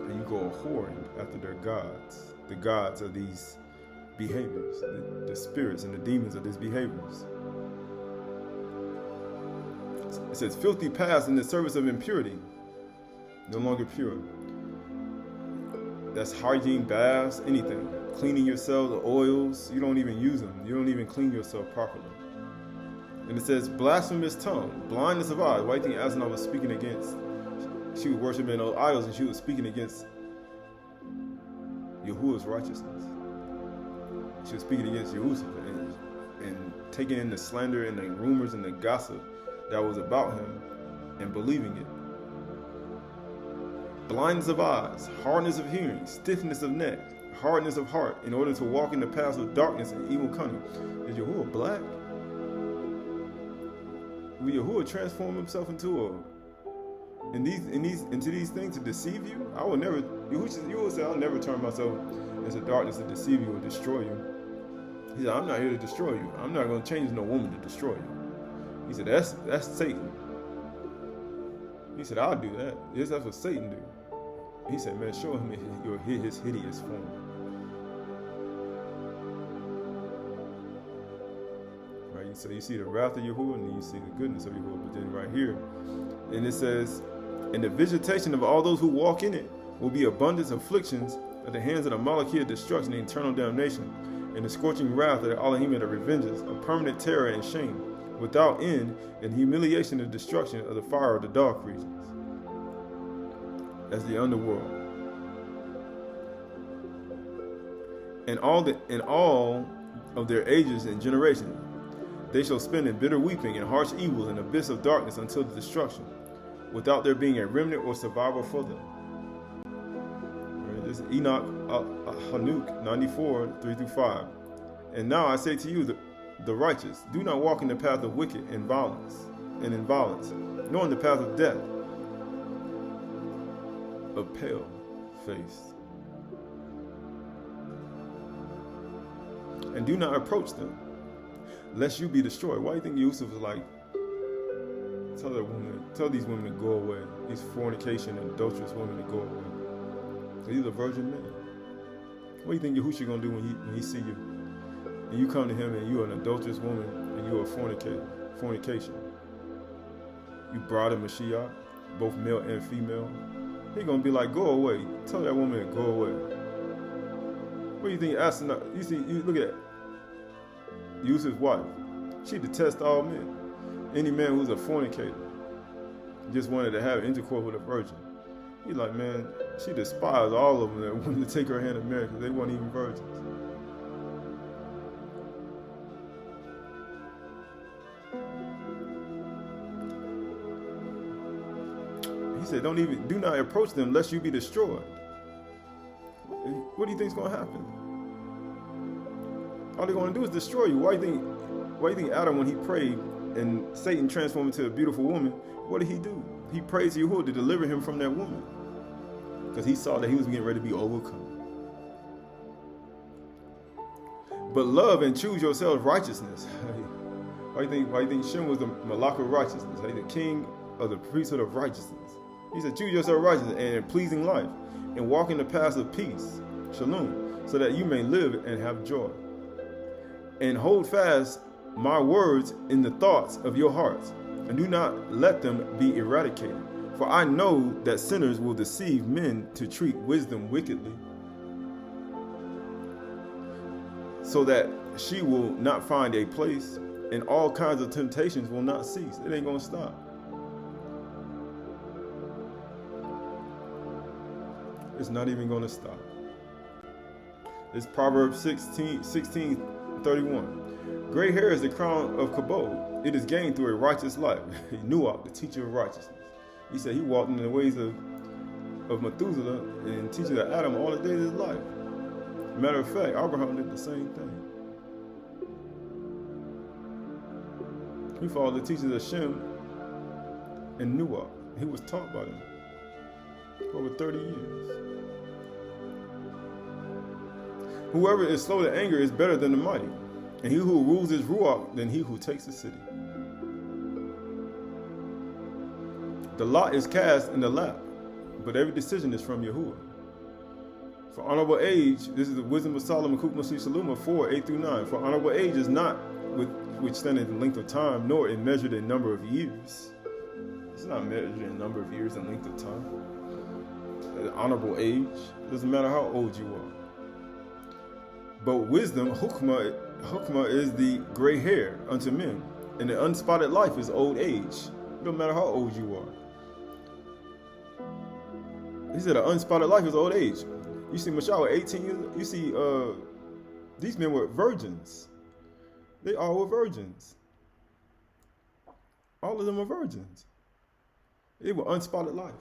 and you go whoring after their gods, the gods of these behaviors, the spirits and the demons of these behaviors. It says, filthy past in the service of impurity, no longer pure. That's hygiene, baths, anything. Cleaning yourself, the oils, you don't even use them. You don't even clean yourself properly. And it says, blasphemous tongue, blindness of eyes. Why do you think Asna was speaking against? She was worshiping those idols, and she was speaking against Yahuwah's righteousness. She was speaking against Yahushua and taking in the slander and the rumors and the gossip that was about him and believing it. Blindness of eyes, hardness of hearing, stiffness of neck, hardness of heart, in order to walk in the paths of darkness and evil cunning. Is Yahuwah black? Will Yahuwah transform himself into these things to deceive you? I will never. Yahuwah said, "I'll never turn myself into darkness to deceive you or destroy you." He said, "I'm not here to destroy you. I'm not going to change no woman to destroy you." He said, "That's Satan." He said, "I'll do that. Yes, that's what Satan do." He said, "Man, show him his hideous form." Right? So you see the wrath of Yahuwah, and then you see the goodness of Yahuwah. But then right here, and it says, "And the visitation of all those who walk in it will be abundance of afflictions at the hands of the Malachia of destruction and eternal damnation, and the scorching wrath of the Elohim that revenges, a permanent terror and shame, without end, and humiliation and destruction of the fire of the dark regions." That's the underworld. And all of their ages and generations, they shall spend in bitter weeping and harsh evils and abyss of darkness until the destruction, without there being a remnant or survival for them. Right, this is Enoch Hanuk 94, 3-5. "And now I say to you, the righteous, do not walk in the path of wicked and violence, nor in the path of death, of pale face. And do not approach them, lest you be destroyed." Why do you think Yusuf was like, tell these women to go away, these fornication and adulterous women to go away? These are virgin men. What do you think Yahushua gonna do when he see you? And you come to him and you're an adulterous woman and you're a fornication. You brought a Mashiach, both male and female. He gonna be like, go away. Tell that woman to go away. What do you think astronaut? You look at Yusuf's wife. She detests all men. Any man who's a fornicator just wanted to have intercourse with a virgin. He's like, man, she despised all of them that wanted to take her hand in marriage because they weren't even virgins. He said, do not approach them lest you be destroyed. What do you think is going to happen? All they're going to do is destroy you. Why do you think Adam, when he prayed and Satan transformed into a beautiful woman, what did he do? He prayed to Yahuwah to deliver him from that woman because he saw that he was getting ready to be overcome. But love and choose yourselves righteousness. Why do you think Shem was the Malach of righteousness? The king of the priesthood of righteousness. He said, choose yourself righteousness and pleasing life and walk in the paths of peace, shalom, so that you may live and have joy. And hold fast my words in the thoughts of your hearts, and do not let them be eradicated. For I know that sinners will deceive men to treat wisdom wickedly, so that she will not find a place, and all kinds of temptations will not cease. It ain't gonna stop. It's not even gonna stop. It's Proverbs 16:31. Gray hair is the crown of Kabod. It is gained through a righteous life. Nuach, the teacher of righteousness. He said he walked in the ways of Methuselah and teaching of Adam all the days of his life. Matter of fact, Abraham did the same thing. He followed the teachings of Shem and Nuach. He was taught by them for over 30 years. Whoever is slow to anger is better than the mighty, and he who rules his ruach than he who takes the city. The lot is cast in the lap, but every decision is from Yahuwah. For honorable age, this is the wisdom of Solomon, Kukmasi Shaluma 4:8-9. For honorable age is not which standeth in length of time, nor in measured in number of years. It's not measured in number of years and length of time. An honorable age doesn't matter how old you are. But wisdom, hukmah is the gray hair unto men, and the unspotted life is old age. It don't matter how old you are. He said, an unspotted life is old age. You see, Mashah was 18 years old. You see, these men were virgins. They all were virgins. All of them were virgins. They were unspotted life.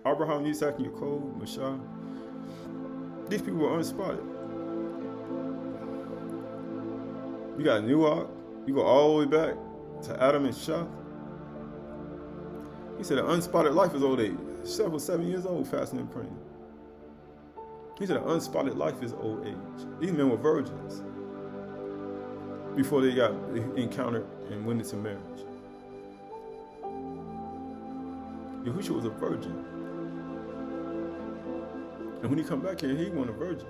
Abraham, Yitzhak, Yaakov, Mashah. These people were unspotted. You got Nuach. You go all the way back to Adam and Shah. He said an unspotted life is old age. Shah was 7 years old, fasting and praying. He said an unspotted life is old age. These men were virgins before they got encountered and went into marriage. Yahushua was a virgin. And when he come back here, he wasn't a virgin.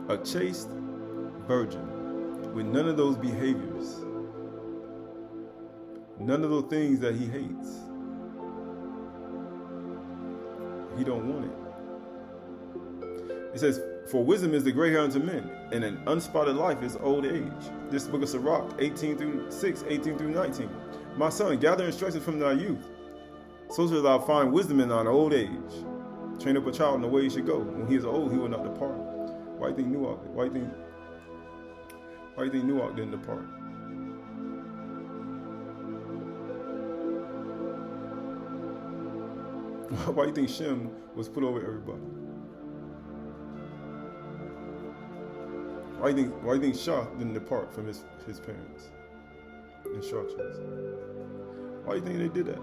A chaste virgin with none of those behaviors, none of those things that he hates. He don't want it. It says, for wisdom is the gray hair unto men, and an unspotted life is old age. This book of Sirach 18-6, 18-19. My son, gather instructions from thy youth, so shalt thou find wisdom in thine old age. Train up a child in the way he should go. When he is old, he will not depart. Why do you think Nuach? Why do you think Nuach didn't depart? Why do you think Shem was put over everybody? Why do you think Shah didn't depart from his parents' instructions? Why do you think they did that?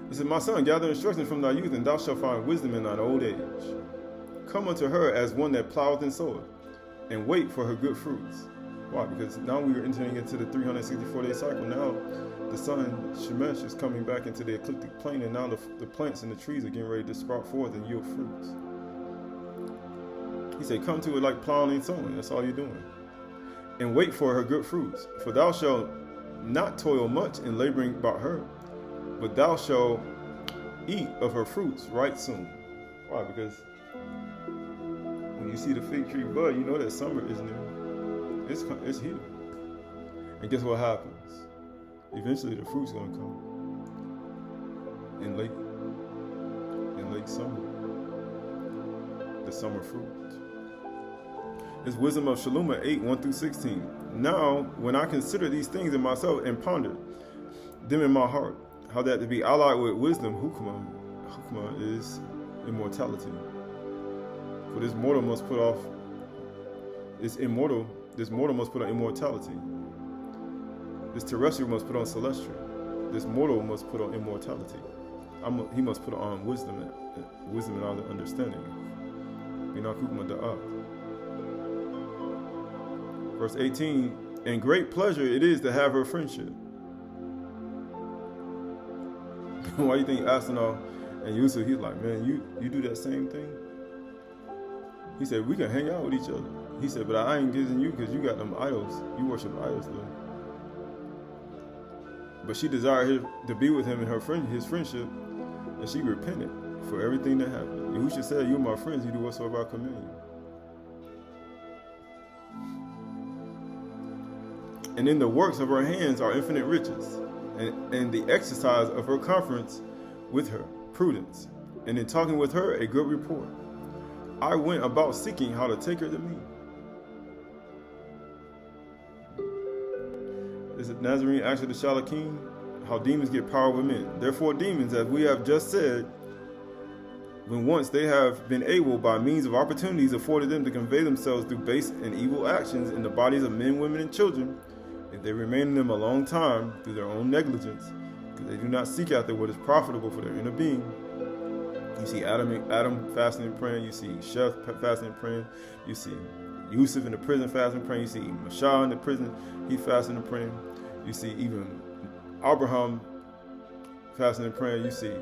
He said, my son, gather instruction from thy youth, and thou shalt find wisdom in thine old age. Come unto her as one that ploweth and soweth, and wait for her good fruits. Why? Because now we are entering into the 364-day cycle. Now the sun, Shemesh, is coming back into the ecliptic plane, and now the plants and the trees are getting ready to sprout forth and yield fruits. He said, come to it like plowing and sowing. That's all you're doing. And wait for her good fruits. For thou shalt not toil much in laboring about her, but thou shalt eat of her fruits right soon. Why? Because when you see the fig tree bud, you know that summer is near. It's here. And guess what happens? Eventually the fruit's gonna come. In late summer. The summer fruit. It's wisdom of Shalom 8, 1-16. Now, when I consider these things in myself and ponder them in my heart, how that to be allied with wisdom, hukmah is immortality. For this mortal must put off this mortal must put on immortality. This terrestrial must put on celestial. This mortal must put on immortality. He must put on wisdom and all the understanding. Verse 18, and great pleasure it is to have her friendship. Why do you think Asinah and Yusuf, he's like, man, you do that same thing? He said, we can hang out with each other. He said, but I ain't giving you because you got them idols. You worship idols, though. But she desired to be with him in his friendship, and she repented for everything that happened. Yahusha said, you're my friends, you do whatsoever I command you. And in the works of her hands are infinite riches, and the exercise of her conference with her, prudence, and in talking with her, a good report. I went about seeking how to take her to me. Is it Nazarene actually the Shalakim? How demons get power with men. Therefore demons, as we have just said, when once they have been able by means of opportunities afforded them to convey themselves through base and evil actions in the bodies of men, women, and children, if they remain in them a long time through their own negligence, because they do not seek after what is profitable for their inner being. You see Adam fasting and praying. You see Chef fasting and praying. You see Yusuf in the prison fasting and praying. You see Ashar in the prison, he fasting and praying. You see even Abraham fasting and praying. You see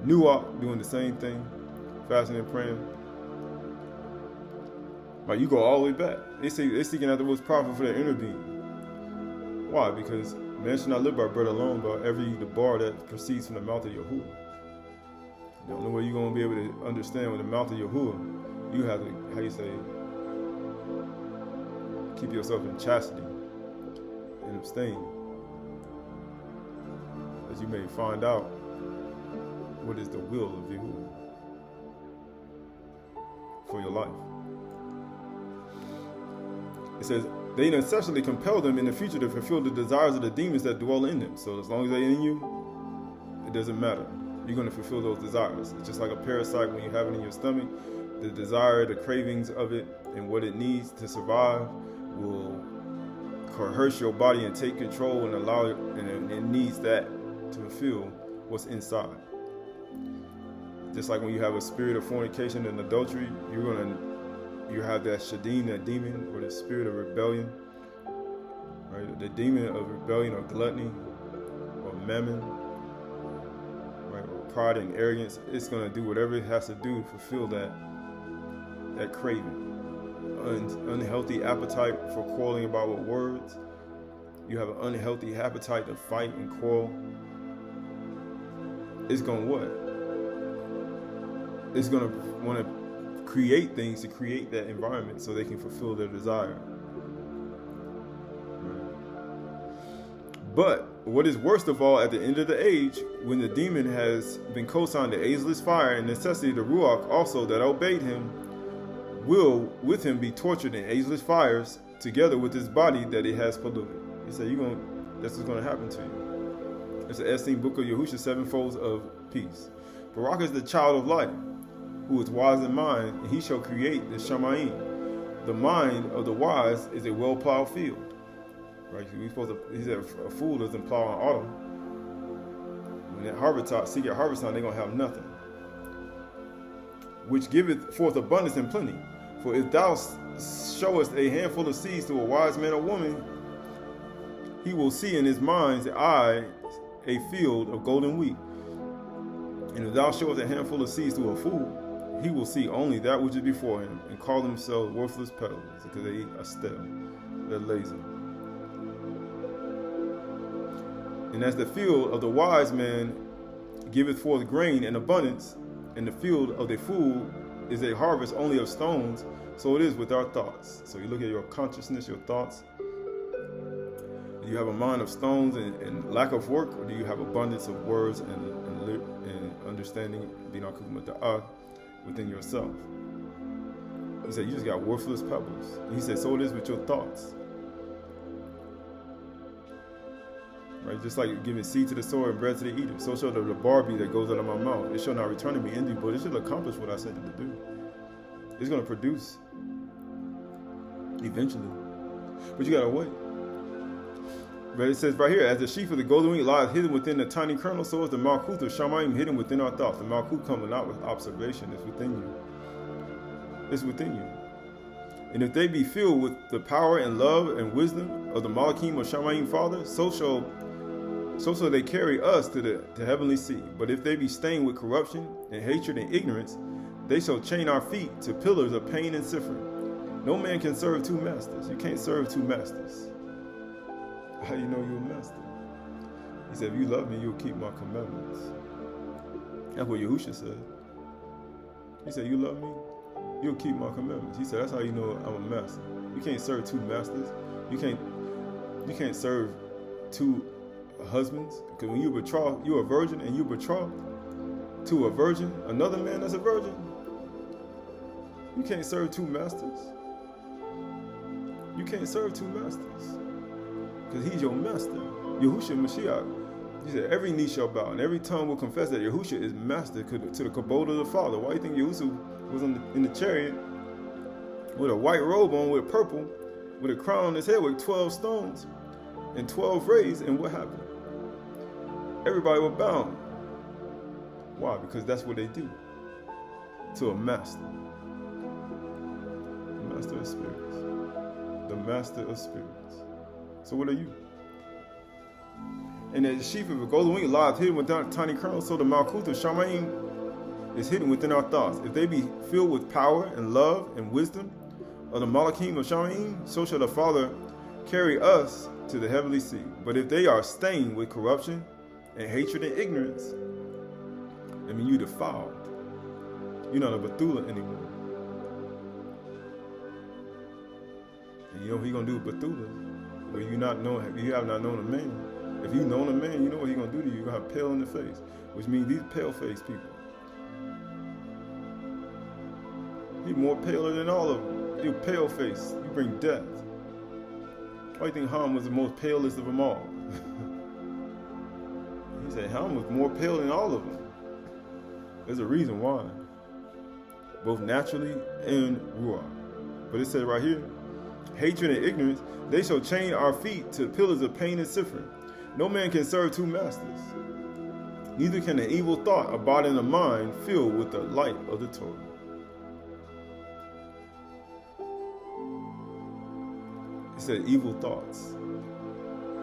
Nuach doing the same thing, fasting and praying. Like, you go all the way back. They're seeking after what's profitable for their inner being. Why? Because man should not live by bread alone, but every bar that proceeds from the mouth of Yahuwah. The only way you're going to be able to understand with the mouth of Yahuwah, you have to, keep yourself in chastity and abstain, as you may find out what is the will of Yahuwah for your life. It says, they necessarily compel them in the future to fulfill the desires of the demons that dwell in them. So as long as they're in you, it doesn't matter. You're going to fulfill those desires. It's just like a parasite when you have it in your stomach. The desire, the cravings of it, and what it needs to survive will coerce your body and take control and allow it, and it needs that to fulfill what's inside. Just like when you have a spirit of fornication and adultery, you have that Shadim, that demon, or the spirit of rebellion, right? The demon of rebellion or gluttony or mammon, right? Or pride and arrogance. It's going to do whatever it has to do to fulfill that craving. Unhealthy appetite for quarreling about what words. You have an unhealthy appetite to fight and quarrel. It's going to what? It's going to want to create things to create that environment so they can fulfill their desire. Right. But what is worst of all, at the end of the age, when the demon has been co-signed to ageless fire and necessity, the Ruach also that obeyed him will with him be tortured in ageless fires together with his body that it has polluted. He said, that's what's going to happen to you. It's the Esther book of Yahusha, sevenfolds of peace. Barak is the child of light, who is wise in mind, and he shall create the Shamayim. The mind of the wise is a well-plowed field. Right? He said a fool doesn't plow in autumn. When at harvest time, they're going to have nothing. Which giveth forth abundance and plenty. For if thou showest a handful of seeds to a wise man or woman, he will see in his mind's eye a field of golden wheat. And if thou showest a handful of seeds to a fool, he will see only that which is before him and call themselves worthless peddlers because they are stale, they're lazy. And as the field of the wise man giveth forth grain in abundance, and the field of the fool is a harvest only of stones, so it is with our thoughts. So you look at your consciousness, your thoughts. Do you have a mind of stones and lack of work, or do you have abundance of words and understanding, within yourself? He said, you just got worthless pebbles. And he said, so it is with your thoughts. Right? Just like giving seed to the sower and bread to the eater, so shall the bar be that goes out of my mouth. It shall not return to me empty, but it shall accomplish what I sent it to do. It's going to produce eventually. But you got to wait. But it says right here, as the sheaf of the golden wheat lies hidden within the tiny kernel, so is the malkuth of Shamayim hidden within our thoughts. The malkuth coming out with observation. It's within you. It's within you. And if they be filled with the power and love and wisdom of the Malakim of Shamayim Father, so shall they carry us to the heavenly seat. But if they be stained with corruption and hatred and ignorance, they shall chain our feet to pillars of pain and suffering. No man can serve two masters. You can't serve two masters. How do you know you're a master? He said, if you love me, you'll keep my commandments. That's what Yahusha said. He said, you love me, you'll keep my commandments. He said, that's how you know I'm a master. You can't serve two masters. You can't serve two husbands. Because when you're betrothed, you're a virgin and you're betrothed to a virgin, another man that's a virgin. You can't serve two masters. You can't serve two masters. Because he's your master. Yahushua Mashiach. He said, every knee shall bow and every tongue will confess that Yahushua is master to the kabod of the Father. Why do you think Yahushua was in the chariot with a white robe on with purple, with a crown on his head with 12 stones and 12 rays? And what happened? Everybody was bound. Why? Because that's what they do to a master. The master of spirits. The master of spirits. So what are you? And as the sheaf of a golden wing lies hidden within tiny kernels, so the malkuth of Shamayim is hidden within our thoughts. If they be filled with power and love and wisdom of the Malakim of Shamayim, so shall the Father carry us to the heavenly seat. But if they are stained with corruption and hatred and ignorance, I mean, you defiled. You're not a Bethula anymore. And you know what he's going to do with Bethula? Well, you have not known a man. If you've known a man, you know what he's going to do to you. You're going to have pale in the face, which means these pale-faced people. He's more paler than all of them. You're pale-faced. You bring death. Why do you think Ham was the most palest of them all? He said Ham was more pale than all of them. There's a reason why. Both naturally and ruach. But it says right here, hatred and ignorance, they shall chain our feet to pillars of pain and suffering. No man can serve two masters. Neither can an evil thought abide in a mind filled with the light of the Torah. He said evil thoughts.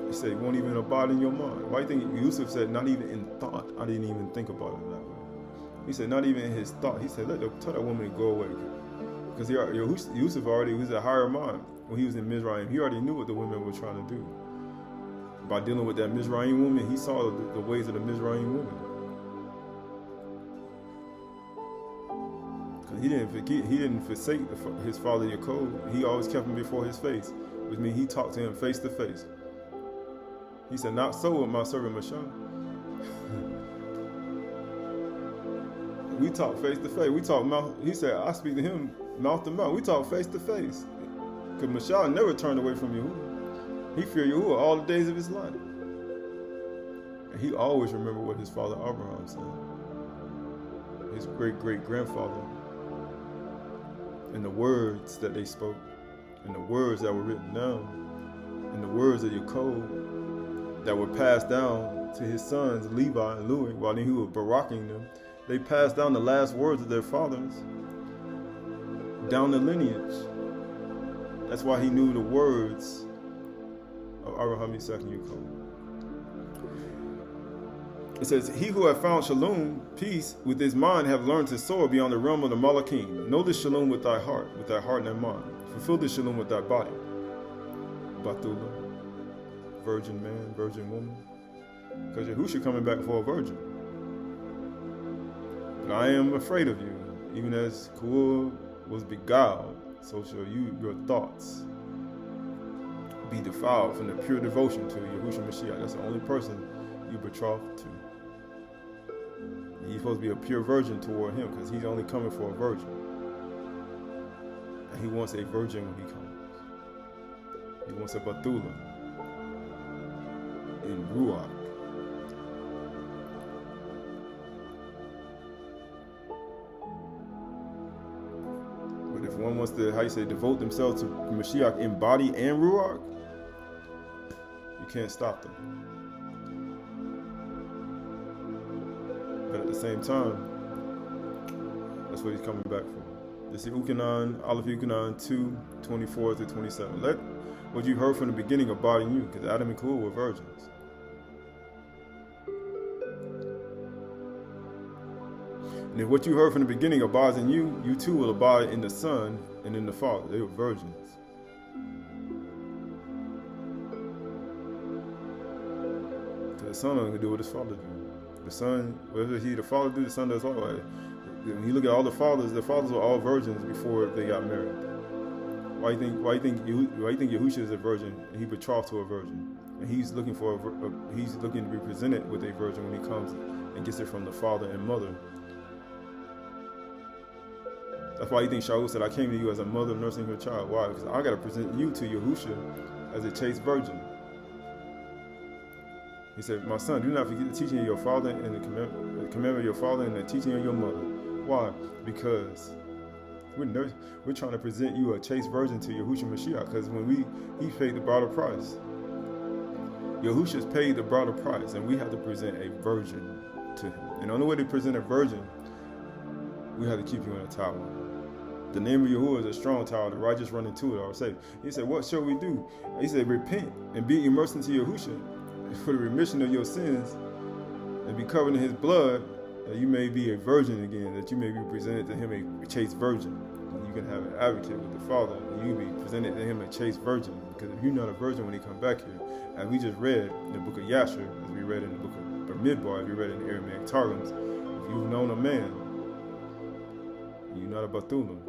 He said it won't even abide in your mind. Why do you think Yusuf said not even in thought? I didn't even think about it that way. He said not even in his thought. He said tell that woman to go away. Because Yusuf already was a higher mind. When he was in Mizraim, he already knew what the women were trying to do. By dealing with that Mizraim woman, he saw the ways of the Mizraim woman. Because he didn't forsake his father Yaakov. He always kept him before his face, which means he talked to him face to face. He said, not so with my servant Ashar. We talk face to face. We talk mouth. He said, I speak to him mouth to mouth. We talk face to face. Because Mashal never turned away from Yahuwah. He feared Yahuwah all the days of his life. And he always remembered what his father Abraham said. His great-great-grandfather. And the words that they spoke. And the words that were written down. And the words of Yaakov that were passed down to his sons, Levi and Louis, while he was baracking them. They passed down the last words of their fathers. Down the lineage. That's why he knew the words of Abraham, Isaac, and Yaakov. It says, he who have found shalom, peace, with his mind have learned to soar beyond the realm of the Malachim. Know this shalom with thy heart and thy mind. Fulfill this shalom with thy body. Batula, virgin man, virgin woman. Because Yahusha coming back for a virgin. But I am afraid of you, even as Kuah was beguiled, so shall your thoughts be defiled from the pure devotion to Yahushua Mashiach. That's the only person you betrothed to. And you're supposed to be a pure virgin toward him, because he's only coming for a virgin. And he wants a virgin when he comes. He wants a Bethula in Ruach. But if one wants to, devote themselves to Mashiach in body and Ruach, you can't stop them. But at the same time, that's what he's coming back for. This is Ukanan, Aleph Ukanan 2:24-27. Let what you heard from the beginning abide in you, because Adam and Kuah were virgins. And if what you heard from the beginning abides in you, you too will abide in the Son and in the Father. They were virgins. Because the Son only can do what his Father do. The Son, whatever the Father do, the Son does all. When you look at all the fathers were all virgins before they got married. Why you think Yahusha is a virgin and he betrothed to a virgin, and he's looking to be presented with a virgin when he comes and gets it from the father and mother. That's why you think Shaul said, I came to you as a mother nursing her child. Why? Because I got to present you to Yahusha as a chaste virgin. He said, my son, do not forget the teaching of your father and the commandment of your father and the teaching of your mother. Why? Because we're trying to present you a chaste virgin to Yahushua Mashiach, because when he paid the bridal price. Yahusha's paid the bridal price, and we have to present a virgin to him. And the only way to present a virgin, we have to keep you in a tower. The name of Yahuwah is a strong tower, the righteous run into it are saved. He said, what shall we do? He said, repent and be immersed into Yahusha for the remission of your sins, and be covered in his blood, that you may be a virgin again, that you may be presented to him a chaste virgin. And you can have an advocate with the Father, and you be presented to him a chaste virgin. Because if you're not a virgin when he come back here, as we just read in the book of Yashar, as we read in the book of Bamidbar, as we read in the Aramaic Targums, if you've known a man, and you're not a Bathulim,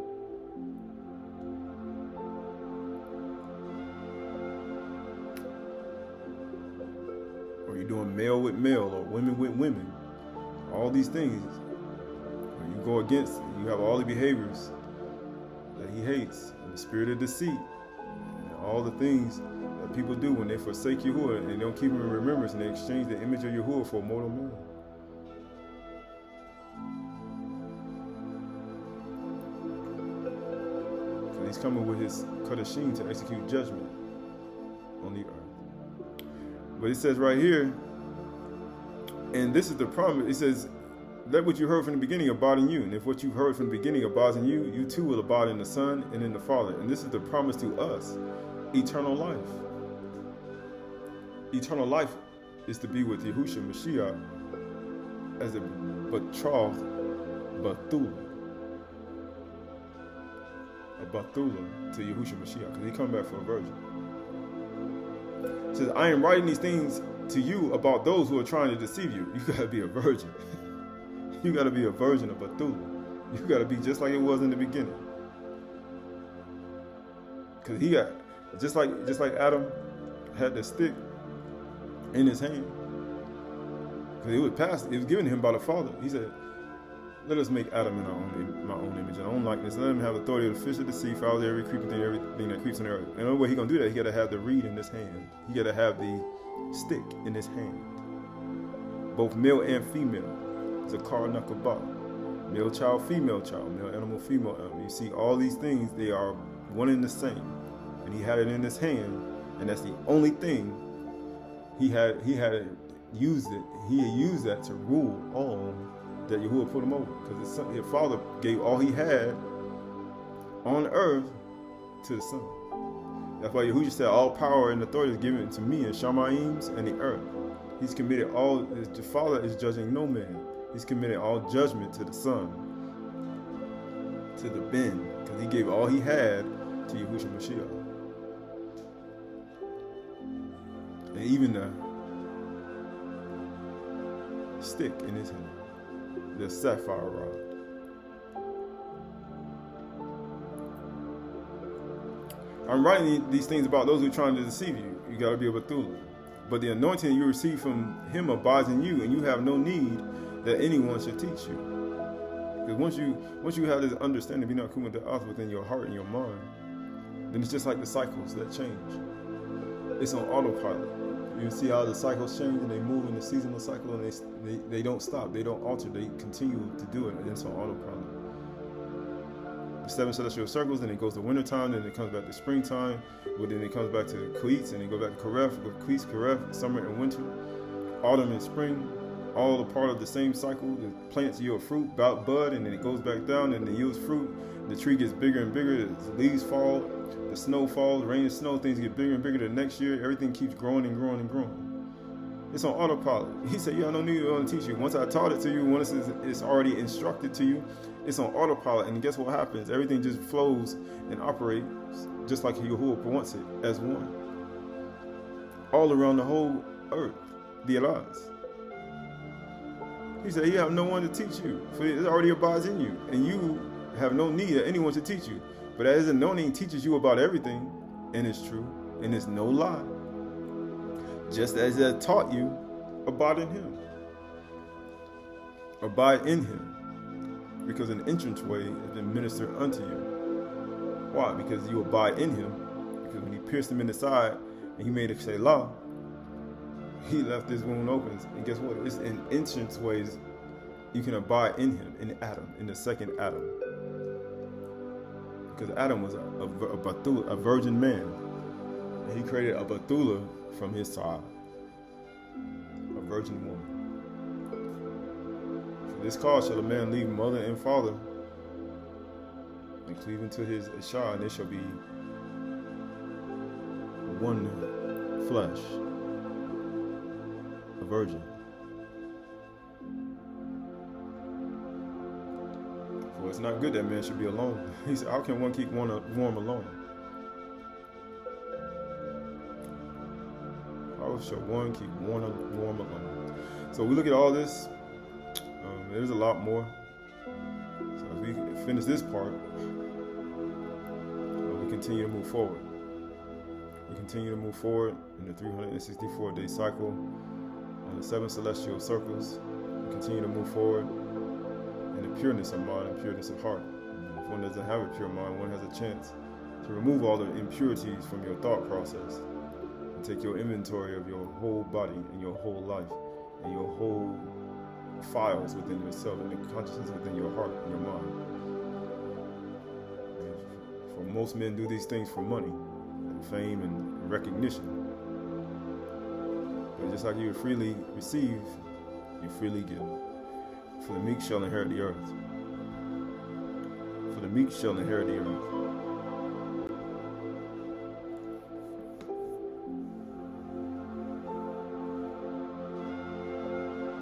or you're doing male with male, or women with women, all these things, when you go against, you have all the behaviors that he hates, and the spirit of deceit, and all the things that people do when they forsake Yahuwah and they don't keep him in remembrance, and they exchange the image of Yahuwah for a mortal man. So he's coming with his Qahalath to execute judgment on the earth. But it says right here, and this is the promise, it says, let what you heard from the beginning abide in you. And if what you heard from the beginning abides in you, you too will abide in the Son and in the Father. And this is the promise to us, eternal life. Eternal life is to be with Yahushua Mashiach as a betrothed Bethula. A Bethula to Yahushua Mashiach, because he come back for a virgin. It says, I am writing these things to you about those who are trying to deceive you. You got to be a virgin. You got to be a virgin of Bethula. You got to be just like it was in the beginning. Because he got, just like Adam had the stick in his hand. Because it was given to him by the Father. He said, let us make Adam in my own image, and our own likeness. Let him have authority of the fish of the sea, fowls, every creeping thing, everything that creeps on the earth. And the only way he's going to do that, he got to have the reed in his hand. He got to have the stick in his hand. Both male and female. Zakar Nakabah. Male child, male animal, female animal. You see all these things, they are one and the same. And he had it in his hand, and that's the only thing he had used it. He had used that to rule on that Yahuwah put him over, because his father gave all he had on earth to the Son. That's why Yahuwah said, all power and authority is given to me in Shamayim's and the earth. He's committed all. The Father is judging no man. He's committed all judgment to the Son, to the Ben, because he gave all he had to Yahushua Mashiach. And even the stick in his hand, the sapphire rod. I'm writing these things about those who are trying to deceive you. You got to be a Bethula. But the anointing you receive from him abides in you, and you have no need that anyone should teach you. Because once you have this understanding, Bina Kuma Da'ath within your heart and your mind, then it's just like the cycles that change. It's on autopilot. You see how the cycles change and they move in the seasonal cycle, and they don't stop, they don't alter, they continue to do it, and it's on autopilot. The 7 celestial circles, then it goes to wintertime, then it comes back to springtime, but then it comes back to Qahalath, and it goes back to Qahalath, Qahalath, Qahalath, summer and winter, autumn and spring, all a part of the same cycle. The plants yield fruit, bud, and then it goes back down, and it yields fruit. The tree gets bigger and bigger, the leaves fall, the snow falls, rain and snow, things get bigger and bigger. The next year, everything keeps growing and growing and growing. It's on autopilot. He said, yeah, I don't need to teach you. Once I taught it to you, once it's already instructed to you, it's on autopilot. And guess what happens? Everything just flows and operates just like Yahuwah wants it, as one. All around the whole earth, the Allahs. He said, you have no one to teach you, for it already abides in you. And you have no need that anyone should teach you. But as anointing teaches you about everything, and it's true, and it's no lie. Just as it taught you, abide in him. Abide in him. Because an entranceway has been ministered unto you. Why? Because you abide in him. Because when he pierced him in the side and he made a Selah, he left his wound open. And guess what? It's in entranceways you can abide in him, in Adam, in the second Adam. Because Adam was a virgin man. And he created a Bethula from his side, a virgin woman. For this cause shall a man leave mother and father and cleave unto his Ashar, and they shall be one flesh, a virgin. For it's not good that man should be alone. He said, how can one keep one warm alone? How shall one keep warm alone? So we look at all this. There's a lot more. So as we finish this part, we continue to move forward. We continue to move forward in the 364-day cycle on the 7 celestial circles. We continue to move forward in the pureness of mind and pureness of heart. And if one doesn't have a pure mind, one has a chance to remove all the impurities from your thought process. Take your inventory of your whole body and your whole life and your whole files within yourself and the consciousness within your heart and your mind. For most men do these things for money and fame and recognition. But just like you freely receive, you freely give. For the meek shall inherit the earth. For the meek shall inherit the earth.